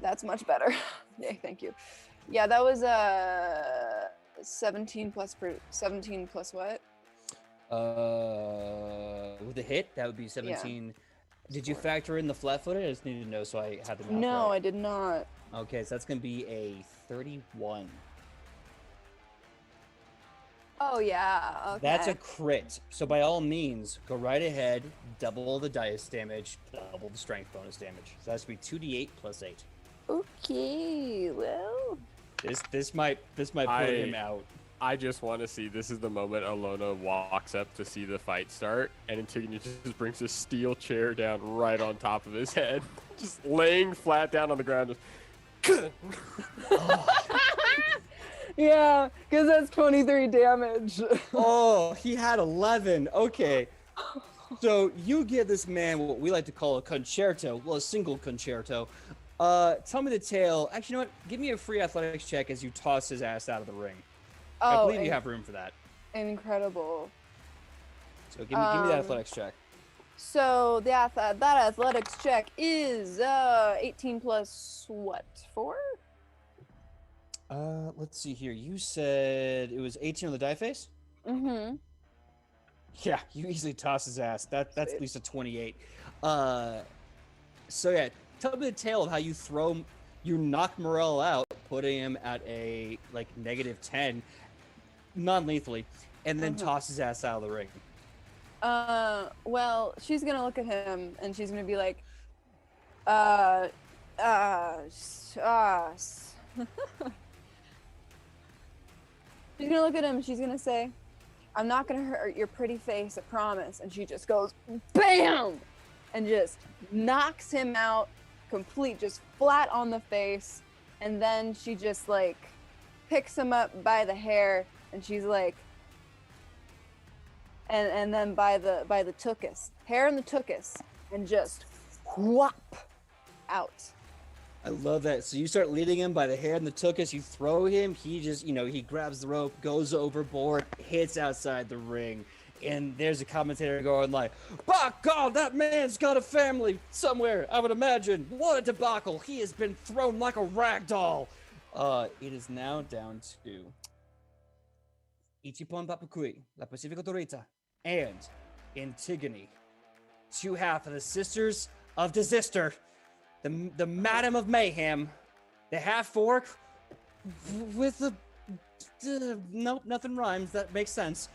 That's much better. Yay, thank you. Yeah, that was 17 plus what? With a hit, that would be 17. Did you factor in the flat-footed? I just needed to know so I had the math No, right. I did not. Okay, so that's gonna be a 31. Oh yeah, okay. That's a crit. So by all means, go right ahead, double the dice damage, double the strength bonus damage. So that's gonna be 2d8 plus 8. Okay, well. This might put him out. I just want to see, this is the moment Alona walks up to see the fight start, and Antigone just brings a steel chair down right on top of his head. Just laying flat down on the ground. Just, Yeah, because that's 23 damage. Oh, he had 11. Okay. So you give this man what we like to call a concerto, well, a single concerto. Tell me the tale. Actually, you know what? Give me a free athletics check as you toss his ass out of the ring. I believe you have room for that. Incredible. So give me that athletics check. So that athletics check is 18 plus what? 4? Let's see here. You said it was 18 on the die face? Mm-hmm. Yeah, you easily toss his ass. That's at Sweet. least a 28. So yeah, tell me the tale of how you knock Morel out, putting him at a like -10, non-lethally, and then toss his ass out of the ring. Well, she's gonna look at him and she's gonna be like, she's gonna look at him and she's gonna say, I'm not gonna hurt your pretty face, I promise. And she just goes, BAM! And just knocks him out, just flat on the face. And then she just like picks him up by the hair and she's like, and then by the tuchus, hair and the tuchus, and just whop out. I love that. So you start leading him by the hair and the tuchus, you throw him, he just, he grabs the rope, goes overboard, hits outside the ring. And there's a commentator going like, by God, that man's got a family somewhere, I would imagine. What a debacle. He has been thrown like a rag doll. It is now down to Ichipon Papukui, La Pacifica Dorita, and Antigone. 2/2 of the Sisters of Desister. The Madam of Mayhem, the half orc with the nope, nothing rhymes. That makes sense.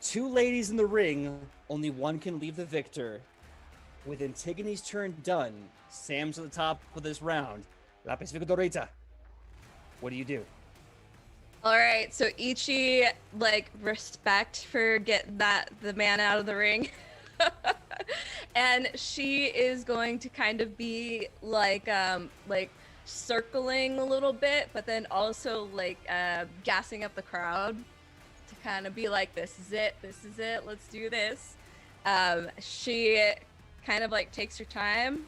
2 ladies in the ring, only one can leave the victor. With Antigone's turn done, Sam's at the top of this round. La Pacifica Dorita. What do you do? All right, so Ichi, like, respect for getting the man out of the ring. And she is going to kind of be like circling a little bit, but then also like gassing up the crowd to kind of be like, this is it, let's do this. She kind of like takes her time,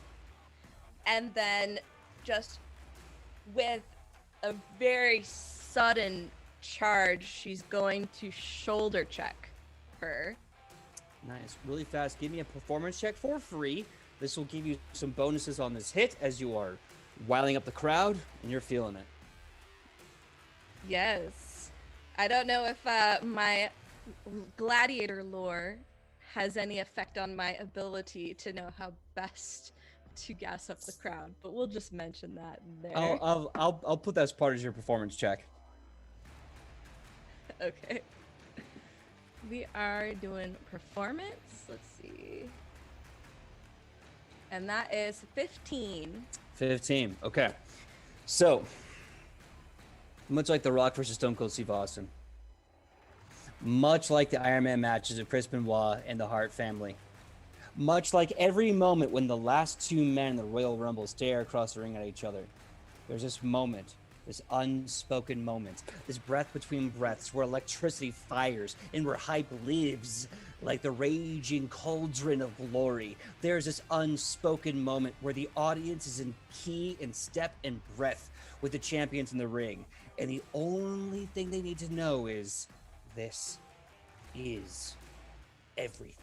and then just with a very sudden charge, she's going to shoulder check her. Nice. Really fast. Give me a performance check for free. This will give you some bonuses on this hit as you are wiling up the crowd and you're feeling it. Yes. I don't know if my gladiator lore has any effect on my ability to know how best to gas up the crowd, but we'll just mention that in there. I'll put that as part of your performance check. Okay. We are doing performance. Let's see. And that is 15. 15. Okay. So, much like The Rock versus Stone Cold Steve Austin, much like the Iron Man matches of Chris Benoit and the Hart family, much like every moment when the last 2 men in the Royal Rumble stare across the ring at each other, there's this moment, this unspoken moment, this breath between breaths where electricity fires and where hype lives like the raging cauldron of glory. There's this unspoken moment where the audience is in key and step and breath with the champions in the ring. And the only thing they need to know is this is everything.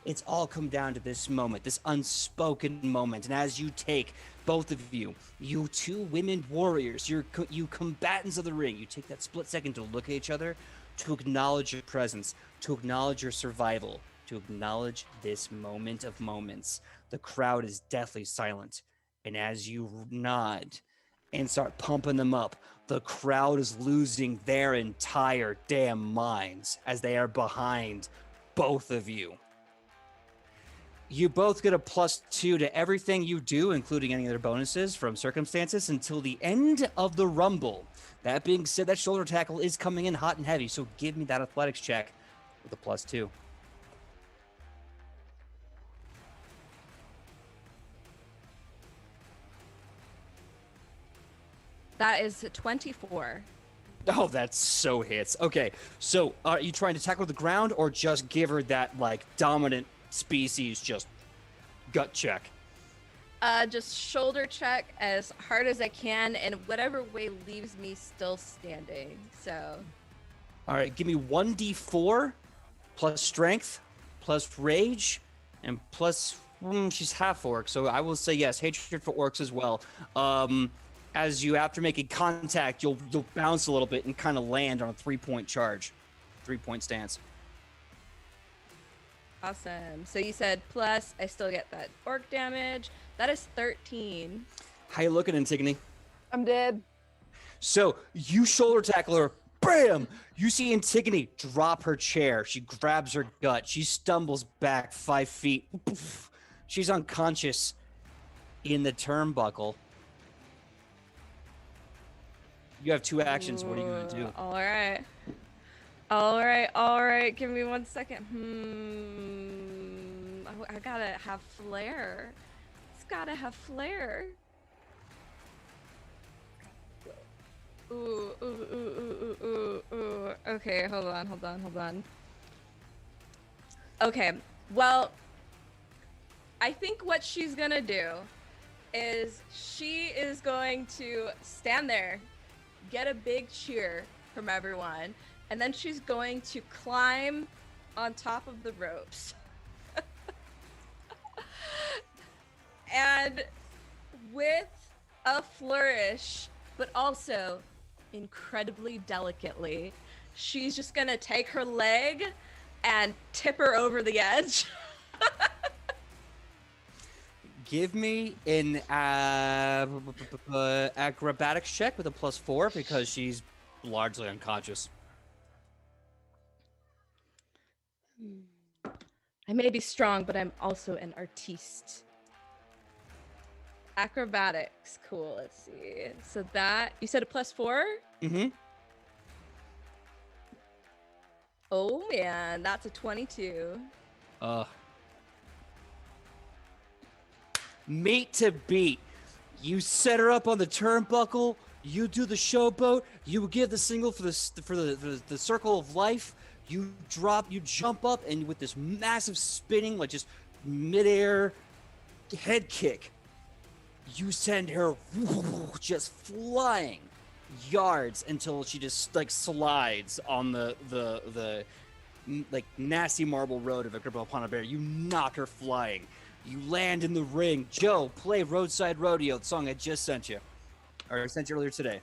It's all come down to this moment, this unspoken moment. And as you take, both of you 2 women warriors, you combatants of the ring, you take that split second to look at each other, to acknowledge your presence, to acknowledge your survival, to acknowledge this moment of moments. The crowd is deathly silent. And as you nod and start pumping them up, the crowd is losing their entire damn minds as they are behind both of you. You both get a +2 to everything you do, including any other bonuses from circumstances, until the end of the Rumble. That being said, that shoulder tackle is coming in hot and heavy, so give me that athletics check with a +2. That is 24. Oh, that so hits. Okay, so are you trying to tackle the ground or just give her that, like, dominant species just gut check? Just shoulder check as hard as I can, and whatever way leaves me still standing. So. All right, give me 1d4 plus strength plus rage and plus she's half orc, so I will say yes, hatred for orcs as well. As you, after making contact, you'll bounce a little bit and kind of land on a 3-point charge, 3-point stance. Awesome. So you said plus, I still get that orc damage. That is 13. How you looking, Antigone? I'm dead. So you shoulder tackle her, bam! You see Antigone drop her chair. She grabs her gut. She stumbles back 5 feet. She's unconscious in the turnbuckle. You have 2 actions. What are you going to do? All right. All right. Give me 1 second. I gotta have flair. It's gotta have flair. Ooh. Okay, hold on. Okay, well, I think what she's gonna do is she is going to stand there, get a big cheer from everyone, and then she's going to climb on top of the ropes. And with a flourish, but also incredibly delicately, she's just gonna take her leg and tip her over the edge. Give me an acrobatics check with a +4 because she's largely unconscious. I may be strong, but I'm also an artiste. Acrobatics, cool, let's see. So that, you said a +4? Mm-hmm. Oh man, that's a 22. Meat to beat. You set her up on the turnbuckle. You do the showboat. You give the single for the circle of life. You jump up, and with this massive spinning, like just midair head kick, you send her just flying yards until she just like slides on the like nasty marble road of Agrippa upon a bear. You knock her flying. You land in the ring. Joe, play Roadside Rodeo, the song I just sent you. Or I sent you earlier today.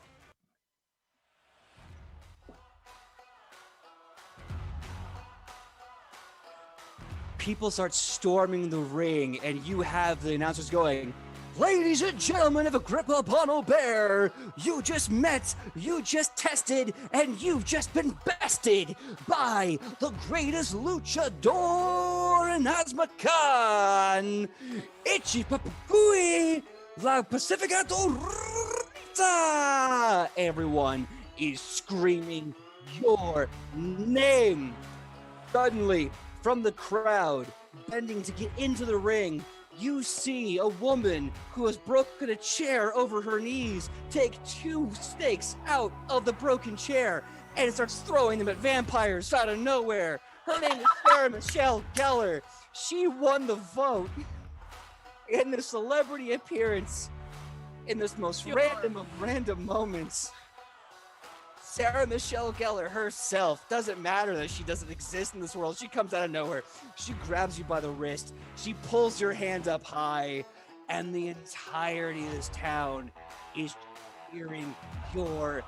People start storming the ring, and you have the announcers going, "Ladies and gentlemen of Agrippa upon a bear, you just met, you just tested, and you've just been bested by the greatest luchador in Azmacan, Ichi Papagui La Pacifica Dorita!" Everyone is screaming your name. Suddenly, from the crowd, bending to get into the ring, you see a woman who has broken a chair over her knees take 2 stakes out of the broken chair and starts throwing them at vampires out of nowhere. Her name is Sarah Michelle Gellar. She won the vote in the celebrity appearance in this most random of random moments. Sarah Michelle Gellar herself, doesn't matter that she doesn't exist in this world. She comes out of nowhere. She grabs you by the wrist. She pulls your hand up high, and the entirety of this town is cheering your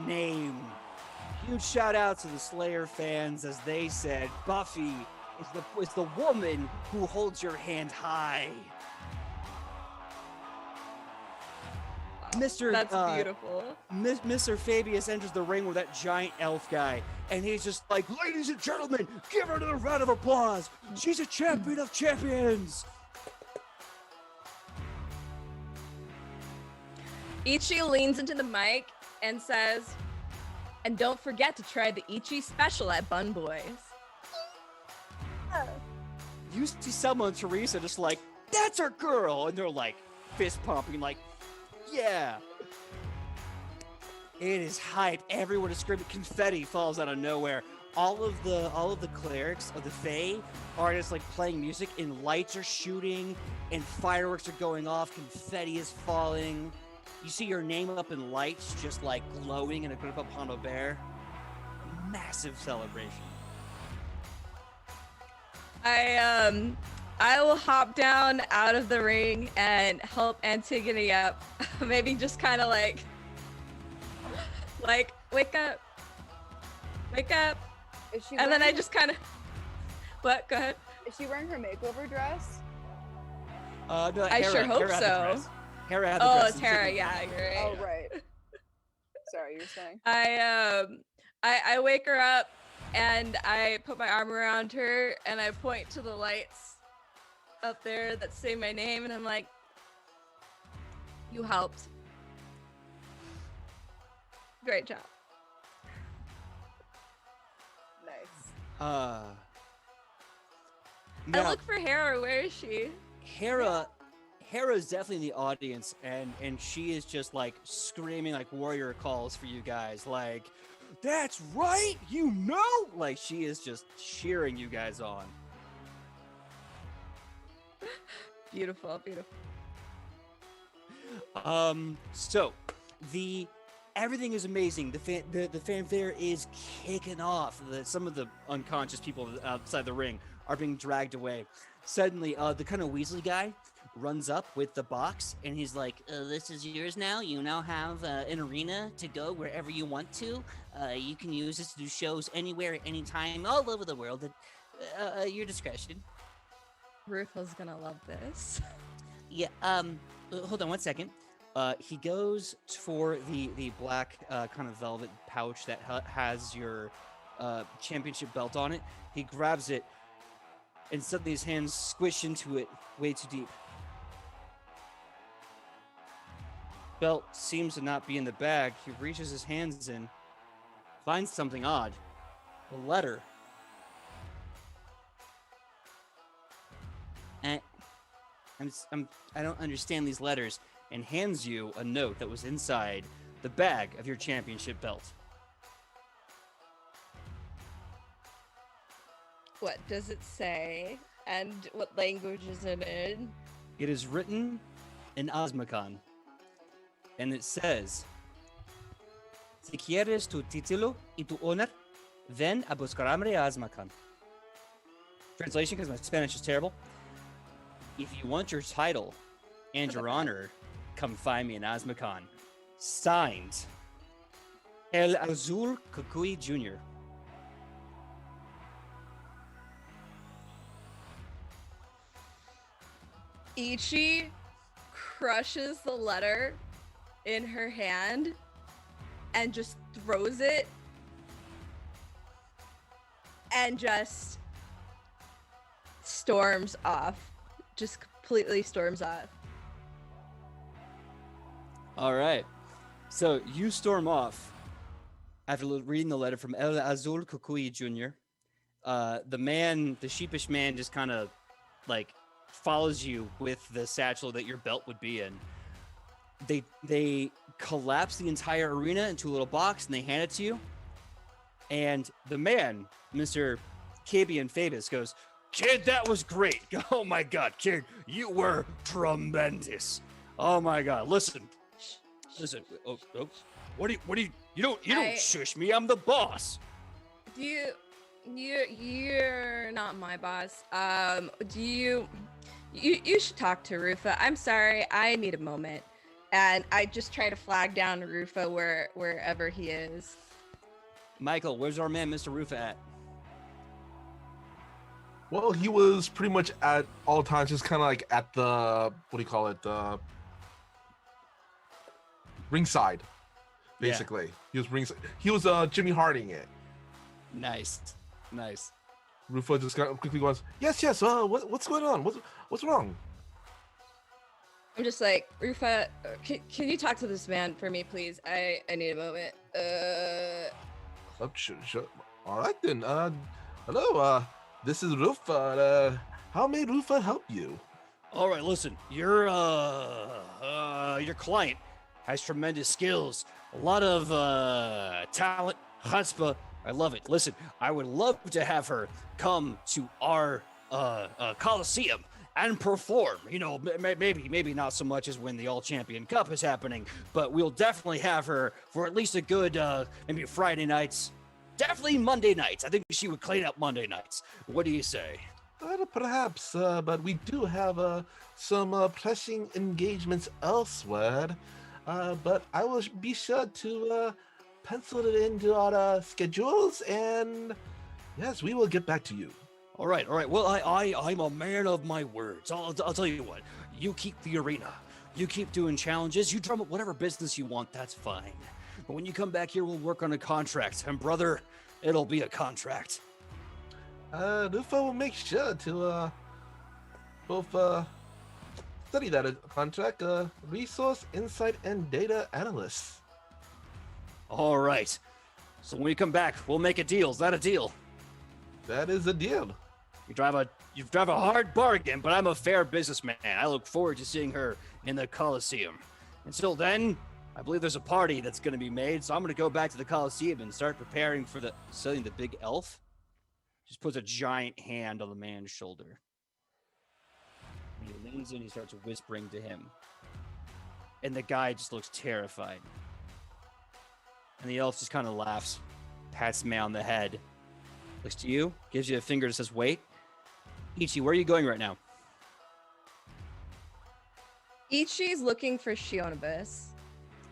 name. Huge shout out to the Slayer fans as they said, Buffy is the woman who holds your hand high. That's beautiful. Mr. Fabius enters the ring with that giant elf guy, and he's just like, "Ladies and gentlemen, give her another round of applause. She's a champion of champions." Ichi leans into the mic and says, "And don't forget to try the Ichi special at Bun Boys." You see Selma and Teresa just like, "That's our girl," and they're like fist pumping, like, "Yeah." It is hype. Everyone is screaming. Confetti falls out of nowhere. All of the clerics of the Fae are just like playing music, and lights are shooting, and fireworks are going off. Confetti is falling. You see your name up in lights, just like glowing in a group upon a bear. Massive celebration. I will hop down out of the ring and help Antigone up. Maybe just kind of like wake up. Is she And then I wearing- just kind of what? Go ahead. Is she wearing her makeover dress? No, I sure hope Hera had the so. dress. Hera had the Oh, dress. it's and Hera. Sidney- Yeah, you're right. Oh right. Sorry, you're saying. I wake her up and I put my arm around her and I point to the lights up there that say my name and I'm like, you helped. Great job. Nice. I Now, look for Hera. Where is she? Hera's definitely in the audience, and she is just like screaming like warrior calls for you guys, like, that's right, you know, like she is just cheering you guys on. Beautiful, beautiful. So everything is amazing. The fanfare is kicking off. Some of the unconscious people outside the ring are being dragged away. Suddenly, the kind of Weasley guy runs up with the box, and he's like, "This is yours now. You now have an arena to go wherever you want to. You can use this to do shows anywhere, anytime, all over the world at your discretion." Rufa's gonna love this. Yeah. Hold on one second. He goes for the black kind of velvet pouch that has your championship belt on it. He grabs it, and suddenly his hands squish into it way too deep. Belt seems to not be in the bag. He reaches his hands in, finds something odd. A letter. I don't understand these letters, and hands you a note that was inside the bag of your championship belt. What does it say? And what language is it in? It is written in Osmacon, and it says, "Si quieres tu título y tu honor, ven a buscarme a Osmacon." Translation, because my Spanish is terrible. If you want your title and your honor, come find me in Osmacon. Signed, El Azul Kukui Jr. Ichi crushes the letter in her hand and just throws it and just storms off. Just completely storms off. All right. So you storm off after reading the letter from El Azul Kukui Jr. The sheepish man just kind of like follows you with the satchel that your belt would be in. They collapse the entire arena into a little box and they hand it to you. And the man, Mr. Cabian Phabus, goes, "Kid, that was great. Oh my God, kid, you were tremendous. Oh my God, listen. Oh, what do you don't shush me. I'm the boss." You're not my boss. You should talk to Rufa. I'm sorry, I need a moment. And I just try to flag down Rufa wherever he is. Michael, where's our man, Mr. Rufa, at? Well, he was pretty much at all times just kind of like at the, what do you call it, the ringside, basically. He was ringside. He was Jimmy Harding it. Nice. Rufa just quickly goes, yes, what's going on? What's wrong? I'm just like, Rufa, can you talk to this man for me, please? I need a moment. Sure. All right then. Hello. This is Rufa. How may Rufa help you? All right, listen. Your client has tremendous skills, a lot of talent, chutzpah. I love it. Listen, I would love to have her come to our Coliseum and perform. You know, maybe not so much as when the All Champion Cup is happening, but we'll definitely have her for at least a good maybe Friday nights. Definitely Monday nights. I think she would clean up Monday nights. What do you say? Well, perhaps, but we do have some pressing engagements elsewhere. But I will be sure to pencil it into our schedules, and yes, we will get back to you. All right. Well, I'm a man of my words. I'll tell you what. You keep the arena. You keep doing challenges. You drum up whatever business you want. That's fine. But when you come back here, we'll work on a contract. And brother, it'll be a contract. Rufo will make sure to both study that contract. Resource, insight, and data analyst. All right. So when we come back, we'll make a deal. Is that a deal? That is a deal. You drive a hard bargain, but I'm a fair businessman. I look forward to seeing her in the Coliseum. Until then, I believe there's a party that's going to be made, so I'm going to go back to the Coliseum and start preparing for selling the big elf. Just puts a giant hand on the man's shoulder. And he leans in, he starts whispering to him. And the guy just looks terrified. And the elf just kind of laughs, pats me on the head, looks to you, gives you a finger that says, wait. Ichi, where are you going right now? Ichi's looking for Shionibus.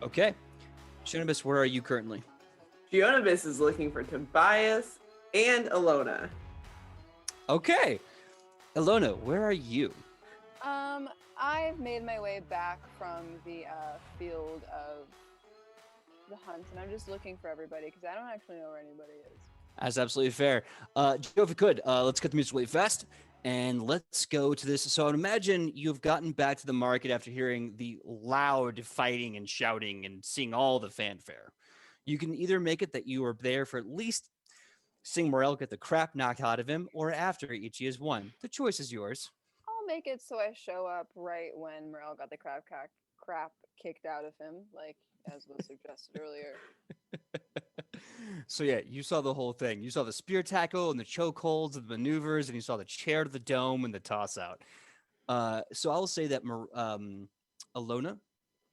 Okay. Shionibus, where are you currently? Shionibus is looking for Tobias and Alona. Okay. Alona, where are you? I've made my way back from the field of the hunt, and I'm just looking for everybody because I don't actually know where anybody is. That's absolutely fair. Joe, if you could, let's get the music really fast, and let's go to this. So I would imagine you've gotten back to the market after hearing the loud fighting and shouting and seeing all the fanfare. You can either make it that you were there for at least seeing Morel get the crap knocked out of him, or after Ichi has won. The choice is yours. I'll make it so I show up right when Morel got the crap kicked out of him, like as was suggested earlier. So yeah, you saw the whole thing. You saw the spear tackle and the chokeholds and the maneuvers, and you saw the chair to the dome and the toss out. So I'll say that Alona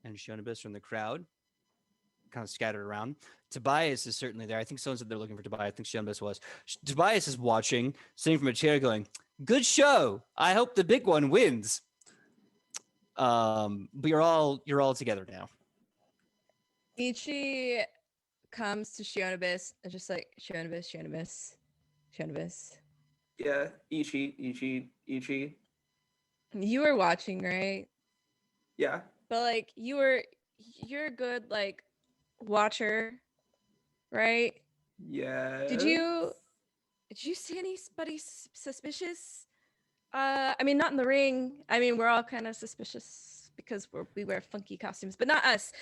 and Shionibus are in the crowd, kind of scattered around. Tobias is certainly there. I think someone said they're looking for Tobias. I think Shionibus was. Tobias is watching, sitting from a chair going, good show. I hope the big one wins. But you're all together now. Ichi comes to Shionibus and just like, Shionibus. Yeah, Ichi. You were watching, right? Yeah. But like you're a good like watcher, right? Yeah. Did you see anybody suspicious? I mean, not in the ring. I mean, we're all kind of suspicious because we wear funky costumes, but not us.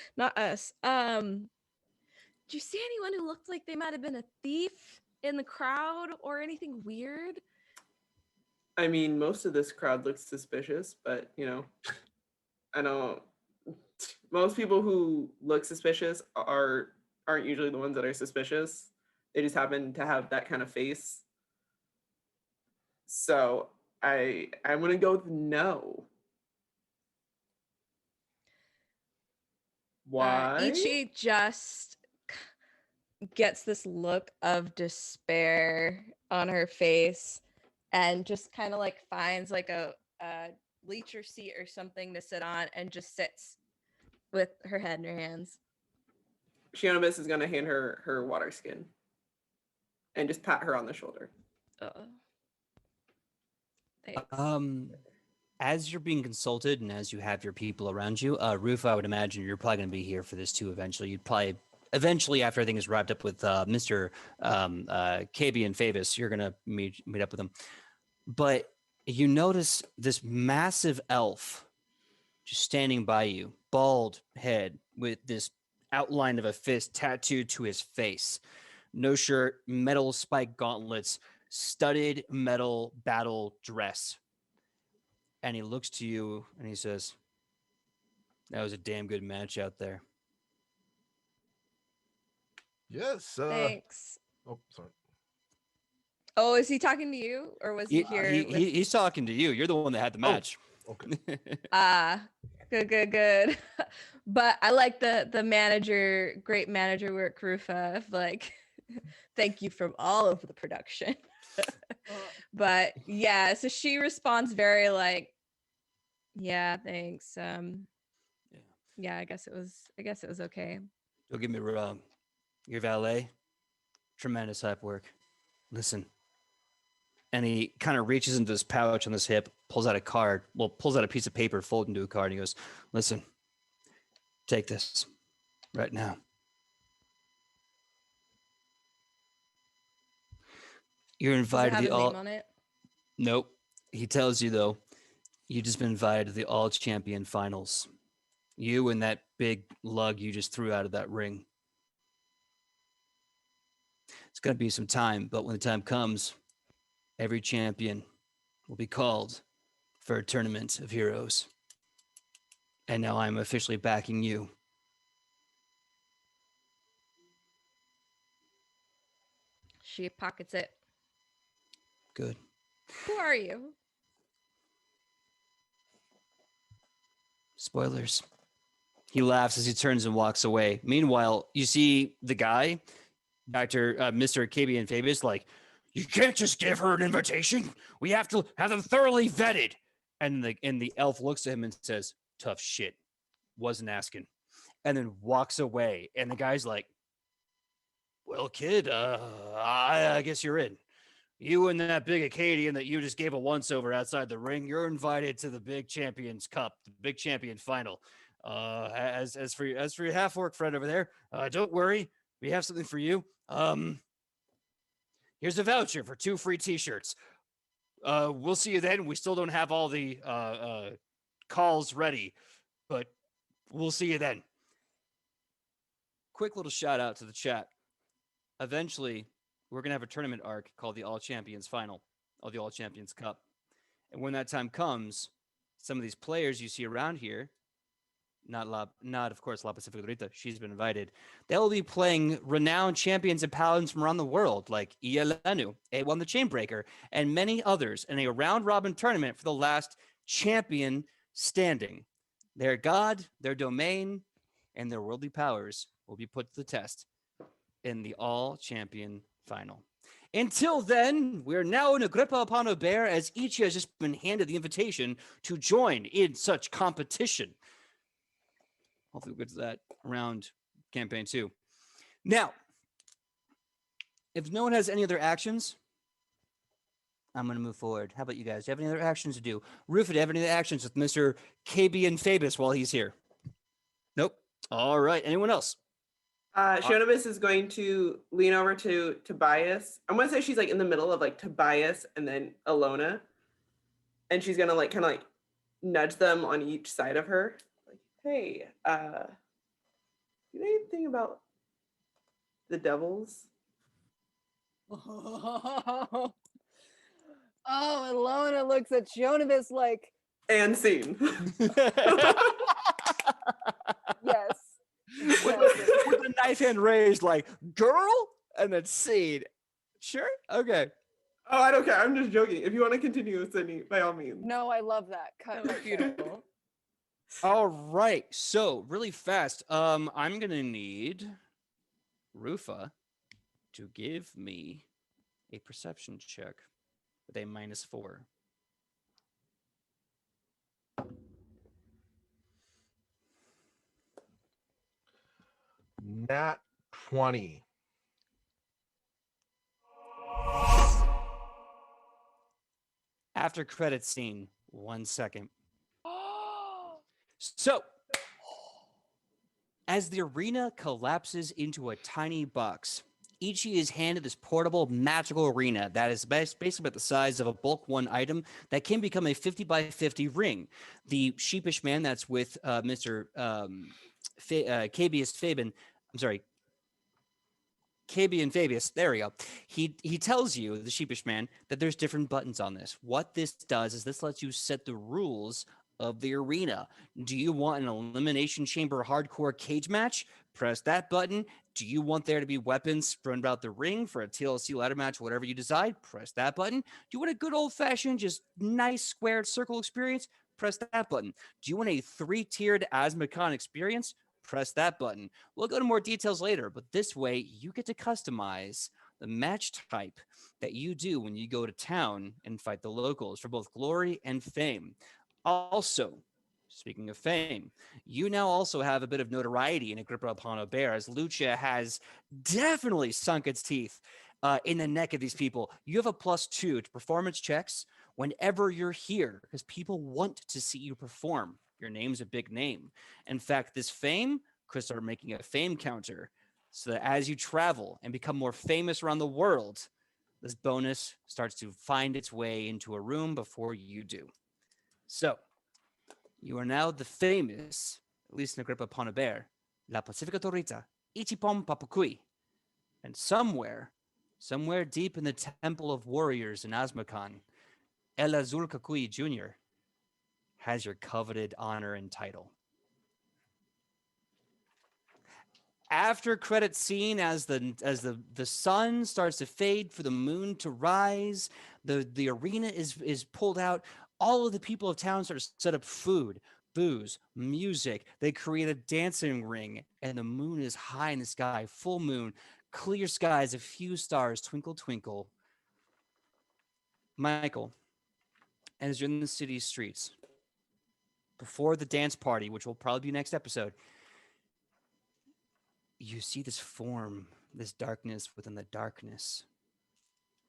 Did you see anyone who looked like they might have been a thief in the crowd or anything weird? I mean, most of this crowd looks suspicious, but I know most people who look suspicious aren't usually the ones that are suspicious. They just happen to have that kind of face. So I'm gonna go with no. Why? Ichi just gets this look of despair on her face and just kind of like finds like a bleacher seat or something to sit on and just sits with her head in her hands. Shionibus is gonna hand her water skin and just pat her on the shoulder. Thanks. As you're being consulted and as you have your people around you, Rufo, I would imagine you're probably going to be here for this too eventually. You'd probably, after everything is wrapped up with Mr. KB and Favis, you're going to meet up with them. But you notice this massive elf just standing by you, bald head with this outline of a fist tattooed to his face. No shirt, metal spike gauntlets, studded metal battle dress. And he looks to you and he says, That was a damn good match out there. Yes. Thanks. Oh, sorry. Oh, is he talking to you, or was he here? with... He's talking to you. You're the one that had the Oh. match. Okay. Good. But I like the manager, great manager work, Rufa. Of like, thank you from all over the production. But yeah, so she responds very like, yeah, thanks. Yeah, I guess it was okay. Don't get me wrong. Your valet, tremendous hype work. Listen. And he kind of reaches into his pouch on his hip, pulls out a card. Well, pulls out a piece of paper, folds into a card, and he goes, "Listen, take this right now. You're Does it invited to have the his all." name on it? Nope. He tells you though, you just been invited to the all champion finals. You and that big lug you just threw out of that ring. It's gonna be some time, but when the time comes, every champion will be called for a tournament of heroes. And now I'm officially backing you. She pockets it. Good. Who are you? Spoilers. He laughs as he turns and walks away. Meanwhile, you see the guy, Mr. KB and Fabius, like, you can't just give her an invitation. We have to have them thoroughly vetted. And the elf looks at him and says, tough shit. Wasn't asking. And then walks away. And the guy's like, well, kid, I guess you're in. You and that big Acadian that you just gave a once over outside the ring, you're invited to the Big Champions Cup, the Big Champion Final. As for your half orc friend over there, don't worry, we have something for you. Here's a voucher for 2 free T-shirts. We'll see you then. We still don't have all the calls ready, but we'll see you then. Quick little shout out to the chat. Eventually, we're going to have a tournament arc called the All Champions Final, or the All Champions Cup. And when that time comes, some of these players you see around here, not of course La Pacifica Dorita, she's been invited, they'll be playing renowned champions and paladins from around the world, like Ielenu, A1 the Chainbreaker, and many others in a round-robin tournament for the last champion standing. Their god, their domain, and their worldly powers will be put to the test in the All Champion Final. Until then, we're now in Agrippa upon a bear, as each has just been handed the invitation to join in such competition. Hopefully we'll get to that around campaign 2. Now, if no one has any other actions, I'm going to move forward. How about you guys? Do you have any other actions to do? Rufa, do you have any other actions with Mr. KB and Phabus while he's here? Nope. All right. Anyone else? Shonibus is going to lean over to Tobias. I'm gonna say she's like in the middle of like Tobias and then Alona, and she's gonna like kind of like nudge them on each side of her. Like, hey, you know anything about the devils? Oh, Alona looks at Shonibus like, And scene. yes. with the knife hand raised, like, girl, and then seed. Sure? Okay. Oh, I don't care. I'm just joking. If you want to continue with Sidney, by all means. No, I love that. That was beautiful. All right. So, really fast, I'm going to need Rufa to give me a perception check with a -4. Nat 20. After credits scene, 1 second. So, as the arena collapses into a tiny box, Ichi is handed this portable magical arena that is basically about the size of a bulk 1 item that can become a 50 by 50 ring. The sheepish man that's with Mr. Cabius Fabian, I'm sorry, KB and Fabius, there we go. He tells you, the sheepish man, that there's different buttons on this. What this does is this lets you set the rules of the arena. Do you want an Elimination Chamber hardcore cage match? Press that button. Do you want there to be weapons spread about the ring for a TLC ladder match, whatever you decide? Press that button. Do you want a good old-fashioned, just nice squared circle experience? Press that button. Do you want a 3-tiered AsmaCon experience? Press that button. We'll go into more details later, but this way you get to customize the match type that you do when you go to town and fight the locals for both glory and fame. Also, speaking of fame, you now also have a bit of notoriety in Agrippa upon a Bear, as Lucha has definitely sunk its teeth in the neck of these people. You have a +2 to performance checks whenever you're here, because people want to see you perform. Your name's a big name. In fact, this fame could start making a fame counter, so that as you travel and become more famous around the world, this bonus starts to find its way into a room before you do. So, you are now the famous, at least in Agrippa upon a Bear, La Pacifica Torita, Ichipom Papukui. And somewhere deep in the Temple of Warriors in Asmakan, El Azul Kakui Jr. has your coveted honor and title. After credit scene, as the sun starts to fade for the moon to rise, the arena is pulled out. All of the people of town start to set up food, booze, music. They create a dancing ring, and the moon is high in the sky, full moon, clear skies, a few stars twinkle, twinkle. Michael, as you're in the city streets, before the dance party, which will probably be next episode, you see this form, this darkness within the darkness,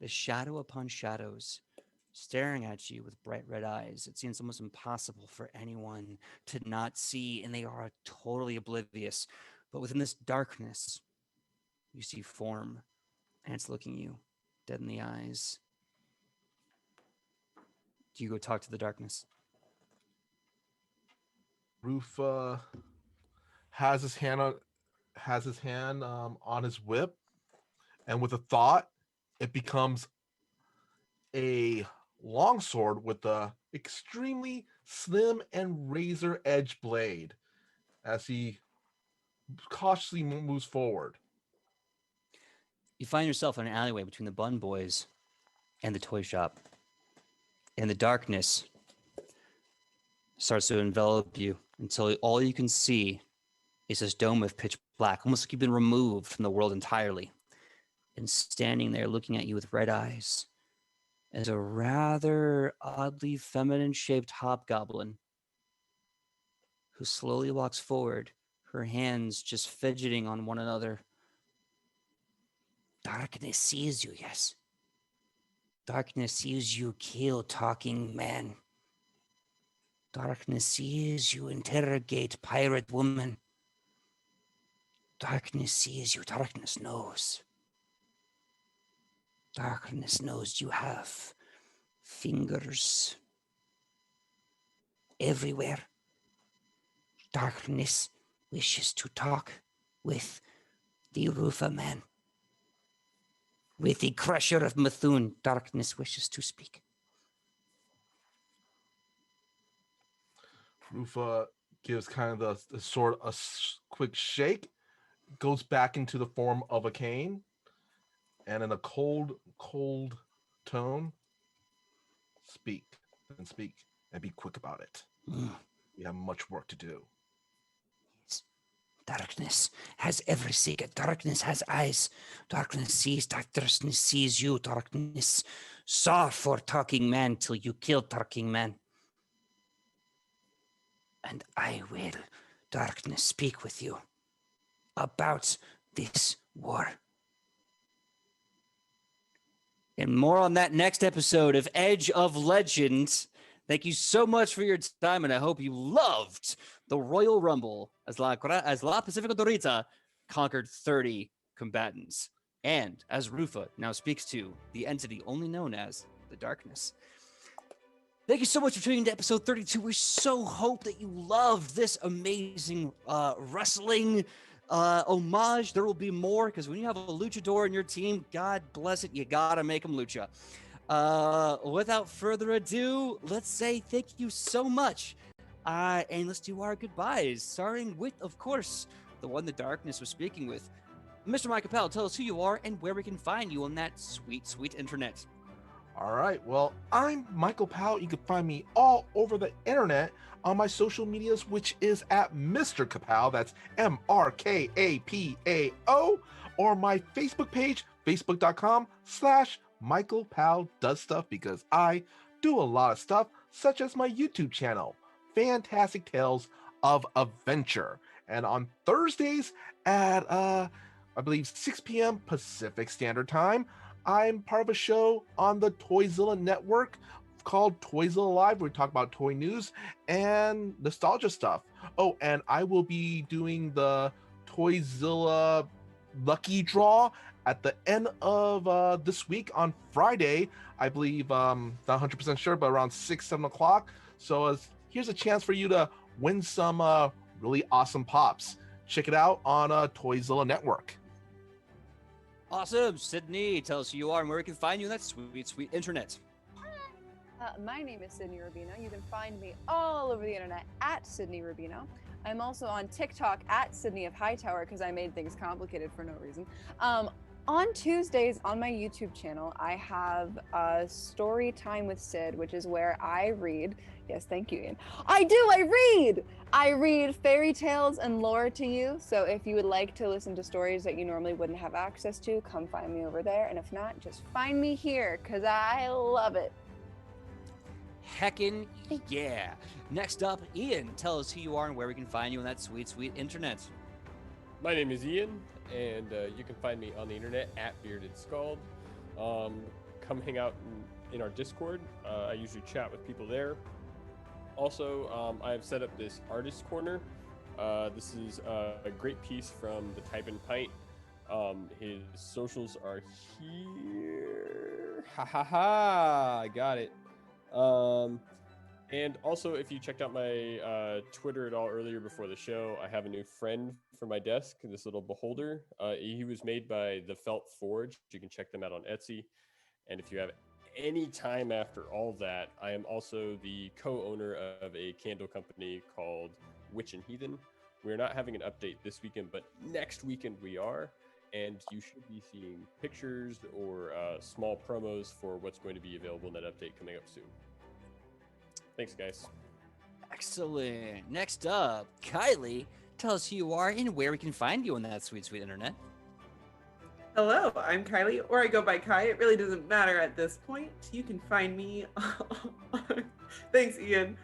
this shadow upon shadows, staring at you with bright red eyes. It seems almost impossible for anyone to not see, and they are totally oblivious. But within this darkness, you see form, and it's looking you dead in the eyes. Do you go talk to the darkness? Rufa has his hand on his whip, and with a thought, it becomes a longsword with a extremely slim and razor edge blade as he cautiously moves forward. You find yourself in an alleyway between the Bun Boys and the toy shop. And the darkness starts to envelop you until all you can see is this dome of pitch black, almost like you've been removed from the world entirely. And standing there looking at you with red eyes is a rather oddly feminine-shaped hobgoblin who slowly walks forward, her hands just fidgeting on one another. Darkness sees you, yes. Darkness sees you kill talking men. Darkness sees you interrogate pirate woman. Darkness sees you. Darkness knows. Darkness knows you have fingers everywhere. Darkness wishes to talk with the Rufa man. With the Crusher of Methune, darkness wishes to speak. Rufa gives kind of the sort of quick shake, goes back into the form of a cane, and in a cold tone, speak, and be quick about it. We have much work to do. Darkness has every secret. Darkness has eyes. Darkness sees you. Darkness saw for talking man till you killed talking man. And I will, darkness, speak with you about this war. And more on that next episode of Edge of Legend. Thank you so much for your time, and I hope you loved the Royal Rumble as La Pacifica Dorita conquered 30 combatants. And as Rufa now speaks to the entity only known as the Darkness. Thank you so much for tuning into episode 32. We so hope that you loved this amazing wrestling homage. There will be more, because when you have a luchador in your team, God bless it, you gotta make them lucha. Without further ado, let's say thank you so much And let's do our goodbyes, starting with, of course, the one the darkness was speaking with. Mr. Mike Capel, tell us who you are and where we can find you on that sweet, sweet internet. All right. Well, I'm Michael Powell. You can find me all over the internet on my social medias, which is at Mr. Kapow. That's MRKAPAO. Or my Facebook page, facebook.com/Michael Powell Does Stuff, because I do a lot of stuff, such as my YouTube channel, Fantastic Tales of Adventure. And on Thursdays at, I believe, 6 p.m. Pacific Standard Time, I'm part of a show on the Toyzilla network called Toyzilla Live, where we talk about toy news and nostalgia stuff. Oh, and I will be doing the Toyzilla lucky draw at the end of this week on Friday. I believe, not 100% sure, but around 6-7 o'clock. So here's a chance for you to win some really awesome pops. Check it out on Toyzilla network. Awesome. Sidney, tell us who you are and where we can find you on that sweet, sweet internet. My name is Sidney Rubino. You can find me all over the internet at Sidney Rubino. I'm also on TikTok at Sidney of Hightower because I made things complicated for no reason. On Tuesdays on my YouTube channel, I have Story Time with Sid, which is where I read. Yes, thank you, Ian. I read fairy tales and lore to you. So if you would like to listen to stories that you normally wouldn't have access to, come find me over there. And if not, just find me here because I love it. Heckin' yeah. Next up, Ian, tell us who you are and where we can find you on that sweet, sweet internet. My name is Ian, and you can find me on the internet at Bearded Scald. Come hang out in our Discord. I usually chat with people there. Also, I have set up this artist corner. This is a great piece from the Type and Pint. His socials are here. Ha ha ha! I got it. And also, if you checked out my Twitter at all earlier before the show, I have a new friend for my desk, this little beholder. He was made by the Felt Forge. You can check them out on Etsy. And if you have any time after all that, I am also the co-owner of a candle company called Witch and Heathen. We're not having an update this weekend, but next weekend we are. And you should be seeing pictures or small promos for what's going to be available in that update coming up soon. Thanks, guys. Excellent. Next up, Kylie, tell us who you are and where we can find you on that sweet, sweet internet. Hello, I'm Kylie, or I go by Kai. It really doesn't matter at this point. You can find me Thanks, Ian.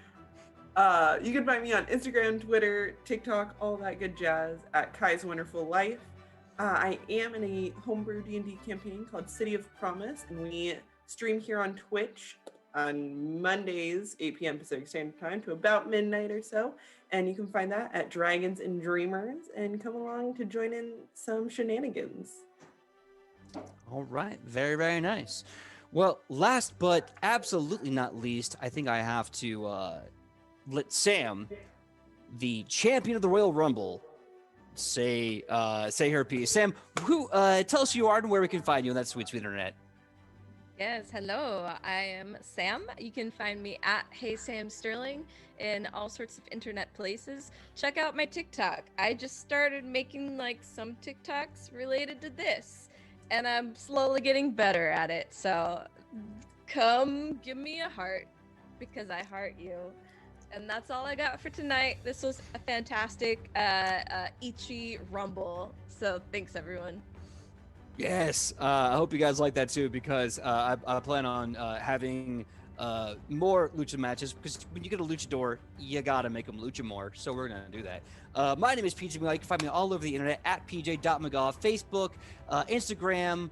You can find me on Instagram, Twitter, TikTok, all that good jazz at Kai's Wonderful Life. I am in a homebrew D&D campaign called City of Promise, and we stream here on Twitch on Mondays, 8 p.m. Pacific Standard Time to about midnight or so. And you can find that at Dragons and Dreamers, and come along to join in some shenanigans. All right. Very, very nice. Well, last but absolutely not least, I think I have to let Sam, the champion of the Royal Rumble, say her piece. Sam, who tell us who you are and where we can find you on that sweet, sweet internet. Yes, hello. I am Sam. You can find me at Hey Sam Sterling in all sorts of internet places. Check out my TikTok. I just started making like some TikToks related to this, and I'm slowly getting better at it. So come give me a heart because I heart you. And that's all I got for tonight. This was a fantastic Ichi Rumble. So thanks, everyone. Yes, I hope you guys like that too, because I plan on having more lucha matches, because when you get a luchador, you gotta make them lucha more, so we're gonna do that. My name is PJ Megaw. You can find me all over the internet at pj.megaw, Facebook, Instagram,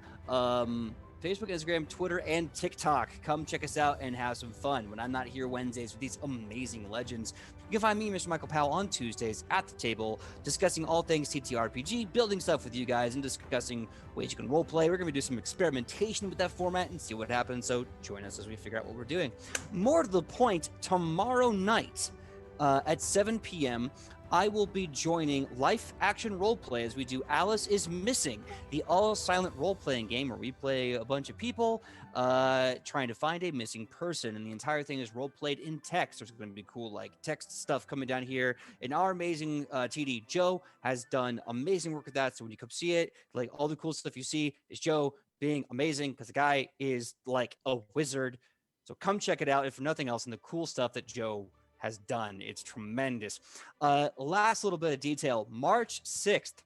Twitter, and TikTok. Come check us out and have some fun when I'm not here Wednesdays with these amazing legends. You can find me, Mr. Michael Powell, on Tuesdays at the table, discussing all things TTRPG, building stuff with you guys, and discussing ways you can roleplay. We're going to do some experimentation with that format and see what happens, so join us as we figure out what we're doing. More to the point, tomorrow night at 7 p.m., I will be joining Life Action Roleplay as we do Alice is Missing, the all-silent role-playing game where we play a bunch of people trying to find a missing person, and the entire thing is role-played in text. There's going to be cool like text stuff coming down here, and our amazing TD Joe has done amazing work with that. So when you come see it, like all the cool stuff you see is Joe being amazing because the guy is like a wizard. So come check it out if for nothing else, and the cool stuff that Joe has done. It's tremendous. Last little bit of detail, March 6th.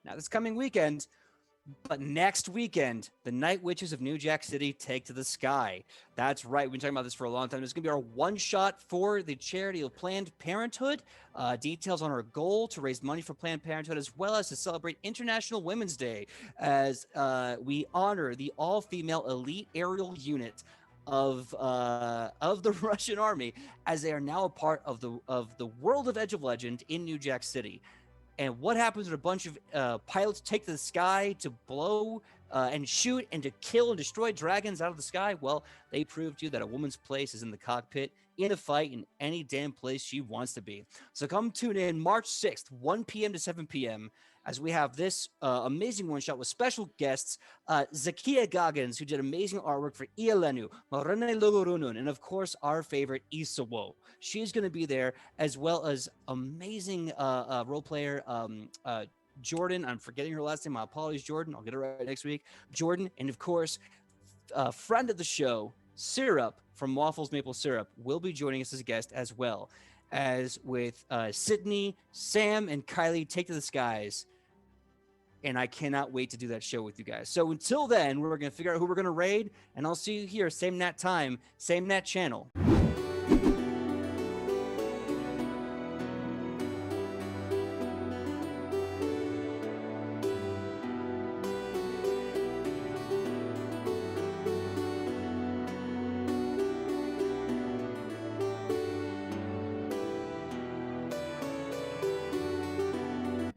Now this coming weekend, but next weekend, the Night Witches of New Jack City take to the sky. That's right. We've been talking about this for a long time. It's going to be our one shot for the charity of Planned Parenthood. Details on our goal to raise money for Planned Parenthood, as well as to celebrate International Women's Day, as we honor the all-female elite aerial unit of the Russian army, as they are now a part of the world of Edge of Legend in New Jack City. And what happens when a bunch of pilots take to the sky to blow and shoot and to kill and destroy dragons out of the sky? Well, they prove to you that a woman's place is in the cockpit, in a fight, in any damn place she wants to be. So come tune in March 6th, 1 p.m. to 7 p.m., as we have this amazing one-shot with special guests, Zakia Goggins, who did amazing artwork for Ielenu, Marene Lugurunun, and of course, our favorite Isawo. She's going to be there, as well as amazing role player Jordan. I'm forgetting her last name. My apologies, Jordan. I'll get it right next week. Jordan, and of course, friend of the show, Syrup from Waffles Maple Syrup, will be joining us as a guest, as well as with Sidney, Sam, and Kylie take to the skies. And I cannot wait to do that show with you guys. So until then, we're going to figure out who we're going to raid, and I'll see you here, same Nat time, same Nat channel.